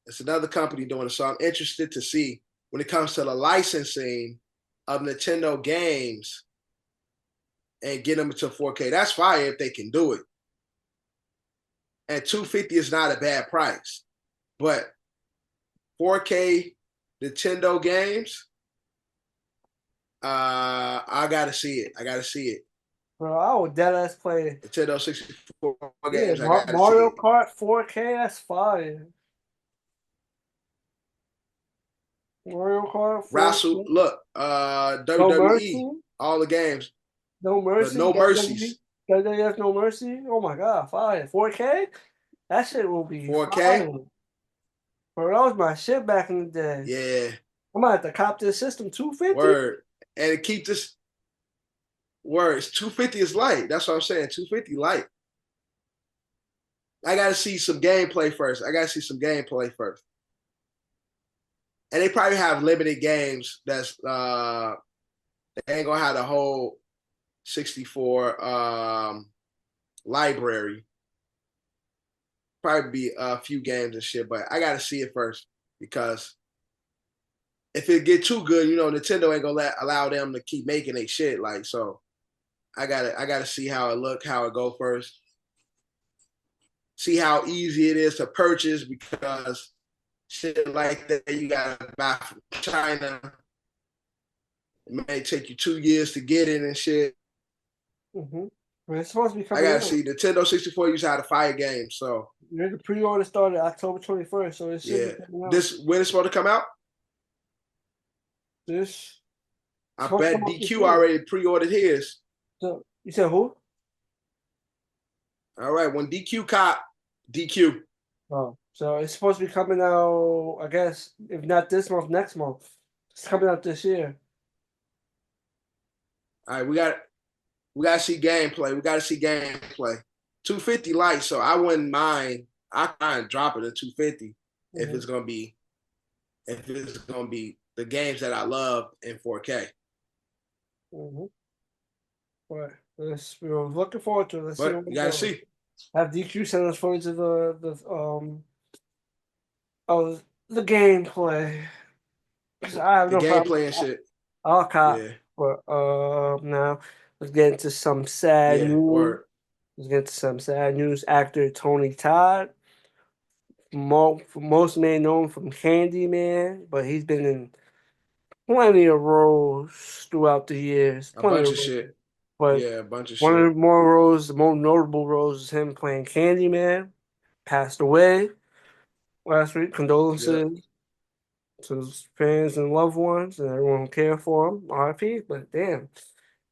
Speaker 3: It's another company doing it. So I'm interested to see when it comes to the licensing of Nintendo games and get them into 4K. That's fire if they can do it. And $250 is not a bad price. But 4K Nintendo games, I gotta see it. I gotta see it.
Speaker 2: Bro, I would deadass play.
Speaker 3: Nintendo 64
Speaker 2: Yeah,
Speaker 3: games, I gotta see
Speaker 2: Mario
Speaker 3: it.
Speaker 2: Kart 4K, that's fire. Mario Kart 4K.
Speaker 3: Look,
Speaker 2: No
Speaker 3: WWE,
Speaker 2: Mercy.
Speaker 3: all the games.
Speaker 2: No
Speaker 3: But
Speaker 2: Mercy.
Speaker 3: no mercies.
Speaker 2: WWF No Mercy. Oh my god, fire. 4K? That shit will be
Speaker 3: 4K?
Speaker 2: fire. Bro, that was my shit back in the day.
Speaker 3: Yeah.
Speaker 2: I'm gonna have to cop this system 250.
Speaker 3: Word. And keep this words. 250 is light. That's what I'm saying. 250 light. I gotta see some gameplay first. And they probably have limited games that's they ain't gonna have the whole 64 library. Probably be a few games and shit, but I gotta see it first because if it get too good, Nintendo ain't gonna allow them to keep making their shit. Like, so I gotta see how it look, how it go first. See how easy it is to purchase because shit like that you gotta buy from China. It may take you 2 years to get it and shit.
Speaker 2: Mm-hmm. Well, it's supposed to be
Speaker 3: I
Speaker 2: coming
Speaker 3: gotta
Speaker 2: out.
Speaker 3: see. Nintendo 64 used to have a fire game, so
Speaker 2: The pre-order started October 21st, so it should
Speaker 3: yeah.
Speaker 2: be coming out.
Speaker 3: This when it's supposed to come out?
Speaker 2: This it's
Speaker 3: I
Speaker 2: supposed to come
Speaker 3: bet
Speaker 2: out this
Speaker 3: DQ
Speaker 2: year.
Speaker 3: already pre-ordered his.
Speaker 2: So you said who?
Speaker 3: All right, when DQ cop, DQ.
Speaker 2: Oh, so it's supposed to be coming out. I guess if not this month, next month. It's coming out this year.
Speaker 3: All right, we gotta see gameplay. We gotta see gameplay. 250 light, so I wouldn't mind. I kind of drop it to 250 if
Speaker 2: Mm-hmm.
Speaker 3: it's gonna be the games that I love in 4K.
Speaker 2: Mm-hmm. But we're looking forward to it. Let's see
Speaker 3: But
Speaker 2: what
Speaker 3: you
Speaker 2: we
Speaker 3: gotta
Speaker 2: go.
Speaker 3: see
Speaker 2: Have DQ send us footage of the gameplay. 'Cause I have
Speaker 3: the
Speaker 2: no problem.
Speaker 3: gameplay and shit.
Speaker 2: I'll cop.
Speaker 3: Yeah,
Speaker 2: But now let's get into some sad
Speaker 3: yeah,
Speaker 2: news.
Speaker 3: or
Speaker 2: Let's get into some sad news. Actor Tony Todd, most may know him from Candyman, but he's been in plenty of roles throughout the years.
Speaker 3: a
Speaker 2: Plenty
Speaker 3: bunch
Speaker 2: of
Speaker 3: of
Speaker 2: roles.
Speaker 3: shit.
Speaker 2: But
Speaker 3: Yeah, a bunch of
Speaker 2: one of
Speaker 3: shit.
Speaker 2: the more roles, the more notable roles is him playing Candyman. Passed away last week.
Speaker 3: Yeah.
Speaker 2: Condolences to his fans and loved ones and everyone who cared for him. RIP. But damn,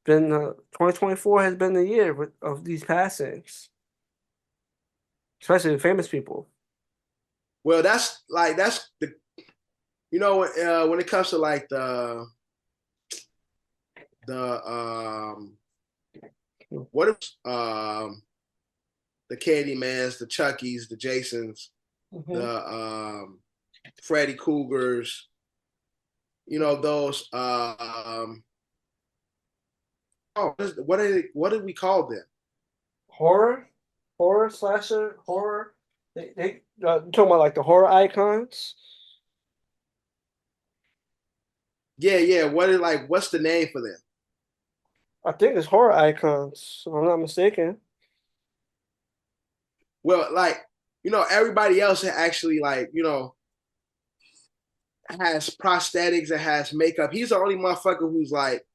Speaker 2: been 2024 has been the year of these passings, especially the famous people.
Speaker 3: Well, that's the when it comes to like the what if the Candymans, the Chuckies, the Jasons,
Speaker 2: Mm-hmm.
Speaker 3: the Freddy Cougars, those what did we call them?
Speaker 2: Horror slasher, horror. They talking about like the horror icons.
Speaker 3: Yeah. What's the name for them?
Speaker 2: I think it's horror icons, if I'm not mistaken.
Speaker 3: Well, everybody else actually has prosthetics and has makeup. He's the only motherfucker who's like,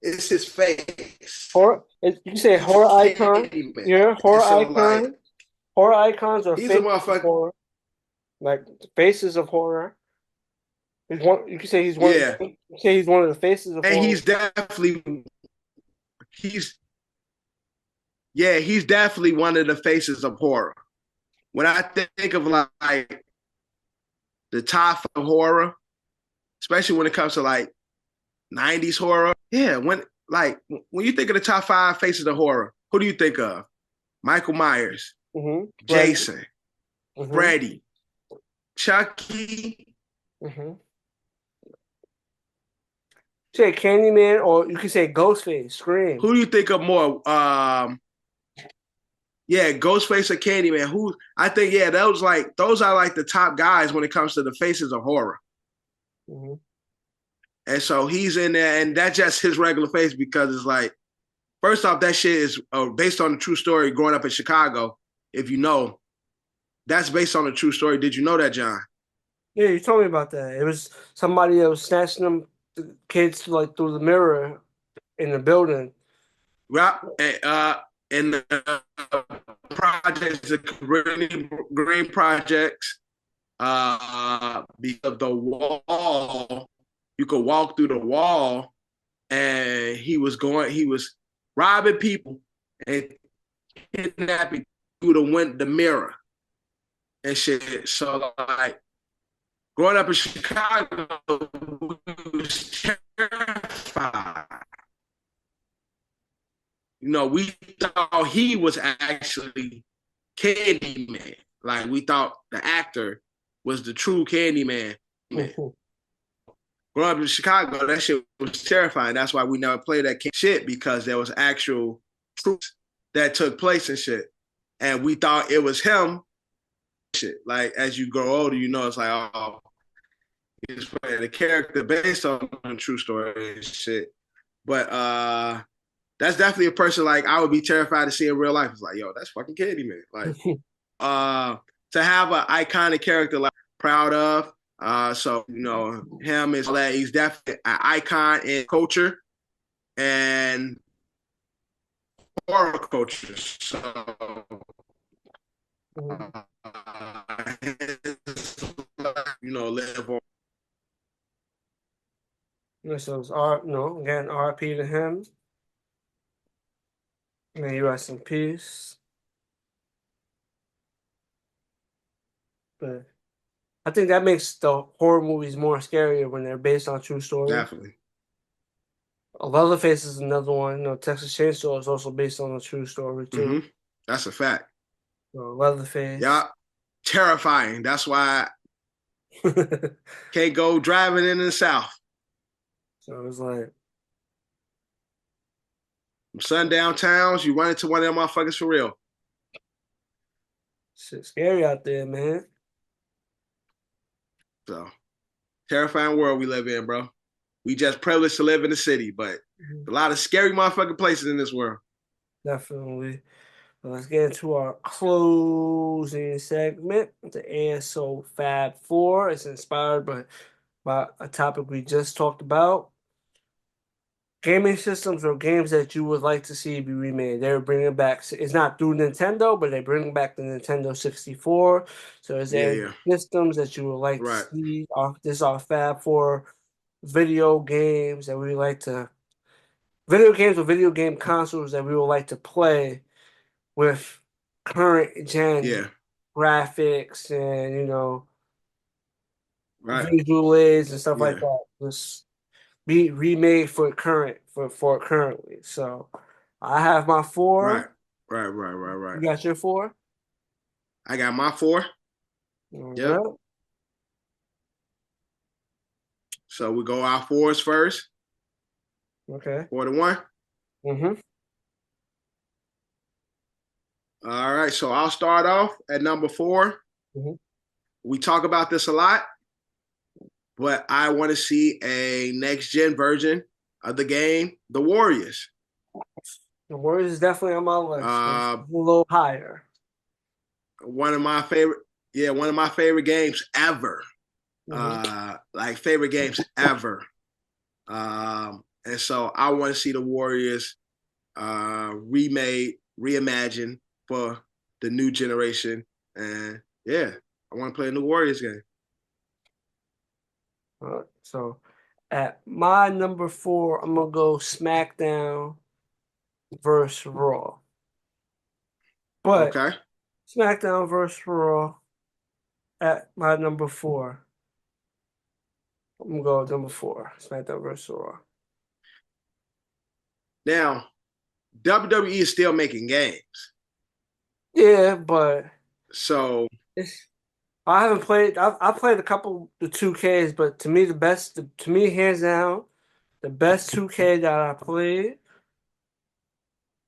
Speaker 3: it's his face.
Speaker 2: You say horror icon? Yeah, horror icon. Horror icons are
Speaker 3: he's a
Speaker 2: faces of
Speaker 3: motherfucker.
Speaker 2: horror, like faces of horror. He's one. You can say he's one.
Speaker 3: Yeah.
Speaker 2: You can say he's one of the faces of
Speaker 3: And
Speaker 2: horror.
Speaker 3: he's definitely one of the faces of horror. When I think of like the top of horror, especially when it comes to like 90s horror, yeah, when you think of the top 5 faces of horror, who do you think of? Michael Myers,
Speaker 2: Mm-hmm.
Speaker 3: Jason,
Speaker 2: Mm-hmm.
Speaker 3: Freddy, Chucky.
Speaker 2: Mm-hmm. Say Candyman, or you can say Ghostface, Scream.
Speaker 3: Who do you think of more? Ghostface or Candyman. Who I think, those are like the top guys when it comes to the faces of horror.
Speaker 2: Mm-hmm.
Speaker 3: And so he's in there, and that's just his regular face because it's like, first off, that shit is based on a true story. Growing up in Chicago, if you know, that's based on a true story. Did you know that, John?
Speaker 2: Yeah, you told me about that. It was somebody that was snatching the kids like through the mirror in the building.
Speaker 3: Right. In the projects, the green projects, because the wall, you could walk through the wall, and he was robbing people and kidnapping through the mirror and shit. So like growing up in Chicago, we was terrified. We thought he was actually Candyman. Like we thought the actor was the true Candyman. Growing up in Chicago, that shit was terrifying. That's why we never played that shit, because there was actual truth that took place and shit. And we thought it was him. Shit. Like as you grow older, it's like, oh, he's playing a character based on a true story and shit. But that's definitely a person like I would be terrified to see in real life. It's like, yo, that's fucking Candyman. Like to have an iconic character like proud of. So him is like, he's definitely an icon in culture, and horror culture. So,
Speaker 2: Mhm.
Speaker 3: live on.
Speaker 2: So it's R, no, again, RP to him. May you rest in peace. But I think that makes the horror movies more scarier when they're based on true story.
Speaker 3: Definitely.
Speaker 2: Leatherface is another one. Texas Chainsaw is also based on a true story too.
Speaker 3: Mm-hmm. That's a fact.
Speaker 2: Leatherface.
Speaker 3: Yeah, terrifying. That's why I can't go driving in the South.
Speaker 2: So it was like
Speaker 3: Sundown towns, you run into one of them motherfuckers for real.
Speaker 2: shit scary out there, man.
Speaker 3: So, terrifying world we live in, bro. We just privileged to live in the city, but a lot of scary motherfucking places in this world.
Speaker 2: Definitely. Well, let's get into our closing segment. The ASO Fab 4 is inspired by a topic we just talked about. Gaming systems or games that you would like to see be remade. They're bringing back, it's not through Nintendo, but they're bringing back the Nintendo 64. So is there
Speaker 3: Yeah.
Speaker 2: systems that you would like
Speaker 3: Right.
Speaker 2: to see? This is our Fab 4 video games that we like to, video games or video game consoles that we would like to play with current gen graphics and
Speaker 3: Right.
Speaker 2: visual aids and stuff like
Speaker 3: Yeah.
Speaker 2: that. Just be remade for currently. So I have my 4.
Speaker 3: Right.
Speaker 2: You got your 4?
Speaker 3: I got my 4.
Speaker 2: All
Speaker 3: Yep.
Speaker 2: right.
Speaker 3: So we go our 4s first.
Speaker 2: Okay.
Speaker 3: 4 to 1.
Speaker 2: Mm-hmm.
Speaker 3: All right. So I'll start off at number 4.
Speaker 2: Mm-hmm.
Speaker 3: We talk about this a lot, but I want to see a next gen version of the game, The Warriors.
Speaker 2: The Warriors is definitely on my list. It's a little higher.
Speaker 3: One of my favorite games ever.
Speaker 2: Mm-hmm.
Speaker 3: Like favorite games ever. And so I want to see the Warriors remade, reimagined for the new generation. And yeah, I want to play a new Warriors game.
Speaker 2: All right. So at my number 4, I'm gonna go SmackDown versus Raw. But
Speaker 3: Okay.
Speaker 2: SmackDown versus Raw at my number 4. I'm gonna go with number 4. SmackDown versus Raw.
Speaker 3: Now, WWE is still making games.
Speaker 2: Yeah, but
Speaker 3: So
Speaker 2: I haven't played. I played a couple the 2Ks, but to me to me hands down, the best 2K that I played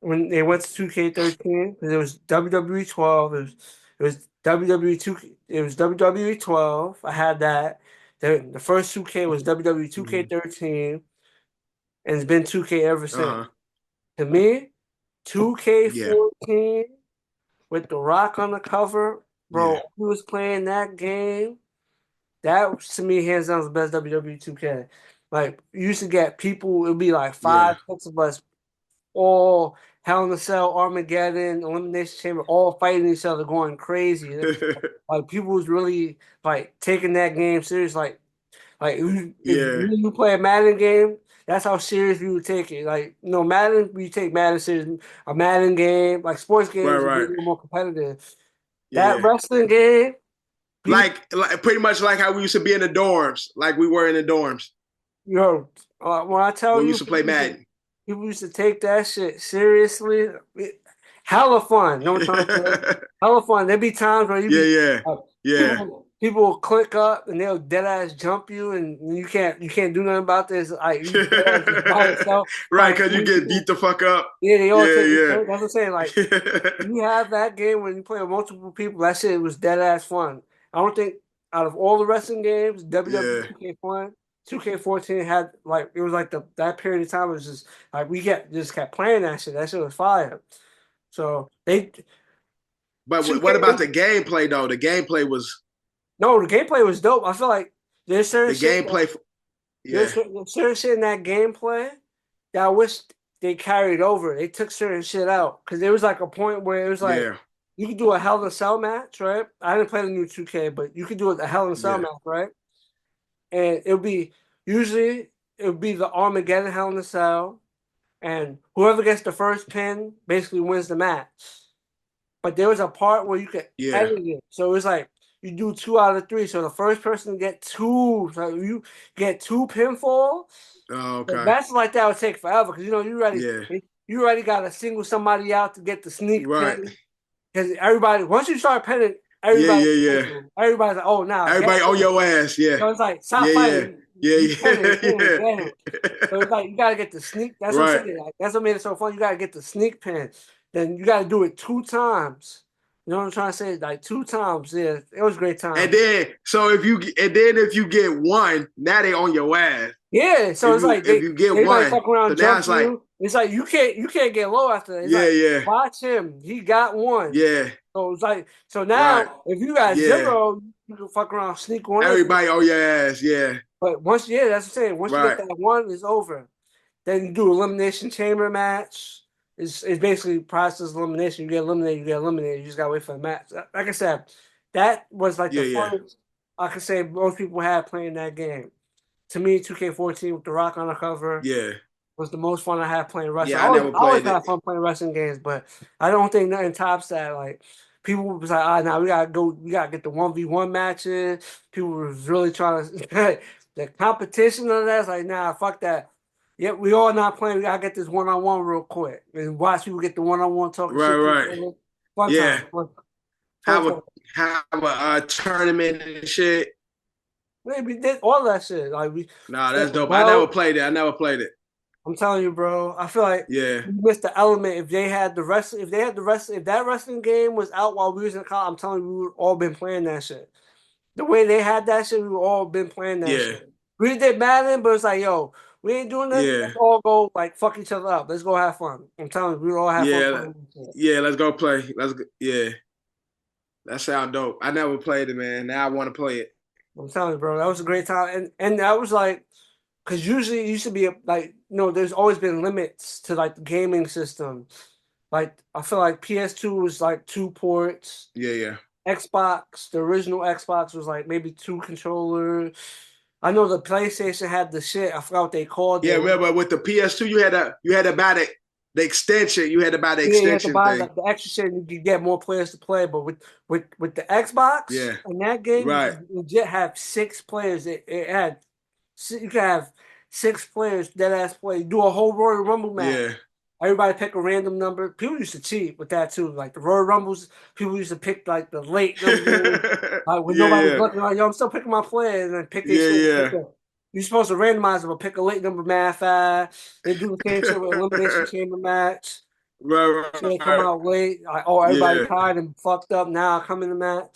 Speaker 2: when they went to 2K13 because it was WWE 12. It was WWE 2. It was WWE 12. I had that. The first 2K was WWE 2K13, and it's been 2K ever since. To me, 2K14 with The Rock on the cover, bro. He was playing that game. That to me, hands down, was the best WWE 2K. Like, you used to get people, it would be like 5, 6 of us, all Hell in a Cell, Armageddon, Elimination Chamber, all fighting each other, going crazy. Like, people was really like taking that game serious. Like if you play a Madden game, that's how serious we would take it. Like, Madden, we take Madden serious. A Madden game, like sports games, would be a little more competitive. That wrestling game,
Speaker 3: like pretty much like how we used to be in the dorms, like we were in the dorms.
Speaker 2: When I tell
Speaker 3: when we
Speaker 2: you,
Speaker 3: used to play Madden,
Speaker 2: people used to take that shit seriously. Hella fun. No time hella fun. There'd be times where people will click up and they'll dead ass jump you, and you can't do nothing about this. Like, you just by yourself,
Speaker 3: right? Because you get beat the fuck up.
Speaker 2: Yeah, they all take it. That's what I'm saying. Like, you have that game when you play with multiple people. That shit was dead ass fun. I don't think out of all the wrestling games, WWE 2K14 had, like, it was like that period of time was just like we just kept playing that shit. That shit was fire. So
Speaker 3: But what about the gameplay though? The gameplay was
Speaker 2: the gameplay was dope. I feel like there's certain
Speaker 3: gameplay.
Speaker 2: There's certain shit in that gameplay that I wish they carried over. They took certain shit out because there was like a point where it was like you could do a Hell in a Cell match, right? I didn't play the new 2K, but you could do a Hell in a Cell match, right? And it would be the Armageddon Hell in a Cell, and whoever gets the first pin basically wins the match. But there was a part where you could edit it, so it was like you do 2 out of 3. So the first person to get 2, so you get 2 pinfalls.
Speaker 3: Oh, okay.
Speaker 2: But matches like that would take forever because you already got to single somebody out to get the sneak pin. Because everybody, once you start pinning, everybody's like, oh, now
Speaker 3: everybody on your ass,
Speaker 2: So it's like, stop fighting.
Speaker 3: Yeah.
Speaker 2: So it's like you gotta get the sneak. That's what I'm saying. Like, that's what made it so fun. You gotta get the sneak pin. Then you gotta do it 2 times. You know what I'm trying to say? Like 2 times. Yeah, it was a great time.
Speaker 3: And then if you get 1, now they on your ass.
Speaker 2: Yeah, so it's like
Speaker 3: if you get 1,
Speaker 2: fuck around,
Speaker 3: so now it's like
Speaker 2: it's like you can't get low after that. It's watch him. He got 1.
Speaker 3: Yeah.
Speaker 2: So it's like now if you got 0, you can fuck around, sneak 1.
Speaker 3: Everybody on your ass. Yeah.
Speaker 2: But once that's what I'm saying. Once you get that 1, it's over. Then you do elimination chamber match. It's basically process elimination. You get eliminated. You just gotta wait for the match. Like I said, that was like the funnest I could say most people had playing that game. To me, 2K14 with The Rock on the cover, was the most fun I had playing wrestling.
Speaker 3: Yeah, I
Speaker 2: always had fun playing wrestling games, but I don't think nothing tops that. Like people was like, now we gotta get the 1v1 matches. People was really trying to the competition of that's like, nah, fuck that. Yep, we all not playing. We gotta get this 1-on-1 real quick and watch people get the 1-on-1 talking shit.
Speaker 3: Right.
Speaker 2: Fun time.
Speaker 3: Have a tournament and shit.
Speaker 2: We did all that shit. Like
Speaker 3: that's dope. I never played it.
Speaker 2: I'm telling you, bro. I feel like you missed the element. If that wrestling game was out while we was in college, I'm telling you, we would all been playing that shit. The way they had that shit, we would all been playing that shit. We did Madden, but it's like, yo, we ain't doing this. Let's all go like fuck each other up. Let's go have fun. I'm telling you, we all have fun.
Speaker 3: Let's go play. That sounds dope. I never played it, man. Now I want to play it.
Speaker 2: I'm telling you, bro, that was a great time, and that was like, because usually it used to be like, there's always been limits to like the gaming system. Like I feel like PS2 was like 2 ports.
Speaker 3: Yeah.
Speaker 2: Xbox, the original Xbox was like maybe 2 controllers. I know the PlayStation had the shit. I forgot what they called it.
Speaker 3: Yeah, remember with the PS2, you had to buy the extension. You had to buy the extension. You had to buy
Speaker 2: the extra shit, and you could get more players to play. But with the Xbox, in that game, you legit have 6 players. You could have 6 players, dead ass play. Do a whole Royal Rumble match.
Speaker 3: Yeah.
Speaker 2: Everybody pick a random number. People used to cheat with that too. Like the Royal Rumbles, people used to pick like the late number. Like when nobody's looking, like, yo, I'm still picking my players, and then pick these. You're supposed to randomize them, but pick a late number mad fast. They do the same shit with elimination chamber match.
Speaker 3: Right.
Speaker 2: So they come out late. Like, everybody tired and fucked up. Now I come in the match.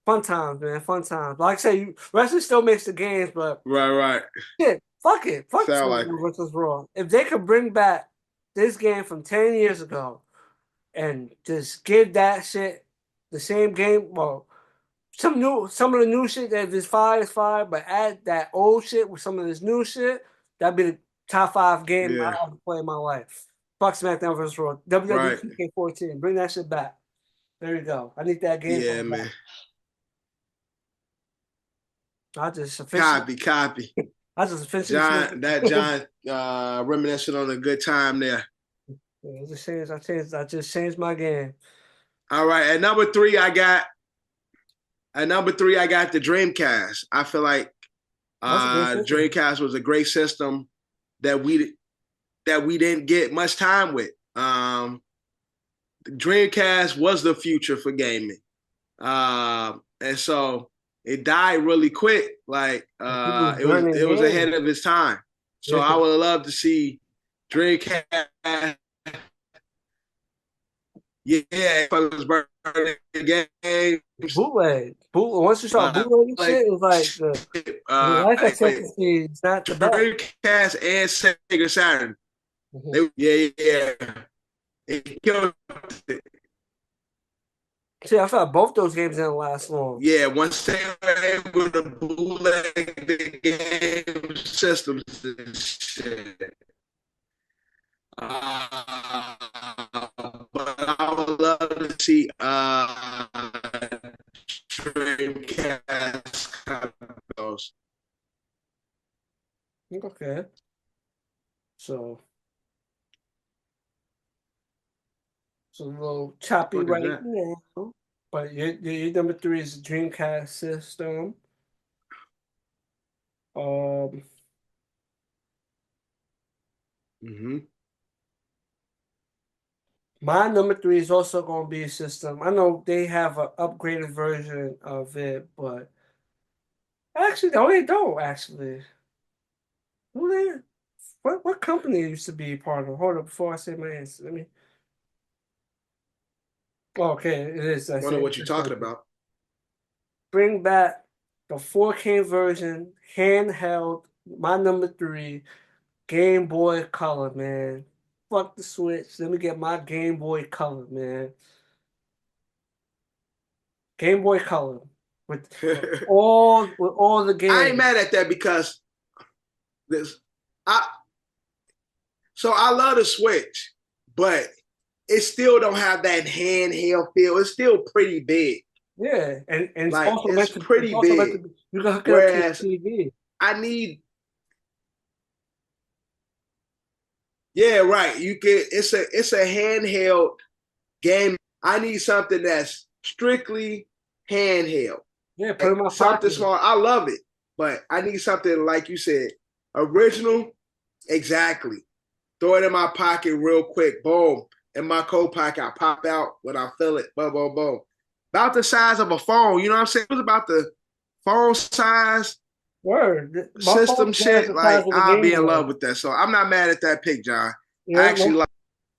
Speaker 2: Fun times, man. Fun times. Like I say, wrestling still makes the games, but
Speaker 3: right.
Speaker 2: Shit, fuck it. Fuck
Speaker 3: SmackDown
Speaker 2: versus Raw. If they could bring back this game from 10 years ago and just give that shit the same game, well, some of the new shit that if it's fire, it's fire, but add that old shit with some of this new shit, that'd be the top 5 game I've ever played in my life. Fuck SmackDown vs. Raw. WWE 2K14. Bring that shit back. There you go. I need that game.
Speaker 3: Yeah, man.
Speaker 2: I just
Speaker 3: copy.
Speaker 2: I just officially
Speaker 3: John reminiscing on a good time there.
Speaker 2: Yeah, I just changed my game.
Speaker 3: All right, at number 3 I got the Dreamcast. I feel like Dreamcast was a great system that we didn't get much time with. The Dreamcast was the future for gaming. And so it died really quick. Like it was ahead of its time. So I would love to see Dreamcast. Yeah, fellas burning games.
Speaker 2: Bootleg. Once you saw bootleg shit, it was like the life expectancy is not the best.
Speaker 3: Dreamcast and Sega Saturn. It killed it.
Speaker 2: See, I thought both those games didn't last long.
Speaker 3: Yeah, once they were able to bootleg the game systems and shit.
Speaker 2: Okay. So it's a little choppy
Speaker 3: What is
Speaker 2: right
Speaker 3: that?
Speaker 2: now. But your number 3 is the Dreamcast system.
Speaker 3: Mm-hmm.
Speaker 2: My number 3 is also going to be a system. I know they have an upgraded version of it, but actually, no, they don't. Actually, who they? What company used to be part of? Hold up, before I say my answer, let me. Okay, it is. I
Speaker 3: Wonder
Speaker 2: say
Speaker 3: what you're talking about.
Speaker 2: bring back the 4K version, handheld. My number 3, Game Boy Color, man. Fuck the Switch. Let me get my Game Boy Color, man. Game Boy Color with all the
Speaker 3: I ain't
Speaker 2: games.
Speaker 3: mad at that because this I so I love the Switch, but it still don't have that handheld feel. It's still pretty big.
Speaker 2: Yeah, and it's
Speaker 3: Like
Speaker 2: also
Speaker 3: it's
Speaker 2: meant to. It's
Speaker 3: pretty
Speaker 2: also meant to
Speaker 3: big.
Speaker 2: be. You can hook it up to your
Speaker 3: Whereas
Speaker 2: TV.
Speaker 3: I need, yeah, right. You can. It's a handheld game. I need something that's strictly handheld.
Speaker 2: Yeah, put it in my
Speaker 3: Something
Speaker 2: pocket.
Speaker 3: small. I love it, but I need something like you said, original. Exactly. Throw it in my pocket real quick. Boom. In my coat pocket, I pop out when I feel it. Boom, boom, boom. About the size of a phone. You know what I'm saying? It was about the phone size
Speaker 2: Word. My
Speaker 3: system
Speaker 2: phone's about
Speaker 3: shit.
Speaker 2: the size
Speaker 3: Like
Speaker 2: of a
Speaker 3: I'll
Speaker 2: Game
Speaker 3: be in
Speaker 2: Boy.
Speaker 3: love with that. So I'm not mad at that pick, John.
Speaker 2: You
Speaker 3: I
Speaker 2: heard
Speaker 3: actually
Speaker 2: my,
Speaker 3: like.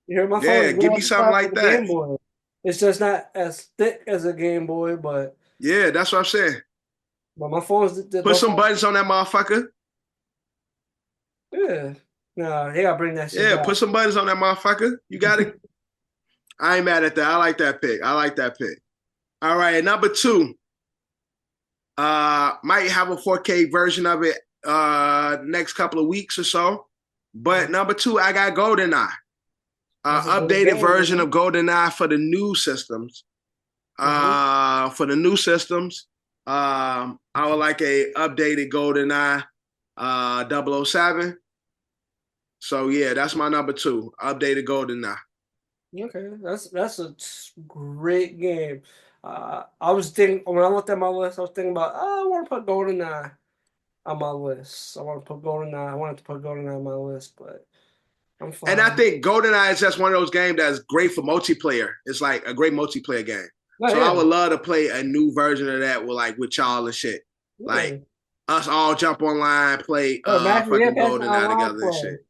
Speaker 2: you heard my phone
Speaker 3: Yeah,
Speaker 2: is
Speaker 3: give
Speaker 2: about
Speaker 3: me
Speaker 2: the
Speaker 3: something
Speaker 2: size of
Speaker 3: like
Speaker 2: a
Speaker 3: that.
Speaker 2: Game Boy. It's just not as thick as a Game Boy, but
Speaker 3: Yeah, that's what I'm saying.
Speaker 2: my phone's
Speaker 3: Put some buttons on that motherfucker.
Speaker 2: yeah. No, they gotta bring that shit
Speaker 3: Yeah,
Speaker 2: back.
Speaker 3: put some buttons on that motherfucker. You got it. I ain't mad at that. I like that pick. I like that pick. All right, number 2. Might have a 4K version of it next couple of weeks or so. But number 2, I got GoldenEye.
Speaker 2: That's a good
Speaker 3: Updated
Speaker 2: game,
Speaker 3: version
Speaker 2: man.
Speaker 3: of GoldenEye for the new systems. For the new systems, I would like a updated GoldenEye 007. So yeah, that's my number 2, updated GoldenEye.
Speaker 2: Okay, that's a great game. I was thinking when I looked at my list, I was thinking about I want to put GoldenEye on my list. I want to put GoldenEye. I wanted to put GoldenEye on my list, but I'm
Speaker 3: And I
Speaker 2: fine.
Speaker 3: think GoldenEye is just one of those games that's great for multiplayer. It's like a great multiplayer game.
Speaker 2: Oh,
Speaker 3: So I
Speaker 2: yeah,
Speaker 3: would love to play a new version of that with y'all and shit.
Speaker 2: yeah.
Speaker 3: Like us all jump online, play
Speaker 2: Oh, imagine, yeah,
Speaker 3: fucking
Speaker 2: imagine
Speaker 3: GoldenEye
Speaker 2: online
Speaker 3: together and
Speaker 2: play.
Speaker 3: shit.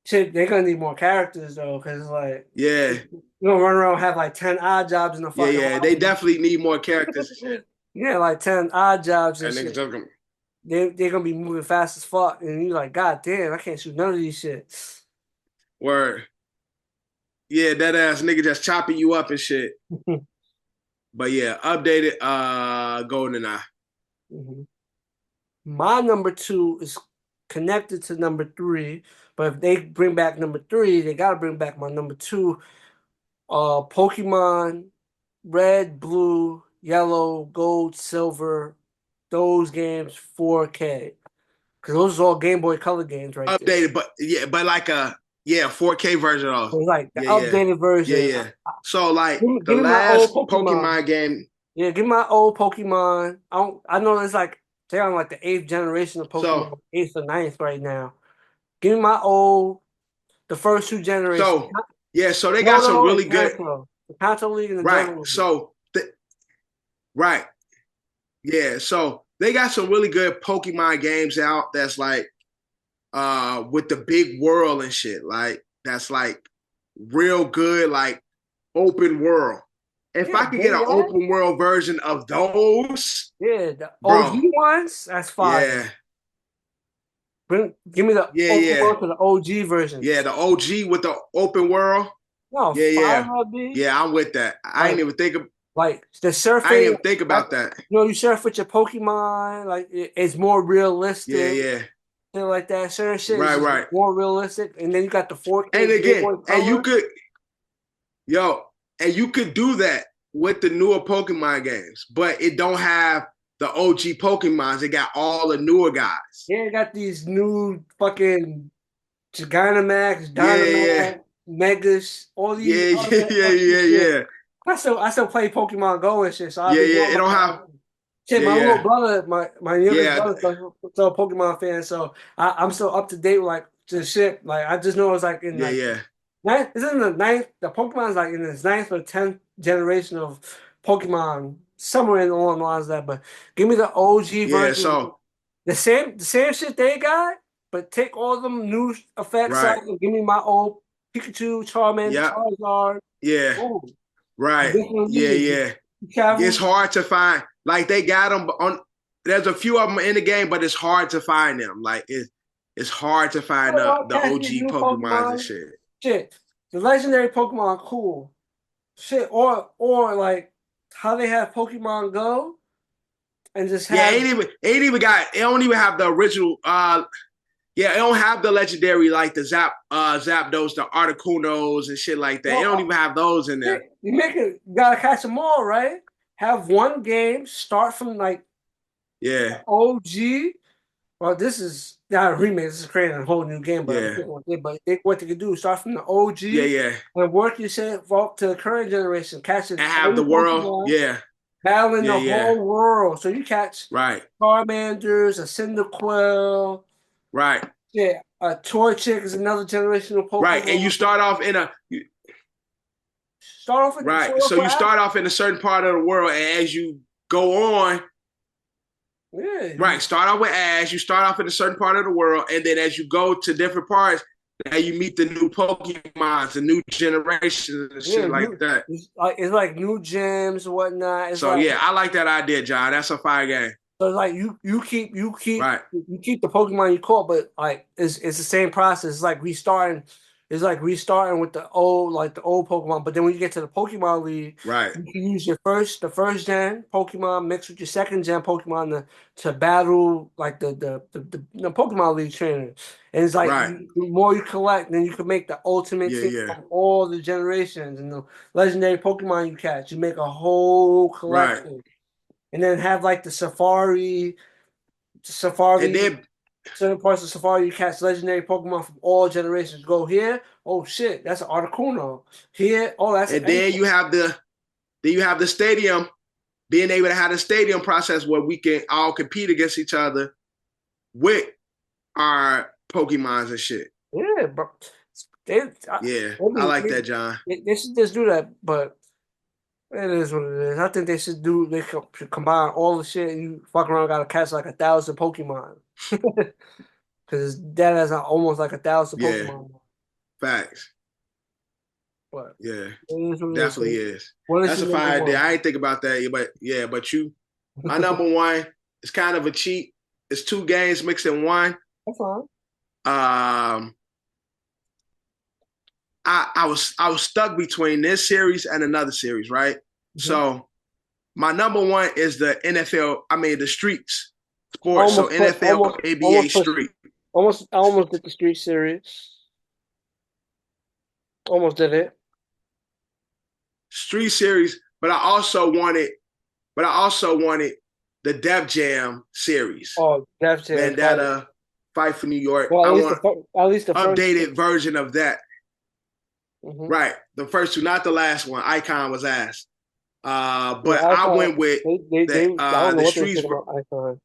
Speaker 2: Shit, they're gonna need more characters though, because like
Speaker 3: Yeah,
Speaker 2: you don't run around and have like 10 odd jobs in the
Speaker 3: yeah,
Speaker 2: fucking
Speaker 3: yeah. They
Speaker 2: lobby.
Speaker 3: definitely need more characters and shit.
Speaker 2: Yeah, like 10 odd jobs and
Speaker 3: And niggas
Speaker 2: shit.
Speaker 3: joking.
Speaker 2: They're gonna be moving fast as fuck, and you're like, God damn, I can't shoot none of these shit.
Speaker 3: Word. Yeah, that ass nigga just chopping you up and shit. But yeah, updated GoldenEye.
Speaker 2: Mhm. My number 2 is connected to number 3, but if they bring back number 3, they gotta bring back my number 2. Pokemon Red, Blue, Yellow, Gold, Silver, those games 4K. Because those are all Game Boy Color games right there.
Speaker 3: Updated, but yeah, but like a 4K version of
Speaker 2: So
Speaker 3: those.
Speaker 2: it's like the
Speaker 3: Yeah, yeah.
Speaker 2: updated
Speaker 3: Yeah,
Speaker 2: version.
Speaker 3: yeah. So like
Speaker 2: Give
Speaker 3: the
Speaker 2: me my old
Speaker 3: last
Speaker 2: Pokemon.
Speaker 3: Pokemon game.
Speaker 2: Yeah, give me my old Pokemon. I know it's like they're on like the 8th generation of
Speaker 3: So
Speaker 2: Pokemon, 8th or 9th right now. Give me my the first 2 generations.
Speaker 3: so yeah, so they
Speaker 2: No,
Speaker 3: got
Speaker 2: no,
Speaker 3: some
Speaker 2: no,
Speaker 3: really
Speaker 2: the
Speaker 3: good.
Speaker 2: Kanto. The Kanto League and the
Speaker 3: Right.
Speaker 2: Johto League.
Speaker 3: So right. Yeah. So they got some really good Pokemon games out that's like with the big world and shit. Like that's like real good, like open world. If
Speaker 2: Yeah,
Speaker 3: I could get
Speaker 2: bring
Speaker 3: an
Speaker 2: that.
Speaker 3: open world version of those,
Speaker 2: Yeah, the
Speaker 3: bro.
Speaker 2: OG ones, that's fire.
Speaker 3: Yeah.
Speaker 2: Give me the
Speaker 3: Yeah,
Speaker 2: open
Speaker 3: yeah.
Speaker 2: world to the OG version.
Speaker 3: Yeah, the OG with the open world.
Speaker 2: No,
Speaker 3: Yeah,
Speaker 2: fire
Speaker 3: yeah.
Speaker 2: be
Speaker 3: Yeah, I'm with that. I ain't
Speaker 2: like
Speaker 3: even think of
Speaker 2: like the
Speaker 3: I ain't
Speaker 2: surfing.
Speaker 3: even think
Speaker 2: Like
Speaker 3: about that.
Speaker 2: you surf with your Pokemon. Like it's more
Speaker 3: Yeah,
Speaker 2: realistic.
Speaker 3: yeah.
Speaker 2: Thing like that. Certain shit is
Speaker 3: Right,
Speaker 2: just
Speaker 3: right.
Speaker 2: more realistic. And then you got the 4K
Speaker 3: And
Speaker 2: Game
Speaker 3: again,
Speaker 2: Boy
Speaker 3: and you
Speaker 2: Color.
Speaker 3: could yo, and you could do that with the newer Pokemon games, but it don't have the OG Pokemons. They got all the newer guys.
Speaker 2: Yeah, got these new fucking Gigantamax,
Speaker 3: Yeah,
Speaker 2: Dynamax, Megas, all these
Speaker 3: yeah, yeah,
Speaker 2: other
Speaker 3: yeah,
Speaker 2: extra
Speaker 3: yeah,
Speaker 2: shit.
Speaker 3: yeah,
Speaker 2: I still play Pokemon Go and shit, so I'll
Speaker 3: yeah,
Speaker 2: be
Speaker 3: yeah.
Speaker 2: going
Speaker 3: It don't
Speaker 2: by.
Speaker 3: have.
Speaker 2: Shit,
Speaker 3: Yeah,
Speaker 2: my little
Speaker 3: yeah,
Speaker 2: brother, my youngest
Speaker 3: yeah,
Speaker 2: brother, still a Pokemon fan, so I'm still up to date with like the shit. Like I just know it's like in
Speaker 3: yeah,
Speaker 2: like
Speaker 3: yeah,
Speaker 2: ninth, it's in the ninth. The Pokemon's like in its ninth or 10th generation of Pokemon, somewhere along the lines of that. But give me the OG
Speaker 3: yeah.
Speaker 2: version,
Speaker 3: So
Speaker 2: the same shit they got, but take all them new effects
Speaker 3: right,
Speaker 2: out and give me my old Pikachu, Charmander,
Speaker 3: yep,
Speaker 2: Charizard.
Speaker 3: yeah,
Speaker 2: Oh,
Speaker 3: right,
Speaker 2: different
Speaker 3: yeah,
Speaker 2: league.
Speaker 3: yeah. It's
Speaker 2: Travel.
Speaker 3: hard to find. Like they got them on. There's a few of them in the game, but it's hard to find them. Like it's hard to find the
Speaker 2: Catch these
Speaker 3: OG
Speaker 2: new
Speaker 3: Pokemons and
Speaker 2: Pokemon.
Speaker 3: shit.
Speaker 2: Shit, the legendary Pokemon cool. Shit, or like how they have Pokemon Go and just
Speaker 3: Yeah,
Speaker 2: have
Speaker 3: ain't even got. It don't even have the original. Yeah, it don't have the legendary like the Zapdos, the Articunos and shit like that. It don't
Speaker 2: no.
Speaker 3: even have those in there.
Speaker 2: You make it. You gotta catch them all, right? Have one game start from like
Speaker 3: Yeah,
Speaker 2: OG. Well, this is not a remake. This is creating a whole new game, but
Speaker 3: yeah,
Speaker 2: what they could do start from the
Speaker 3: yeah,
Speaker 2: OG
Speaker 3: yeah,
Speaker 2: and work yourself up to the current generation, catching
Speaker 3: and have
Speaker 2: every
Speaker 3: the world.
Speaker 2: Pokemon,
Speaker 3: Yeah,
Speaker 2: battling
Speaker 3: yeah,
Speaker 2: the
Speaker 3: yeah.
Speaker 2: whole world. So you catch
Speaker 3: Right,
Speaker 2: Charmanders, a Cyndaquil,
Speaker 3: right,
Speaker 2: yeah, a Torchic is another generation of
Speaker 3: right. And you
Speaker 2: Pokemon.
Speaker 3: start off in right.
Speaker 2: Start
Speaker 3: So
Speaker 2: off with
Speaker 3: you start off in a certain part of the world, and as you go on,
Speaker 2: yeah,
Speaker 3: right, start off with Ash. You start off in a certain part of the world, and then as you go to different parts, now you meet the new Pokemons, the new generations, and
Speaker 2: yeah.
Speaker 3: shit like that.
Speaker 2: It's like new gyms and whatnot. It's
Speaker 3: So
Speaker 2: like
Speaker 3: yeah, I like that idea, John. That's a fire game.
Speaker 2: so it's like
Speaker 3: Right,
Speaker 2: you keep the Pokemon you caught, but like it's the same process. It's like restarting. It's like restarting with the old Pokemon. But then when you get to the Pokemon League,
Speaker 3: right,
Speaker 2: you can use the first gen Pokemon mixed with your second gen Pokemon to battle like the Pokemon League trainer. And it's like
Speaker 3: right.
Speaker 2: the more you collect, then you can make the ultimate
Speaker 3: Yeah,
Speaker 2: team
Speaker 3: yeah.
Speaker 2: from all the generations and the legendary Pokemon you catch. You make a whole
Speaker 3: Right.
Speaker 2: collection and then have like the
Speaker 3: And
Speaker 2: Safari,
Speaker 3: then
Speaker 2: certain parts of Safari you catch legendary Pokemon from all generations. Go here, oh shit, that's an Articuno. Here, oh that's an
Speaker 3: and then
Speaker 2: Ace.
Speaker 3: you have the stadium, being able to have the stadium process where we can all compete against each other with our Pokemons and shit.
Speaker 2: Yeah, bro. They,
Speaker 3: Yeah, I
Speaker 2: they,
Speaker 3: like
Speaker 2: they,
Speaker 3: that, John.
Speaker 2: they should just do that, but it is what it is. I think should combine all the shit and you fuck around got to catch like 1,000 Pokemon. Because that is almost like 1,000
Speaker 3: Yeah,
Speaker 2: Pokemon.
Speaker 3: facts.
Speaker 2: But
Speaker 3: Yeah,
Speaker 2: it is what it is.
Speaker 3: definitely is.
Speaker 2: What is
Speaker 3: That's a
Speaker 2: your number
Speaker 3: fire idea.
Speaker 2: one?
Speaker 3: I ain't think about that, but yeah, but you, my number one is kind of a cheat. It's two games mixed in one.
Speaker 2: That's fine.
Speaker 3: Um, I was stuck between this series and another series, right? So my number one is the NFL. I mean the streets sports. So NFL, ABA
Speaker 2: Almost
Speaker 3: street,
Speaker 2: I almost did the Street Series. Almost did it.
Speaker 3: street series. But I also wanted the Def Jam series.
Speaker 2: Oh, that's it.
Speaker 3: Vendetta, Fight for New York.
Speaker 2: Well,
Speaker 3: I want
Speaker 2: at least the first
Speaker 3: updated version of that.
Speaker 2: Mhm.
Speaker 3: Right, the first two, not the last one. Icon was ass. But
Speaker 2: Yeah,
Speaker 3: I
Speaker 2: Icon.
Speaker 3: went with
Speaker 2: I don't know
Speaker 3: the
Speaker 2: what they're
Speaker 3: streets.
Speaker 2: talking about. Icon.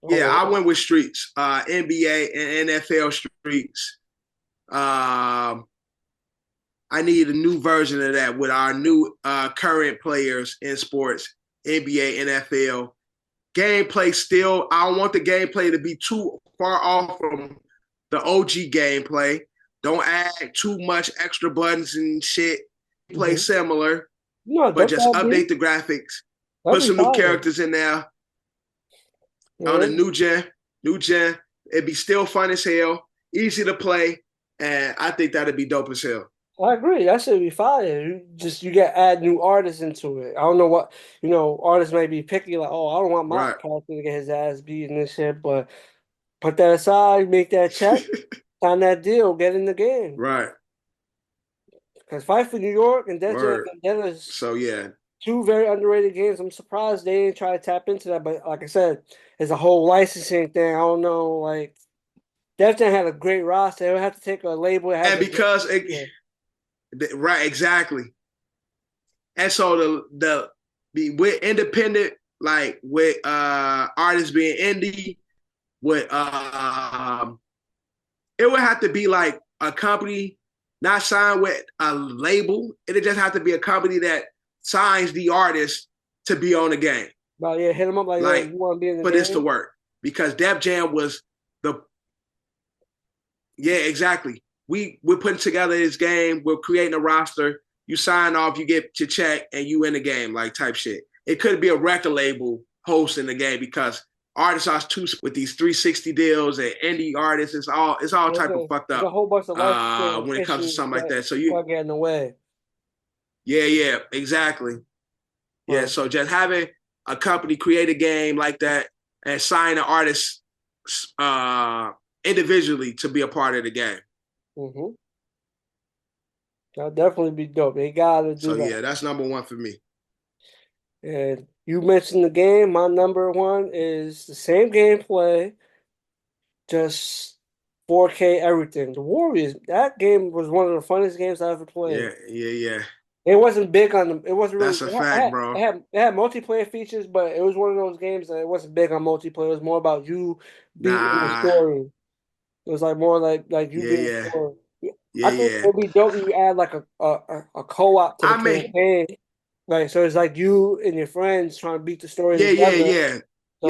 Speaker 3: Yeah, I went with streets. NBA and NFL streets. I need a new version of that with our new current players in sports, NBA, NFL. Gameplay still, I don't want the gameplay to be too far off from the OG gameplay. Don't add too much extra buttons and shit. Play similar,
Speaker 2: No,
Speaker 3: but
Speaker 2: that's
Speaker 3: just
Speaker 2: all
Speaker 3: update
Speaker 2: good.
Speaker 3: the graphics.
Speaker 2: That'd
Speaker 3: Put
Speaker 2: be
Speaker 3: some new
Speaker 2: fine.
Speaker 3: characters in there on the new gen. It'd be still fun as hell, easy to play, and I think that'd be dope as hell.
Speaker 2: I agree. That should be fine. You get add new artists into it. I don't know what artists may be picky, like, oh, I don't want my
Speaker 3: Right.
Speaker 2: character to get his ass beat and this shit, but put that aside, make that check, sign that deal, get in the game.
Speaker 3: Right.
Speaker 2: Because Fight for New York and
Speaker 3: Word.
Speaker 2: Denzel is
Speaker 3: So yeah.
Speaker 2: two very underrated games. I'm surprised they didn't try to tap into that. But like I said, it's a whole licensing thing. I don't know. Like, Def Jam had a great roster. They would have to take a label.
Speaker 3: And because right, exactly. And so with independent, like with artists being indie, with it would have to be like a company not signed with a label. It'd just have to be a company that signs the artist to be on the game.
Speaker 2: But yeah, hit them up like you want to be in the
Speaker 3: for
Speaker 2: game?
Speaker 3: this to work. Because Def Jam was exactly. We're putting together this game. We're creating a roster. You sign off, you get your check, and you in the game, like type shit. It could be a record label hosting the game because artists are too with these 360 deals and indie artists. It's all type of fucked up.
Speaker 2: A whole bunch of
Speaker 3: when it comes to something like that. So you
Speaker 2: get in the way.
Speaker 3: Yeah, exactly. Yeah, so just having a company create a game like that and sign an artist individually to be a part of the game.
Speaker 2: Mm-hmm. That'll definitely be dope. They gotta do that.
Speaker 3: So yeah, that's number one for me.
Speaker 2: And you mentioned the game. My number one is the same gameplay, just 4K everything. The Warriors, that game was one of the funniest games I ever played.
Speaker 3: Yeah.
Speaker 2: It wasn't big on them. It wasn't really.
Speaker 3: That's a fact, bro.
Speaker 2: It had multiplayer features, but it was one of those games that it wasn't big on multiplayer. It was more about you being in the story. It was like more like you being in the story. I think it'd be dope if you add like a co-op to the campaign. Like, so it's like you and your friends trying to beat the story together. So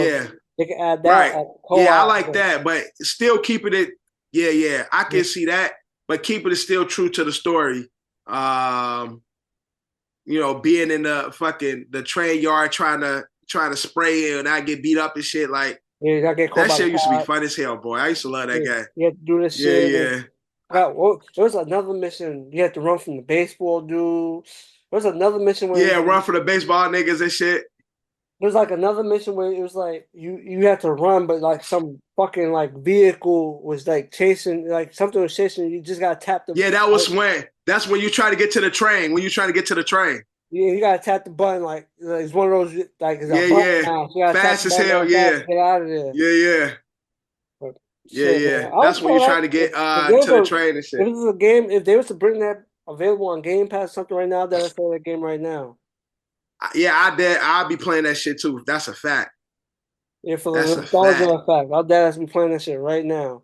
Speaker 2: they can add that.
Speaker 3: Right. I like that, but still keeping it. Yeah. I can see that, but keeping it still true to the story. Being in the train yard trying to spray and I get beat up and shit. Like, that shit used to be fun as hell, boy. I used to love that guy.
Speaker 2: You had to do this shit.
Speaker 3: Yeah.
Speaker 2: There was another mission. You had to run from the baseball dude. There was another mission where
Speaker 3: run for the baseball niggas and shit.
Speaker 2: There was like another mission where it was like you had to run, but like some fucking like vehicle was like chasing, like something was chasing you. You just gotta tap the.
Speaker 3: Yeah, that's when you try to get to the train. When you try to get to the train.
Speaker 2: Yeah, you gotta tap the button like it's one of those like it's
Speaker 3: a button now. So fast as hell. Yeah,
Speaker 2: get out of there.
Speaker 3: Yeah. But, yeah. That's when you're trying to get to the train and shit.
Speaker 2: If this is a game, if they was to bring that available on Game Pass, something right now, that I play that game right now.
Speaker 3: Yeah, I'll be playing that shit too. That's a fact.
Speaker 2: Yeah, for the nostalgia effect, I'll definitely be playing that shit right now.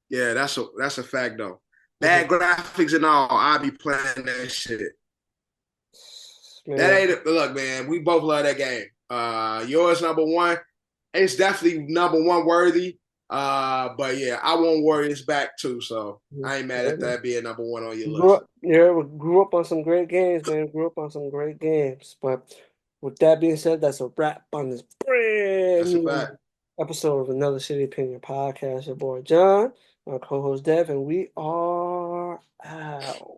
Speaker 3: Yeah, that's a fact though. Bad graphics and all, I'll be playing that shit. Man. That ain't look, man. We both love that game. Yours number one. It's definitely number one worthy. But yeah, I want Warriors back too, so I ain't mad at that being number one on your list.
Speaker 2: We grew up on some great games, man. Grew up on some great games. But with that being said, that's a wrap on this brand new episode of Another City Opinion Podcast. Your boy John, my co-host Dev, and we are out.